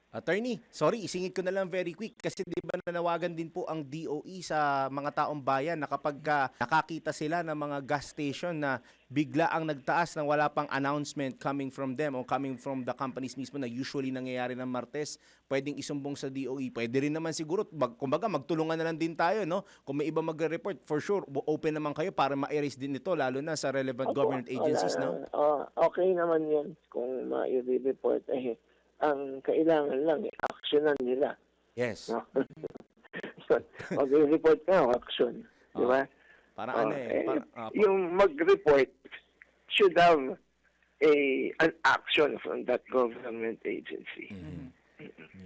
Speaker 1: Attorney, sorry, isingit ko na lang very quick kasi di ba nanawagan din po ang DOE sa mga taong bayan na kapag nakakita sila ng mga gas station na bigla ang nagtaas nang wala pang announcement coming from them o coming from the companies mismo na usually nangyayari ng Martes, pwedeng isumbong sa DOE. Pwede rin naman siguro, kumbaga magtulungan na lang din tayo, no? Kung may iba magre-report, for sure, open naman kayo para ma-erase din ito, lalo na sa relevant government agencies, no?
Speaker 18: Okay naman yan kung ma-report. Ang kailangan lang, actionan nila.
Speaker 1: Yes.
Speaker 18: No? Mag-report ka, action. Di ba?
Speaker 1: Para
Speaker 18: yung mag-report should have an action from that government agency.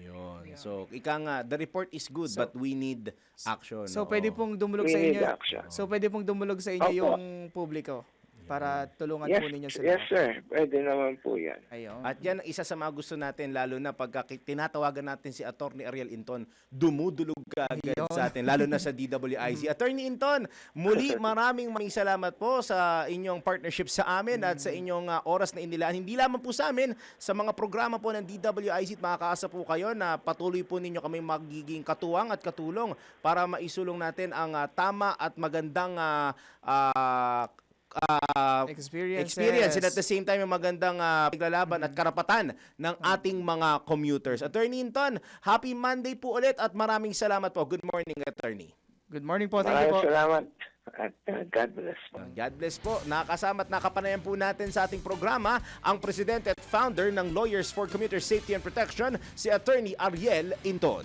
Speaker 1: Yun. So, ika nga, the report is good but we need action.
Speaker 2: So, pwede pong dumulog sa inyo. So, pwede pong dumulog sa inyo yung publiko para tulungan po ninyo sila.
Speaker 18: Yes, sir. Pwede naman po yan.
Speaker 2: Ayun.
Speaker 1: At yan ang isa sa mga gusto natin, lalo na pag tinatawagan natin si Attorney Ariel Inton, dumudulog ka agad sa atin, lalo na sa DWIZ. Attorney Inton, muli maraming salamat po sa inyong partnership sa amin at sa inyong oras na inilaan. Hindi lamang po sa amin, sa mga programa po ng DWIZ, makakaasa po kayo na patuloy po ninyo kami magiging katuwang at katulong para maisulong natin ang tama at magandang experience and at the same time yung magandang paglalaban at karapatan ng ating mga commuters. Attorney Inton, happy Monday po ulit at maraming salamat po. Good morning, Attorney.
Speaker 2: Good morning po. Thank you po.
Speaker 18: Salamat. At God bless po.
Speaker 1: God bless po. Nakasama at nakapanayan po natin sa ating programa ang presidente at founder ng Lawyers for Commuter Safety and Protection, si Attorney Ariel Inton.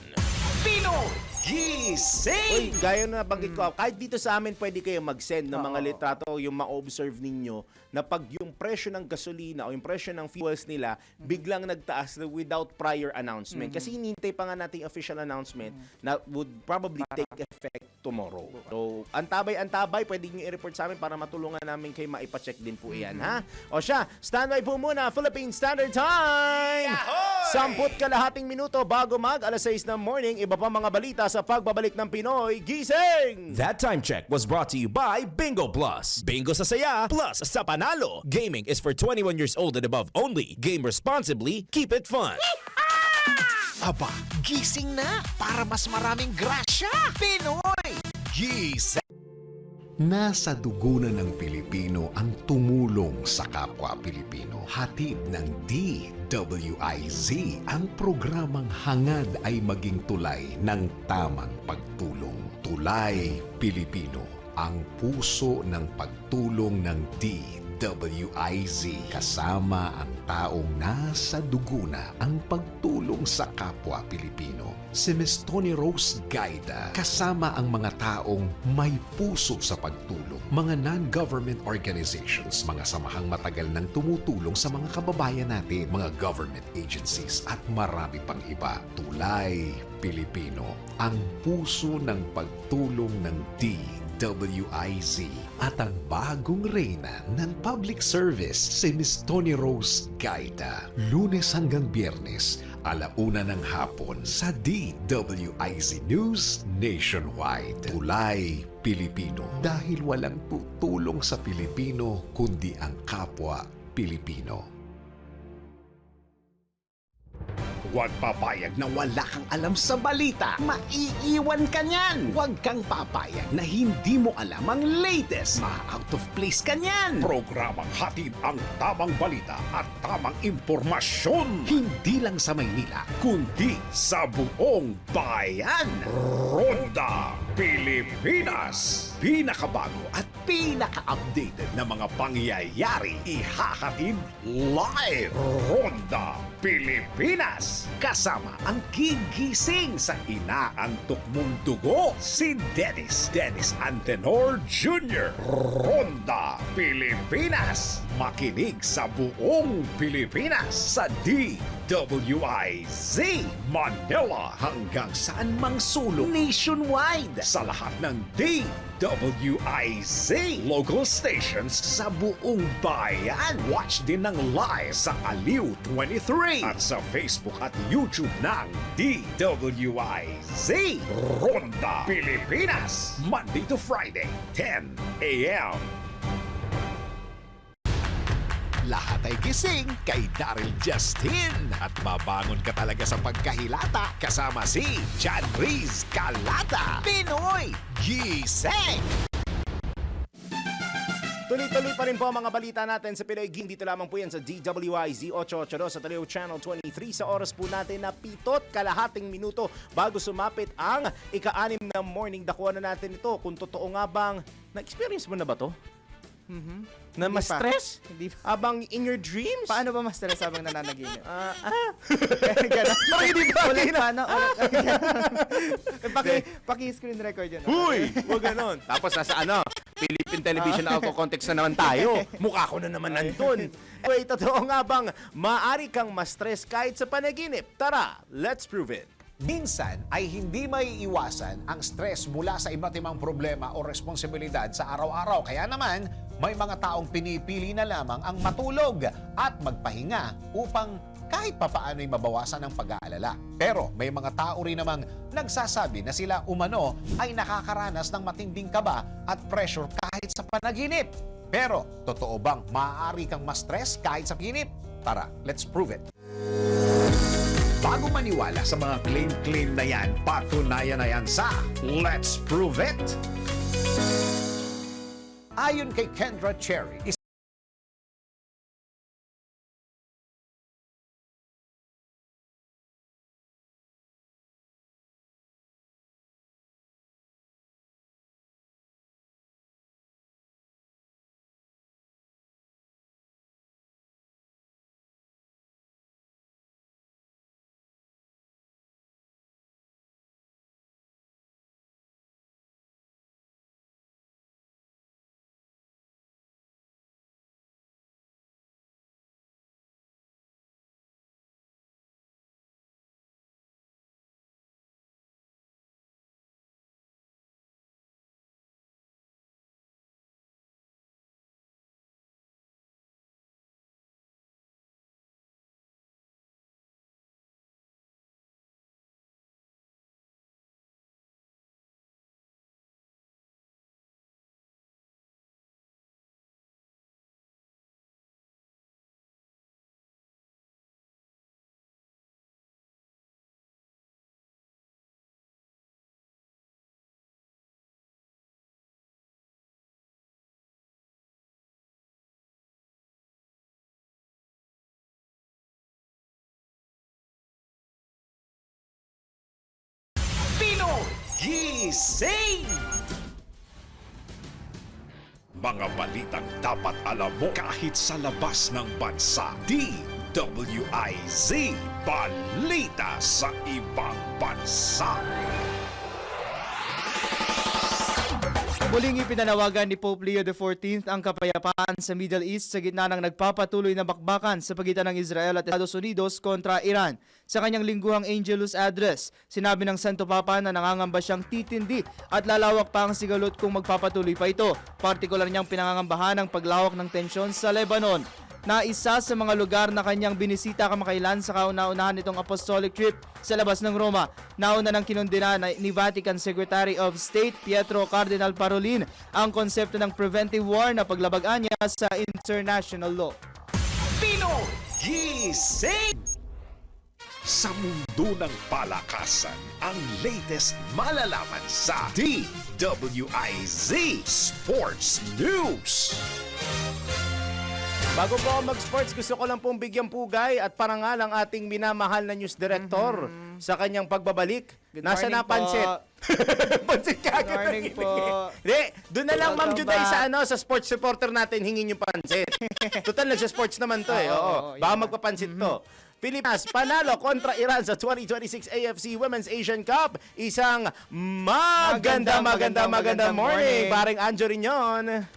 Speaker 4: Pinoy Gising!
Speaker 1: Uy, gaya na nabanggit ko, kahit dito sa amin pwede kayo mag-send ng mga litrato yung ma-observe ninyo na pag yung presyo ng gasolina o yung presyo ng fuels nila biglang nagtaas without prior announcement. Kasi hinihintay pa nga nating official announcement na would probably take effect tomorrow. So, antabay, pwede nyo i-report sa amin para matulungan namin kayo maipacheck din po iyan, ha? O siya, standby po muna, Philippine Standard Time! Samput kalahating minuto bago alas 6 ng morning, iba pa mga balita sa pagbabalik ng Pinoy Gising!
Speaker 3: That time check was brought to you by Bingo Plus. Bingo sa saya, plus sa panalo. Gaming is for 21 years old and above only. Game responsibly, keep it fun.
Speaker 4: Aba, gising na para mas maraming grasya. Pinoy Gising! Nasa dugo na ng Pilipino ang tumulong sa kapwa Pilipino. Hatid ng DWIZ ang programang hangad ay maging tulay ng tamang pagtulong. Tulay Pilipino, ang puso ng pagtulong ng DWIZ. Kasama ang taong nasa dugo na ang pagtulong sa kapwa Pilipino. Si Ms. Tony Rose Gaida, kasama ang mga taong may puso sa pagtulong. Mga non-government organizations, mga samahang matagal nang tumutulong sa mga kababayan natin, mga government agencies at marami pang iba. Tulay Pilipino, ang puso ng pagtulong ng DWIZ at ang bagong reyna ng public service, si Ms. Tony Rose Gaida. Lunes hanggang Biyernes, 1:00 ng hapon sa DWIZ News Nationwide. Tulay Pilipino, dahil walang tutulong sa Pilipino kundi ang kapwa Pilipino. Huwag papayag na wala kang alam sa balita. Maiiwan ka niyan. Huwag kang papayag na hindi mo alam ang latest. Ma-out of place ka niyan. Programang hatid ang tamang balita at tamang impormasyon. Hindi lang sa Maynila, kundi sa buong bayan. Ronda Pilipinas. Pinakabago at pinaka-updated na mga pangyayari ihahatid live. Ronda Pilipinas. Kasama ang gigising sa inaantok mong dugo, si Dennis Antenor Jr. Ronda Pilipinas. Makinig sa buong Pilipinas sa DWIZ Manila hanggang saan mang sulong nationwide sa lahat ng DWIZ local stations sa buong bayan. Watch din ng live sa Aliw 23 at sa Facebook at YouTube ng DWIZ Ronda Pilipinas, Monday to Friday, 10 a.m. Lahat ay gising kay Daryl Justin at mabangon ka talaga sa pagkahilata kasama si John Riz Calata. Pinoy Gising!
Speaker 1: Tuloy-tuloy pa rin po ang mga balita natin sa Pinoy Gising. Dito lamang po yan sa DWIZ 882 sa Taleo Channel 23 sa oras po natin na 7:00 minuto bago sumapit ang ika-6 na morning. Dakuha na natin ito kung totoo nga bang na-experience mo na ba to? Na
Speaker 2: Hindi pa.
Speaker 1: ma-stress?
Speaker 2: Hindi pa.
Speaker 1: Abang in your dreams?
Speaker 2: Paano ba ma-stress habang nananaginip?
Speaker 1: Gano'n. Bakit hindi ba?
Speaker 2: Ulit, paano? Paki-screen record yun.
Speaker 1: Huy! Huwag ganon. Tapos nasa Philippine Television Auto Context na naman tayo. Mukha ko na naman nandun. Anyway, totoo nga bang maaari kang ma-stress kahit sa panaginip? Tara, let's prove it.
Speaker 4: Minsan ay hindi maiiwasan ang stress mula sa iba't ibang problema o responsibilidad sa araw-araw. Kaya naman, may mga taong pinipili na lamang ang matulog at magpahinga upang kahit papaano'y mabawasan ang pag-aalala. Pero may mga tao rin namang nagsasabi na sila umano ay nakakaranas ng matinding kaba at pressure kahit sa panaginip. Pero totoo bang maaari kang ma-stress kahit sa panaginip? Tara, let's prove it. Bago maniwala sa mga claim na yan, patunayan na yan sa Let's Prove It! Ayon kay Kendra Cherry, Gising! Mga balitang dapat alam mo kahit sa labas ng bansa. DWIZ, balita sa ibang bansa.
Speaker 2: Muling ipinanawagan ni Pope Leo XIV ang kapayapaan sa Middle East sa gitna ng nagpapatuloy na bakbakan sa pagitan ng Israel at Estados Unidos kontra Iran. Sa kanyang lingguhang Angelus Address, sinabi ng Santo Papa na nangangamba siyang titindi at lalawak pa ang sigalot kung magpapatuloy pa ito. Partikular niyang pinangangambahan ang paglawak ng tensyon sa Lebanon, na isa sa mga lugar na kanyang binisita kamakailan sa kauna-unahan nitong apostolic trip sa labas ng Roma. Nauna nang kinundina ni Vatican Secretary of State Pietro Cardinal Parolin ang konsepto ng preventive war na paglabagan niya sa international law.
Speaker 4: Pinoy Gising! Sa mundo ng palakasan, ang latest malalaman sa DWIZ Sports News.
Speaker 1: Bago po ako mag-sports, gusto ko lang pong bigyan pugay at parangal ang ating minamahal na news director sa kanyang pagbabalik. Nasa
Speaker 2: morning
Speaker 1: napansit? Pansit ka agad.
Speaker 2: Morning po.
Speaker 1: Hindi, doon na lang Ma'am
Speaker 2: Welcome
Speaker 1: Juday
Speaker 2: back.
Speaker 1: sa sports reporter natin hingin yung pansit. Total nagsa-sports naman to eh. Oo. Baka magpapansit to. Pilipinas panalo kontra Iran sa 2026 AFC Women's Asian Cup. Isang maganda morning. Paring Anjo rin yun.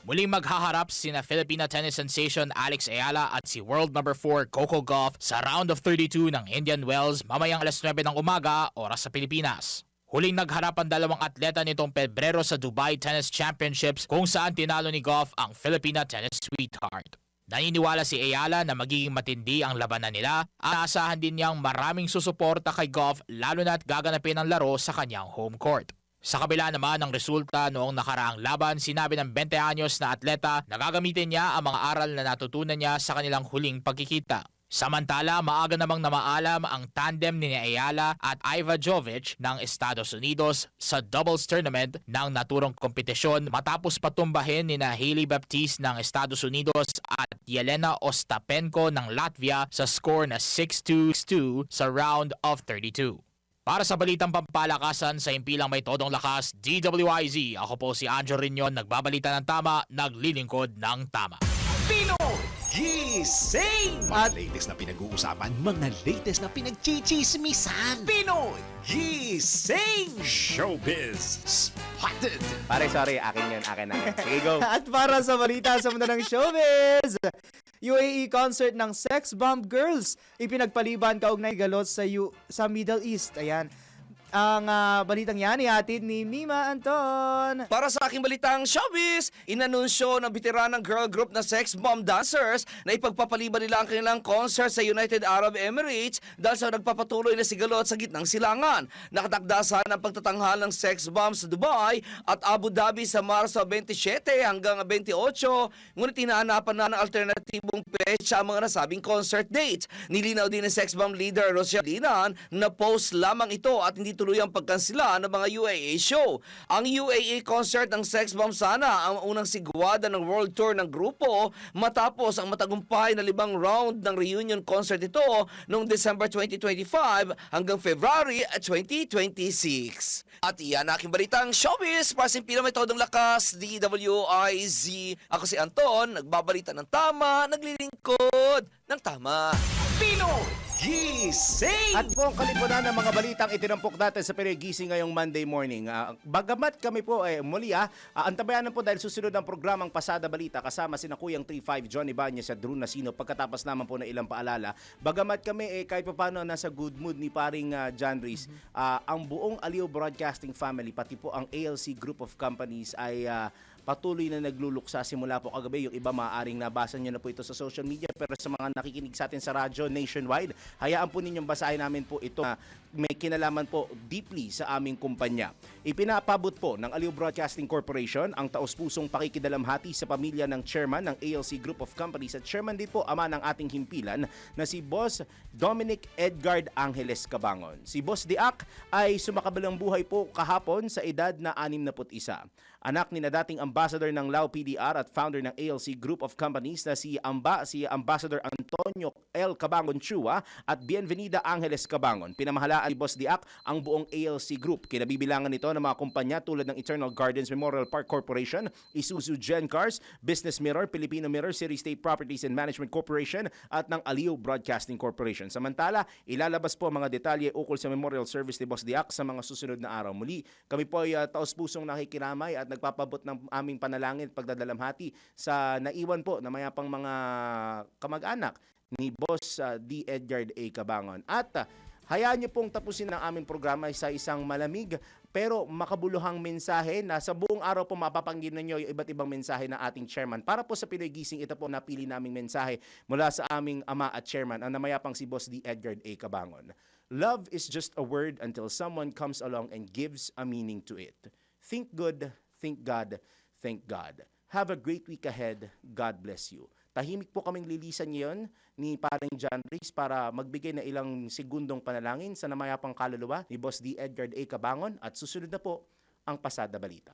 Speaker 19: Muling maghaharap sina Filipina tennis sensation Alex Ayala at si world number 4 Coco Gauff sa round of 32 ng Indian Wells mamayang alas 9 ng umaga, oras sa Pilipinas. Huling nagharap ang dalawang atleta nitong Pebrero sa Dubai Tennis Championships kung saan tinalo ni Gauff ang Filipina tennis sweetheart. Naniniwala si Ayala na magiging matindi ang labanan nila at asahan din niyang maraming susuporta kay Gauff lalo na't gaganapin ang laro sa kanyang home court. Sa kabila naman ng resulta noong nakaraang laban, sinabi ng 20 anyos na atleta na gagamitin niya ang mga aral na natutunan niya sa kanilang huling pagkikita. Samantala, maaga namang namaalam ang tandem ni Ayala at Iva Jovic ng Estados Unidos sa doubles tournament ng naturong kompetisyon matapos patumbahin ni Hailey Baptiste ng Estados Unidos at Yelena Ostapenko ng Latvia sa score na 6-2, 6-2 sa round of 32. Para sa balitang pampalakasan sa impilang may todong lakas, DWIZ, ako po si Anjo Rinyon, nagbabalita ng tama, naglilingkod ng tama.
Speaker 4: Pinoy Gising! Mga latest na pinag-uusapan, mga latest na pinagchichismisan. Pinoy Gising! Showbiz Spotted!
Speaker 1: Pare, sorry. Akin yan. Akin. Sige, go.
Speaker 2: At para sa balita sa mundo ng showbiz, UAE concert ng Sex Bomb Girls ipinagpaliban kaugnay galot sa Middle East. Ayan. Ang balitang yan ihatid ni Mima Anton.
Speaker 12: Para sa aking balitang showbiz, inanunsyo ng veteranang girl group na Sex Bomb Dancers na ipagpapaliban nila ang kanilang concert sa United Arab Emirates dahil sa nagpapatuloy na sigalot sa gitnang silangan. Nakatakdasan ang pagtatanghal ng Sex Bomb sa Dubai at Abu Dhabi sa Marso 27 hanggang 28, ngunit hinahanapan na ng alternatibong petsa ang mga nasabing concert dates. Nilinaw din ng Sex Bomb leader Rochelle Linan na post lamang ito at hindi tuloy ang pagkansila ng mga UAE show. Ang UAE concert ng Sex Bomb sana ang unang sigwada ng world tour ng grupo matapos ang matagumpay na 5 round ng reunion concert ito noong December 2025 hanggang February 2026. At iyan aking balitang showbiz para sa impila may todong lakas, DWIZ. Ako si Anton, nagbabalita ng tama, naglilingkod ng tama.
Speaker 4: Pinoy Gising!
Speaker 1: At po ang kalipunan ng mga balitang itinampok natin sa Pinoy Gising ngayong Monday morning. Bagamat kami po muli antabayanan po dahil susunod ang programang Pasada Balita kasama sina Kuyang 35, John Ibanez at Drew Nasino pagkatapos naman po na ilang paalala. Bagamat kami kahit pa paano nasa good mood ni paring John Reese, ang buong Aliw Broadcasting family pati po ang ALC Group of Companies ay patuloy na nagluluksa simula po kagabi. Yung iba maaaring nabasa nyo na po ito sa social media, pero sa mga nakikinig sa atin sa radyo nationwide, hayaan po ninyong basahin namin po ito na may kinalaman po deeply sa aming kumpanya. Ipinapabot po ng Aliw Broadcasting Corporation ang taos-pusong pakikidalamhati sa pamilya ng chairman ng ALC Group of Companies at chairman din po ama ng ating himpilan na si Boss Dominic Edgard Angeles Cabangon. Si Boss Diak ay sumakabilang buhay po kahapon sa edad na 61. Anak ni na dating ambassador ng Lao PDR at founder ng ALC Group of Companies na si Ambassador Antonio Antonio L. Cabangon Chua at Bienvenida Angeles Cabangon. Pinamahalaan ni Boss Diak ang buong ALC Group. Kinabibilangan nito ng mga kumpanya tulad ng Eternal Gardens Memorial Park Corporation, Isuzu Gen Cars, Business Mirror, Filipino Mirror, City State Properties and Management Corporation at ng Aliw Broadcasting Corporation. Samantala, ilalabas po mga detalye ukol sa memorial service ni Boss Diak sa mga susunod na araw. Muli, kami po ay taos-pusong nakikiramay at nagpapabot ng aming panalangin at pagdadalamhati sa naiwan po na mayapang mga kamag-anak ni Boss D. Edgar A. Cabangon. At hayaan niyo pong tapusin ang aming programa sa isang malamig pero makabuluhang mensahe na sa buong araw po mapapangginan niyo yung iba't ibang mensahe ng ating chairman. Para po sa Pinoy Gising, ito po napili naming mensahe mula sa aming ama at chairman, ang namayapang si Boss D. Edgar A. Cabangon. Love is just a word until someone comes along and gives a meaning to it. Think good, think God, thank God. Have a great week ahead. God bless you. Tahimik po kaming lilisan ngayon ni Paring John Reyes para magbigay na ilang segundong panalangin sa namayapang kaluluwa ni Boss D. Edgar A. Cabangon at susunod na po ang Pasada Balita.